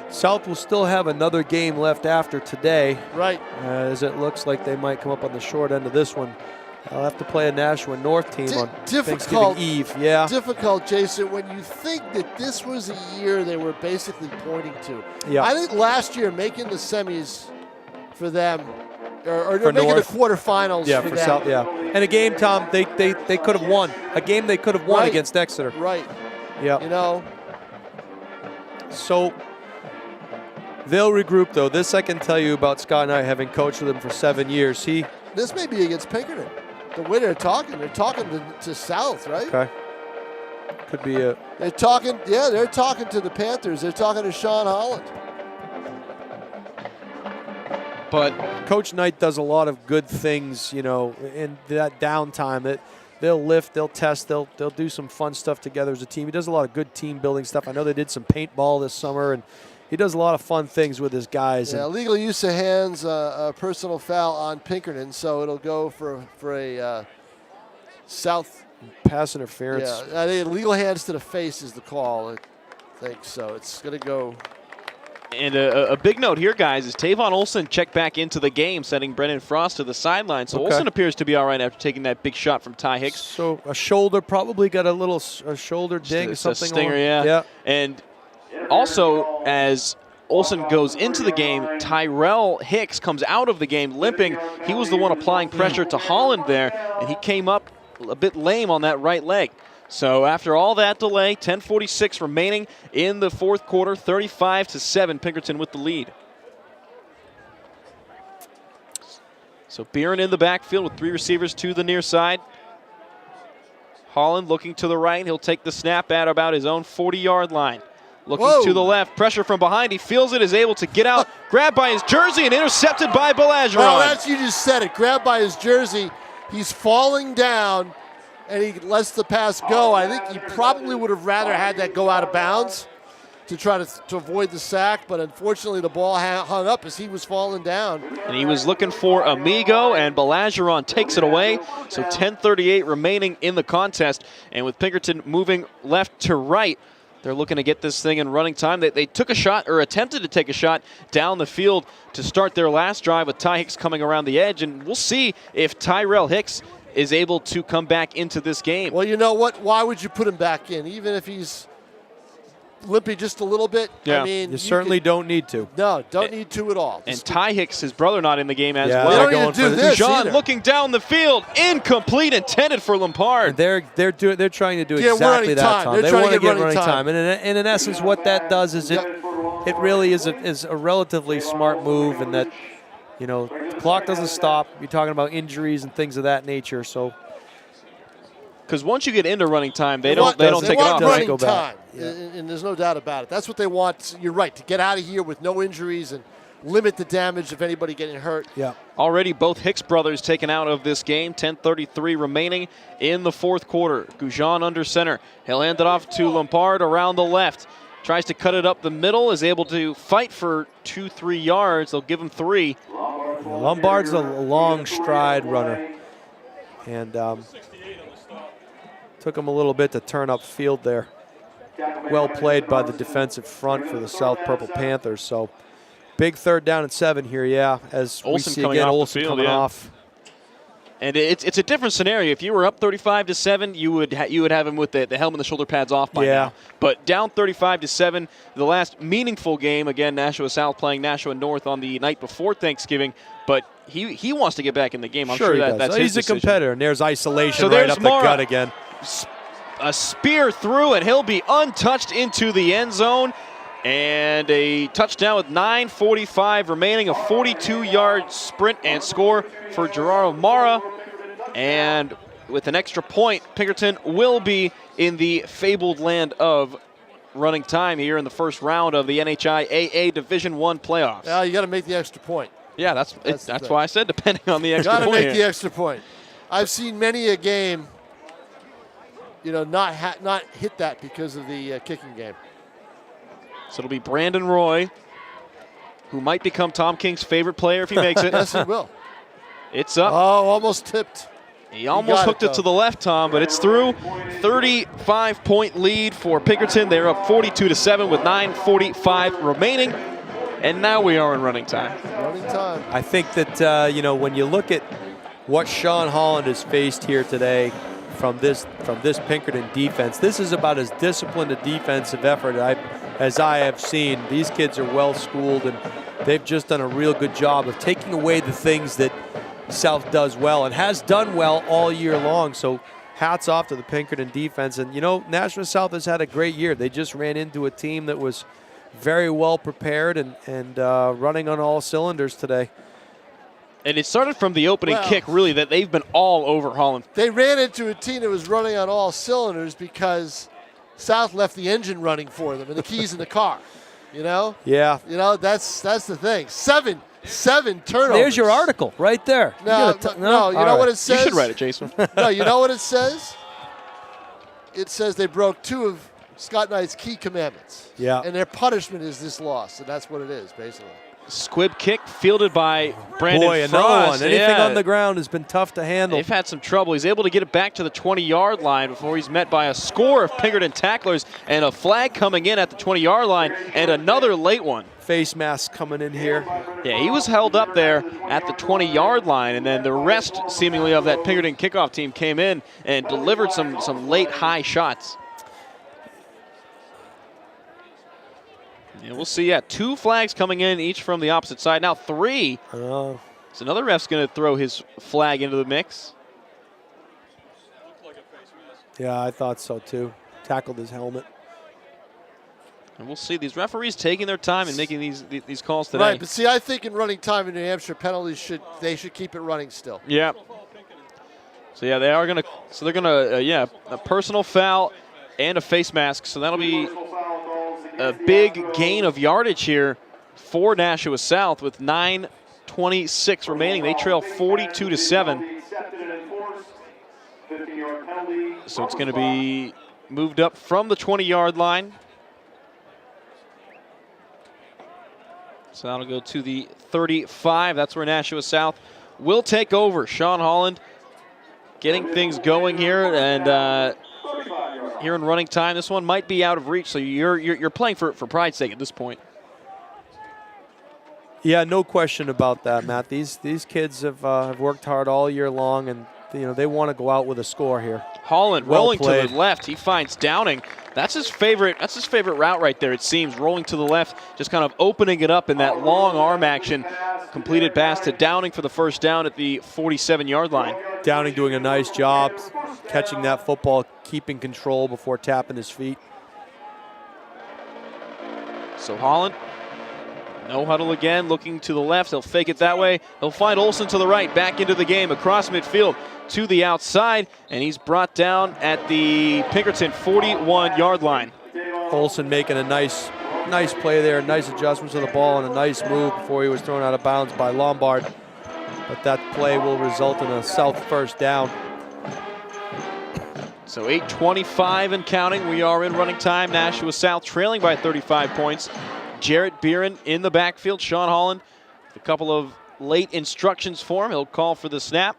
South will still have another game left after today. Right. As it looks like they might come up on the short end of this one. I'll have to play a Nashua North team on Thanksgiving Eve. Yeah. Difficult, Jason, when you think that this was a year they were basically pointing to. Yeah. I think last year making the semis for them, or for making North. the quarterfinals for them. South, and a game, Tom, they could have won. A game they could have won against Exeter. Right. Yeah. So they'll regroup, though. This I can tell you about Scott and I, having coached with him for 7 years. This may be against Pinkerton. The way they're talking to South, right? Okay. Could be a. They're talking to the Panthers. They're talking to Sean Holland. But Coach Knight does a lot of good things, in that downtime. That they'll lift, they'll test, they'll do some fun stuff together as a team. He does a lot of good team building stuff. I know they did some paintball this summer, and he does a lot of fun things with his guys. Yeah, illegal use of hands, a personal foul on Pinkerton, so it'll go for a South pass interference. Yeah, I think illegal hands to the face is the call. I think so. It's going to go. And a big note here, guys, is Tavon Olson checked back into the game, sending Brennan Frost to the sideline. So Olson appears to be all right after taking that big shot from Ty Hicks. So a shoulder, probably got a shoulder ding, something. A stinger, yeah. And also, as Olson goes into the game, Tyrell Hicks comes out of the game limping. He was the one applying pressure to Holland there, and he came up a bit lame on that right leg. So after all that delay, 10:46 remaining in the fourth quarter, 35-7, Pinkerton with the lead. So Beeren in the backfield with 3 receivers to the near side. Holland looking to the right. He'll take the snap at about his own 40-yard line. Looking to the left, pressure from behind. He feels it, is able to get out, grabbed by his jersey, and intercepted by Balageron. Well, that's, you just said it, grabbed by his jersey. He's falling down, and he lets the pass go. I think he probably would have rather had that go out of bounds to try to avoid the sack, but unfortunately the ball hung up as he was falling down. And he was looking for Amigo, and Balageron takes it away. So 10:38 remaining in the contest, and with Pinkerton moving left to right, they're looking to get this thing in running time. They took a shot, or attempted to take a shot, down the field to start their last drive with Ty Hicks coming around the edge. And we'll see if Tyrell Hicks is able to come back into this game. Well, you know what? Why would you put him back in? Even if he's limpy just a little bit. Yeah. I mean, you certainly don't need to. No, don't need to at all. And Ty Hicks, his brother, not in the game as Yeah, well. They don't need to do this John either. looking down the field, incomplete, intended for Lampard. They're trying to do Yeah, exactly running that, time. Tom. They're They trying to want to get get running running time. time, and in essence, what that does is it really is a relatively smart move, and that the clock doesn't stop. You're talking about injuries and things of that nature, so. Because once you get into running time, they don't take it off. Running Go time, back. Yeah. and there's no doubt about it. That's what they want. You're right, to get out of here with no injuries and limit the damage of anybody getting hurt. Yeah. Already both Hicks brothers taken out of this game. 10:33 remaining in the fourth quarter. Goujon under center. He'll hand it off to Lampard around the left. Tries to cut it up the middle, is able to fight for 2-3 yards. They'll give him 3. Lombard's a long stride runner, and took him a little bit to turn up field there. Well played by the defensive front for the South Purple Panthers. So big 3rd down and 7 here, yeah, as we Olsen see coming again, off the Olsen field, coming yeah. off. And it's a different scenario. If you were up 35-7, you would have him with the helmet and the shoulder pads off by now. But down 35-7, the last meaningful game, again, Nashua South playing Nashua North on the night before Thanksgiving. But he wants to get back in the game. I'm sure that's his He's a decision. competitor, and there's isolation So right there's up Mara. the gut again. A spear through, and he'll be untouched into the end zone. And a touchdown with 9:45 remaining, a 42-yard sprint and score for Gerardo Mara. And with an extra point, Pinkerton will be in the fabled land of running time here in the first round of the NHIAA Division I playoffs. Well, you got to make the extra point. Yeah, that's why I said depending on the extra point. Got to make here. the extra point. I've seen many a game, not hit that because of the kicking game. So it'll be Brandon Roy, who might become Tom King's favorite player if he makes it. Yes, he will. It's up. Oh, almost tipped. He almost hooked it to the left, Tom, but it's through. 35-point lead for Pinkerton. They're up 42-7 with 9:45 remaining. And now we are in running time. Running time. I think that, when you look at what Sean Holland has faced here today from this Pinkerton defense, this is about as disciplined a defensive effort as I have seen. These kids are well schooled, and they've just done a real good job of taking away the things that South does well and has done well all year long. So hats off to the Pinkerton defense. And, Nashua South has had a great year. They just ran into a team that was very well prepared and running on all cylinders today. And it started from the opening kick, really, that they've been all over Holland. They ran into a team that was running on all cylinders because South left the engine running for them and the keys in the car. Yeah. That's the thing. Seven turnovers. There's your article right there. No, you know what it says? You should write it, Jason. No, you know what it says? It says they broke 2 of Scott Knight's key commandments. Yeah. And their punishment is this loss, and that's what it is, basically. Squib kick fielded by Brandon Boy, Frost. another one. Anything Yeah. on the ground has been tough to handle. They've had some trouble. He's able to get it back to the 20-yard line before he's met by a score of Pinkerton tacklers and a flag coming in at the 20-yard line and another late one. Face mask coming in here. Yeah, he was held up there at the 20-yard line, and then the rest, seemingly, of that Pinkerton kickoff team came in and delivered some late high shots. And we'll see, 2 flags coming in, each from the opposite side. Now 3. So another ref's going to throw his flag into the mix. Yeah, I thought so too. Tackled his helmet. And we'll see these referees taking their time and making these calls today. Right, but see, I think in running time in New Hampshire, penalties should keep it running still. Yeah. So yeah, they're gonna a personal foul and a face mask. So that'll be a big gain of yardage here for Nashua South with 9:26 remaining. They trail 42-7. So it's going to be moved up from the 20-yard line. So that'll go to the 35. That's where Nashua South will take over. Sean Holland getting things going here, and here in running time, this one might be out of reach. So you're playing for pride's sake at this point. Yeah, no question about that, Matt. These kids have worked hard all year long, and they want to go out with a score here. Holland well rolling played. to the left. He finds Downing. That's his favorite route right there, it seems. Rolling to the left, just kind of opening it up in that long arm action. Completed pass to Downing for the first down at the 47-yard line. Downing doing a nice job catching that football, keeping control before tapping his feet. So Holland, no huddle again, looking to the left. He'll fake it that way. He'll find Olsen to the right, back into the game, across midfield to the outside, and he's brought down at the Pinkerton 41-yard line. Olsen making a nice play there, nice adjustments to the ball, and a nice move before he was thrown out of bounds by Lombard. But that play will result in a South first down. So 8:25 and counting. We are in running time. Nashua South trailing by 35 points. Jarrett Beeren in the backfield. Sean Holland, a couple of late instructions for him. He'll call for the snap.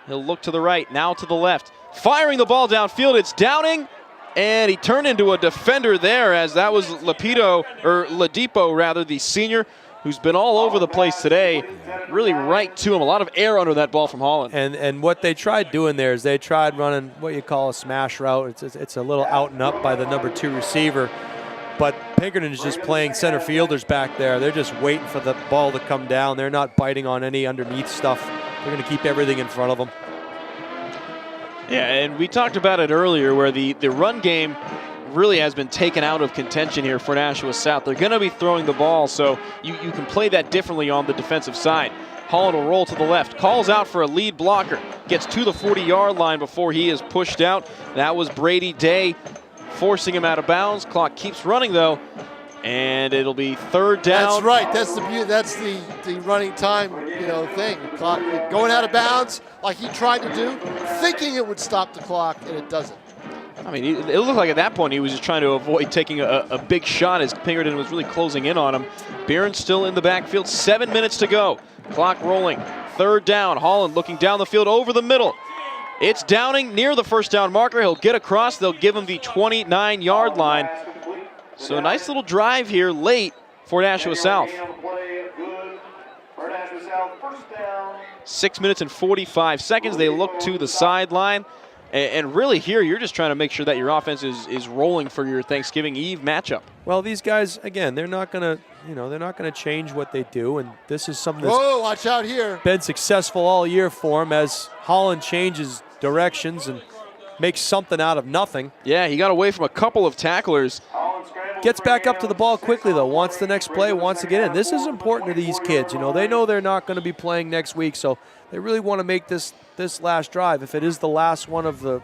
He'll look to the right, now to the left. Firing the ball downfield. It's Downing, and he turned into a defender there, as that was Ladipo, rather, the senior, who's been all over the place today. Really right to him. A lot of air under that ball from Holland. And what they tried doing there is they tried running what you call a smash route. It's a little out and up by the number 2 receiver. But Pinkerton is just playing center fielders back there. They're just waiting for the ball to come down. They're not biting on any underneath stuff. They're going to keep everything in front of them. Yeah, and we talked about it earlier where the run game really has been taken out of contention here for Nashua South. They're going to be throwing the ball, so you can play that differently on the defensive side. Holland will roll to the left, calls out for a lead blocker, gets to the 40-yard line before he is pushed out. That was Brady Day forcing him out of bounds. Clock keeps running, though, and it'll be third down. That's right. That's the running time, thing. Clock going out of bounds like he tried to do, thinking it would stop the clock, and it doesn't. I mean, it looked like at that point he was just trying to avoid taking a big shot as Pinkerton was really closing in on him. Beeren still in the backfield. 7 minutes to go. Clock rolling. Third down. Holland looking down the field over the middle. It's Downing near the first down marker. He'll get across. They'll give him the 29-yard line. So a nice little drive here late for Nashua South. 6 minutes and 45 seconds. They look to the sideline. And really here, you're just trying to make sure that your offense is rolling for your Thanksgiving Eve matchup. Well, these guys, again, they're not going to change what they do, and this is something Whoa, watch out here. Been successful all year for him as Holland changes directions and makes something out of nothing. Yeah, he got away from a couple of tacklers. Gets back up to the ball quickly, though. Wants the next play, wants to get in. This is important to these kids. They know they're not going to be playing next week, so they really want to make this last drive. If it is the last one of the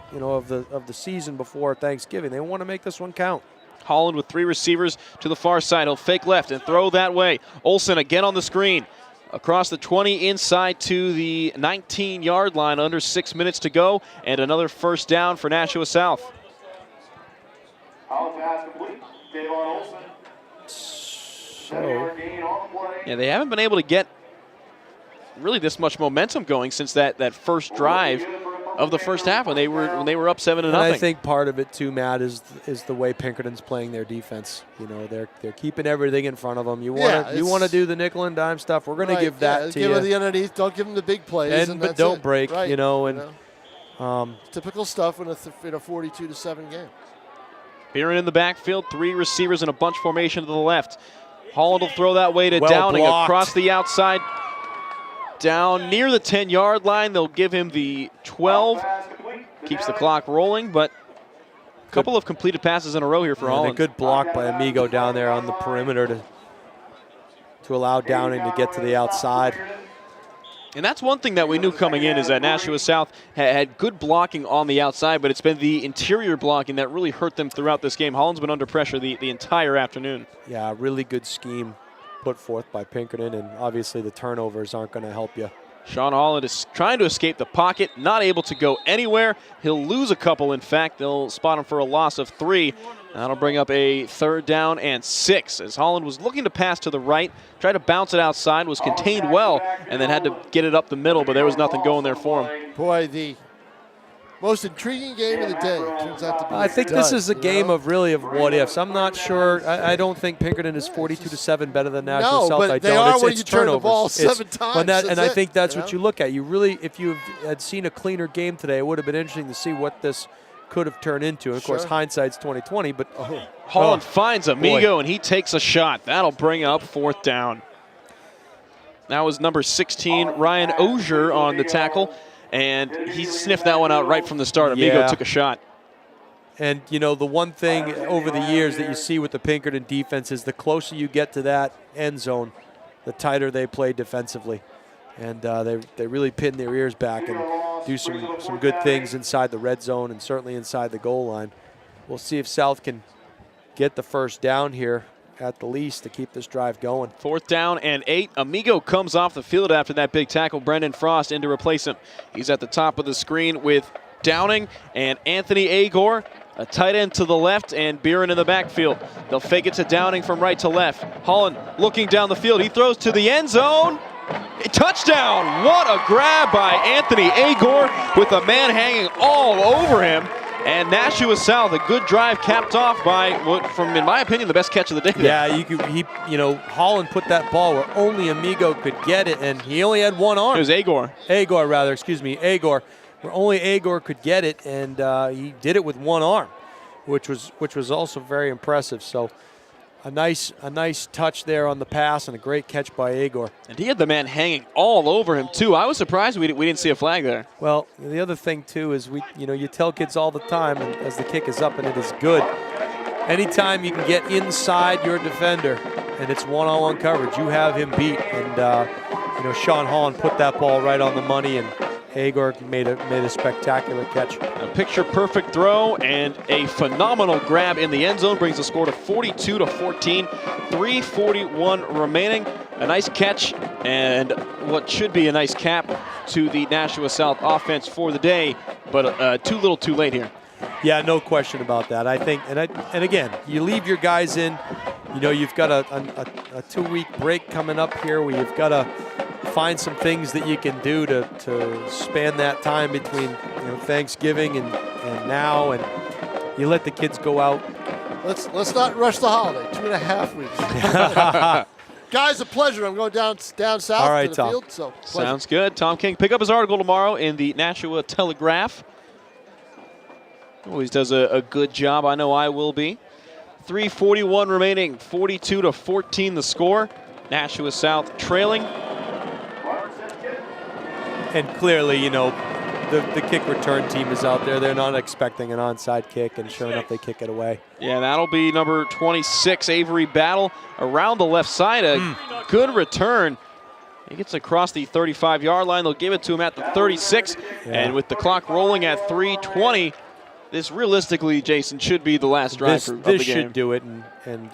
season before Thanksgiving, they want to make this one count. Holland with 3 receivers to the far side. He'll fake left and throw that way. Olsen again on the screen. Across the 20 inside to the 19-yard line. Under 6 minutes to go, and another first down for Nashua South. So, yeah, they haven't been able to get really this much momentum going since that first drive of the first half when they were up 7-0. I think part of it too, Matt, is the way Pinkerton's playing their defense. They're keeping everything in front of them. You want to do the nickel and dime stuff. We're going to give that to you. Give them the underneath. Don't give them the big plays. But don't break. Right. Typical stuff in a 42-7 game. Beeren in the backfield, 3 receivers in a bunch formation to the left. Holland will throw that way to Downing across the outside. Down near the 10-yard line. They'll give him the 12. Keeps the clock rolling, but Couple of completed passes in a row here for Holland. A good block by Amigo down there on the perimeter to allow Downing to get to the outside. And that's one thing that we knew coming in, is that Nashua South had good blocking on the outside, but it's been the interior blocking that really hurt them throughout this game. Holland's been under pressure the entire afternoon. Yeah, really good scheme put forth by Pinkerton, and obviously the turnovers aren't going to help you. Sean Holland is trying to escape the pocket, not able to go anywhere. He'll lose a couple, in fact. They'll spot him for a loss of 3. That'll bring up a 3rd down and 6, as Holland was looking to pass to the right, tried to bounce it outside, was contained well, and then had to get it up the middle, but there was nothing going there for him. Boy, the most intriguing game of the day turns out to be. I think this is a game of what ifs. I'm not sure. I don't think Pinkerton is 42-7 better than Nashua South. But they are when you turn the ball 7 times. And I think that's what you look at. You really, if you had seen a cleaner game today, it would have been interesting to see what this could have turned into. And of course, hindsight's 20/20. But Holland finds Amigo, and he takes a shot. That'll bring up 4th down. That was number 16, Ryan Ozier, on the tackle. And he sniffed that one out right from the start. Amigo took a shot. And, you know, the one thing over the years that you see with the Pinkerton defense is the closer you get to that end zone, the tighter they play defensively. And they really pin their ears back and do some good things inside the red zone and certainly inside the goal line. We'll see if South can get the 1st down here at the least to keep this drive going. 4th down and 8. Amigo comes off the field after that big tackle. Brendan Frost in to replace him. He's at the top of the screen with Downing and Anthony Agor, a tight end to the left, and Beeren in the backfield. They'll fake it to Downing from right to left. Holland looking down the field. He throws to the end zone. A touchdown! What a grab by Anthony Agor with a man hanging all over him. And Nashua South, a good drive capped off by what, from in my opinion, the best catch of the day. Yeah, Holland put that ball where only Amigo could get it, and he only had one arm. It was Agor. Agor, where only Agor could get it, and he did it with one arm, which was also very impressive. So a nice touch there on the pass and a great catch by Agor. And he had the man hanging all over him too. I was surprised we didn't see a flag there. Well, the other thing too is you tell kids all the time, and as the kick is up and it is good, anytime you can get inside your defender and it's one-on-one coverage, you have him beat. And Sean Holland put that ball right on the money, and Agor made a spectacular catch. A picture-perfect throw and a phenomenal grab in the end zone brings the score to 42-14. 3:41 remaining. A nice catch and what should be a nice cap to the Nashua South offense for the day, but too little, too late here. Yeah, no question about that. I think, and again, you leave your guys in. You've got a 2-week break coming up here where you've got to find some things that you can do to span that time between Thanksgiving and now, and you let the kids go out. Let's not rush the holiday. 2.5 weeks. Guys, a pleasure. I'm going down south All right, to the Tom. field. So sounds good. Tom King, pick up his article tomorrow in the Nashua Telegraph. Always does a good job. I know I will be. 3:41 remaining. 42-14 the score. Nashua South trailing. And clearly, the kick return team is out there. They're not expecting an onside kick, and sure enough, they kick it away. Yeah, that'll be number 26, Avery Battle, around the left side. A good return. He gets across the 35-yard line. They'll give it to him at the 36. Yeah. And with the clock rolling at 3:20, this realistically, Jason, should be the last drive of the game. This should do it, and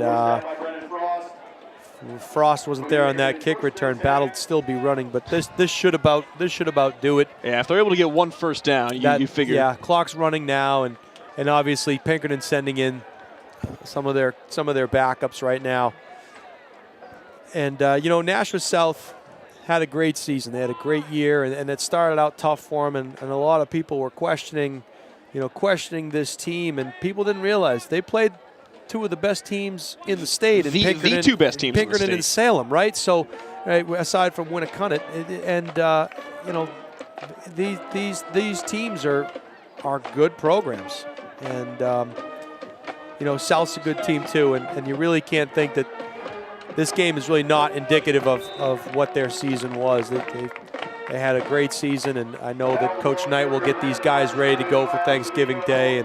Frost wasn't there on that kick return. Battle'd still be running, but this should about do it. Yeah, if they're able to get one first down, you figure. Yeah, clock's running now, and obviously Pinkerton sending in some of their backups right now. And Nashua South had a great season. They had a great year, and it started out tough for them, and a lot of people were questioning this team, and people didn't realize they played two of the best teams in the state. The two best teams in the state. Pinkerton and Salem, right? So, aside from Winnicott, and these teams are good programs, and South's a good team too, and you really can't think that this game is really not indicative of what their season was. They had a great season, and I know that Coach Knight will get these guys ready to go for Thanksgiving Day,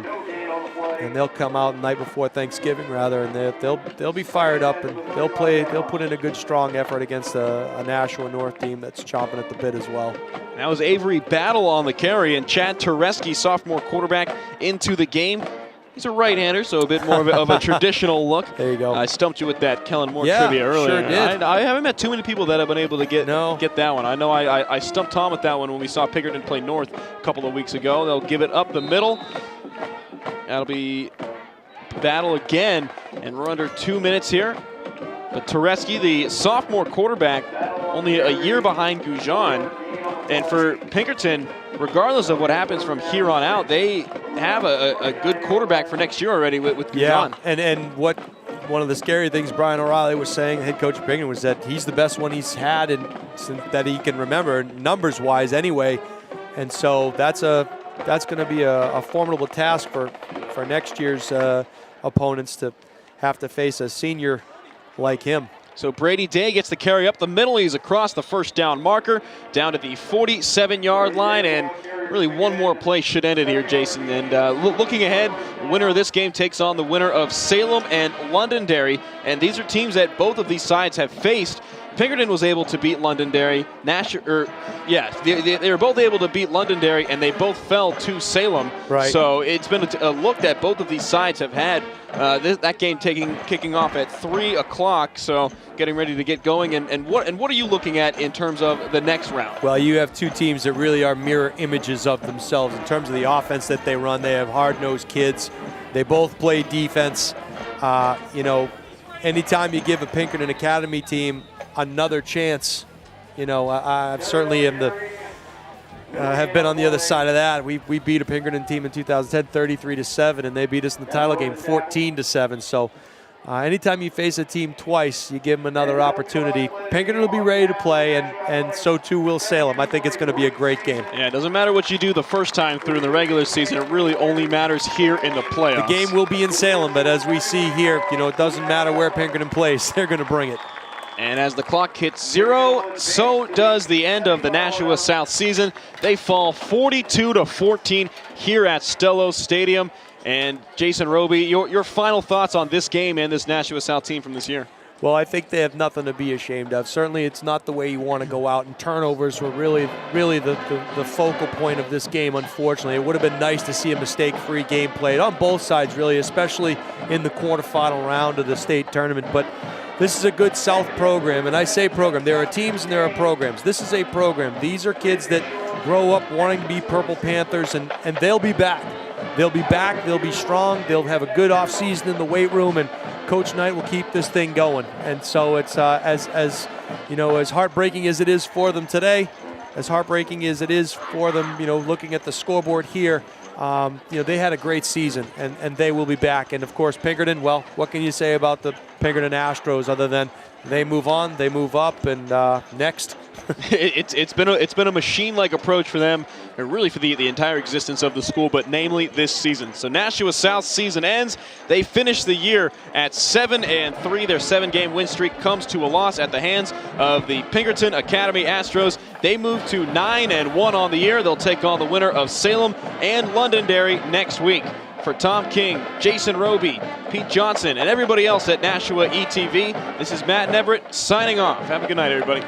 and they'll come out the night before Thanksgiving, rather, and they'll be fired up, and they'll put in a good, strong effort against a Nashua North team that's chomping at the bit as well. That was Avery Battle on the carry, and Chad Tereski, sophomore quarterback, into the game. He's a right-hander, so a bit more of a traditional look. There you go. I stumped you with that Kellen Moore trivia earlier. Sure did. I haven't met too many people that have been able to get that one. I know I stumped Tom with that one when we saw Pinkerton play North a couple of weeks ago. They'll give it up the middle. That'll be Battle again, and we're under 2 minutes here. But Tereski, the sophomore quarterback, only a year behind Goujon. And for Pinkerton, regardless of what happens from here on out, they have a good quarterback for next year already with Goujon. Yeah, and one of the scary things Brian O'Reilly was saying, head coach of Pinkerton, was that he's the best one he's had that he can remember, numbers-wise anyway. And so that's going to be a formidable task for next year's opponents to have to face a senior like him. So Brady Day gets the carry up the middle. He's across the first down marker, down to the 47-yard line, and really one more play should end it here, Jason. And looking ahead, the winner of this game takes on the winner of Salem and Londonderry, and these are teams that both of these sides have faced. Pinkerton was able to beat Londonderry. They were both able to beat Londonderry, and they both fell to Salem. Right. So it's been a look that both of these sides have had. That game kicking off at 3 o'clock. So getting ready to get going. And what are you looking at in terms of the next round? Well, you have two teams that really are mirror images of themselves in terms of the offense that they run. They have hard-nosed kids. They both play defense. Anytime you give a Pinkerton Academy team another chance, I certainly have been on the other side of that. We beat a Pinkerton team in 2010 33-7, and they beat us in the title game 14-7. So anytime you face a team twice, you give them another opportunity. Pinkerton will be ready to play, and so too will Salem. I think it's going to be a great game. Yeah, it doesn't matter what you do the first time through in the regular season. It really only matters here in the playoffs. The game will be in Salem, but as we see here, it doesn't matter where Pinkerton plays. They're going to bring it. And as the clock hits 0, so does the end of the Nashua South season. They fall 42-14 here at Stellos Stadium. And Jason Roby, your final thoughts on this game and this Nashua South team from this year? Well, I think they have nothing to be ashamed of. Certainly it's not the way you want to go out, and turnovers were really the focal point of this game, unfortunately. It would have been nice to see a mistake-free game played on both sides, really, especially in the quarterfinal round of the state tournament. But this is a good South program, and I say program. There are teams and there are programs. This is a program. These are kids that grow up wanting to be Purple Panthers, and they'll be back. They'll be back. They'll be strong. They'll have a good offseason in the weight room, and Coach Knight will keep this thing going. And so it's as heartbreaking as it is for them today, as heartbreaking as it is for them, looking at the scoreboard here. They had a great season, and they will be back. And of course, Pinkerton, well, what can you say about the Pinkerton Astros other than they move on, they move up, and next? It's been a machine-like approach for them, and really for the entire existence of the school, but namely this season. So Nashua South season ends. They finish the year at 7-3. Their 7-game win streak comes to a loss at the hands of the Pinkerton Academy Astros. They move to 9-1 on the year. They'll take on the winner of Salem and Londonderry next week. For Tom King, Jason Roby, Pete Johnson, and everybody else at NashuaETV, this is Matt and Everett signing off. Have a good night, everybody.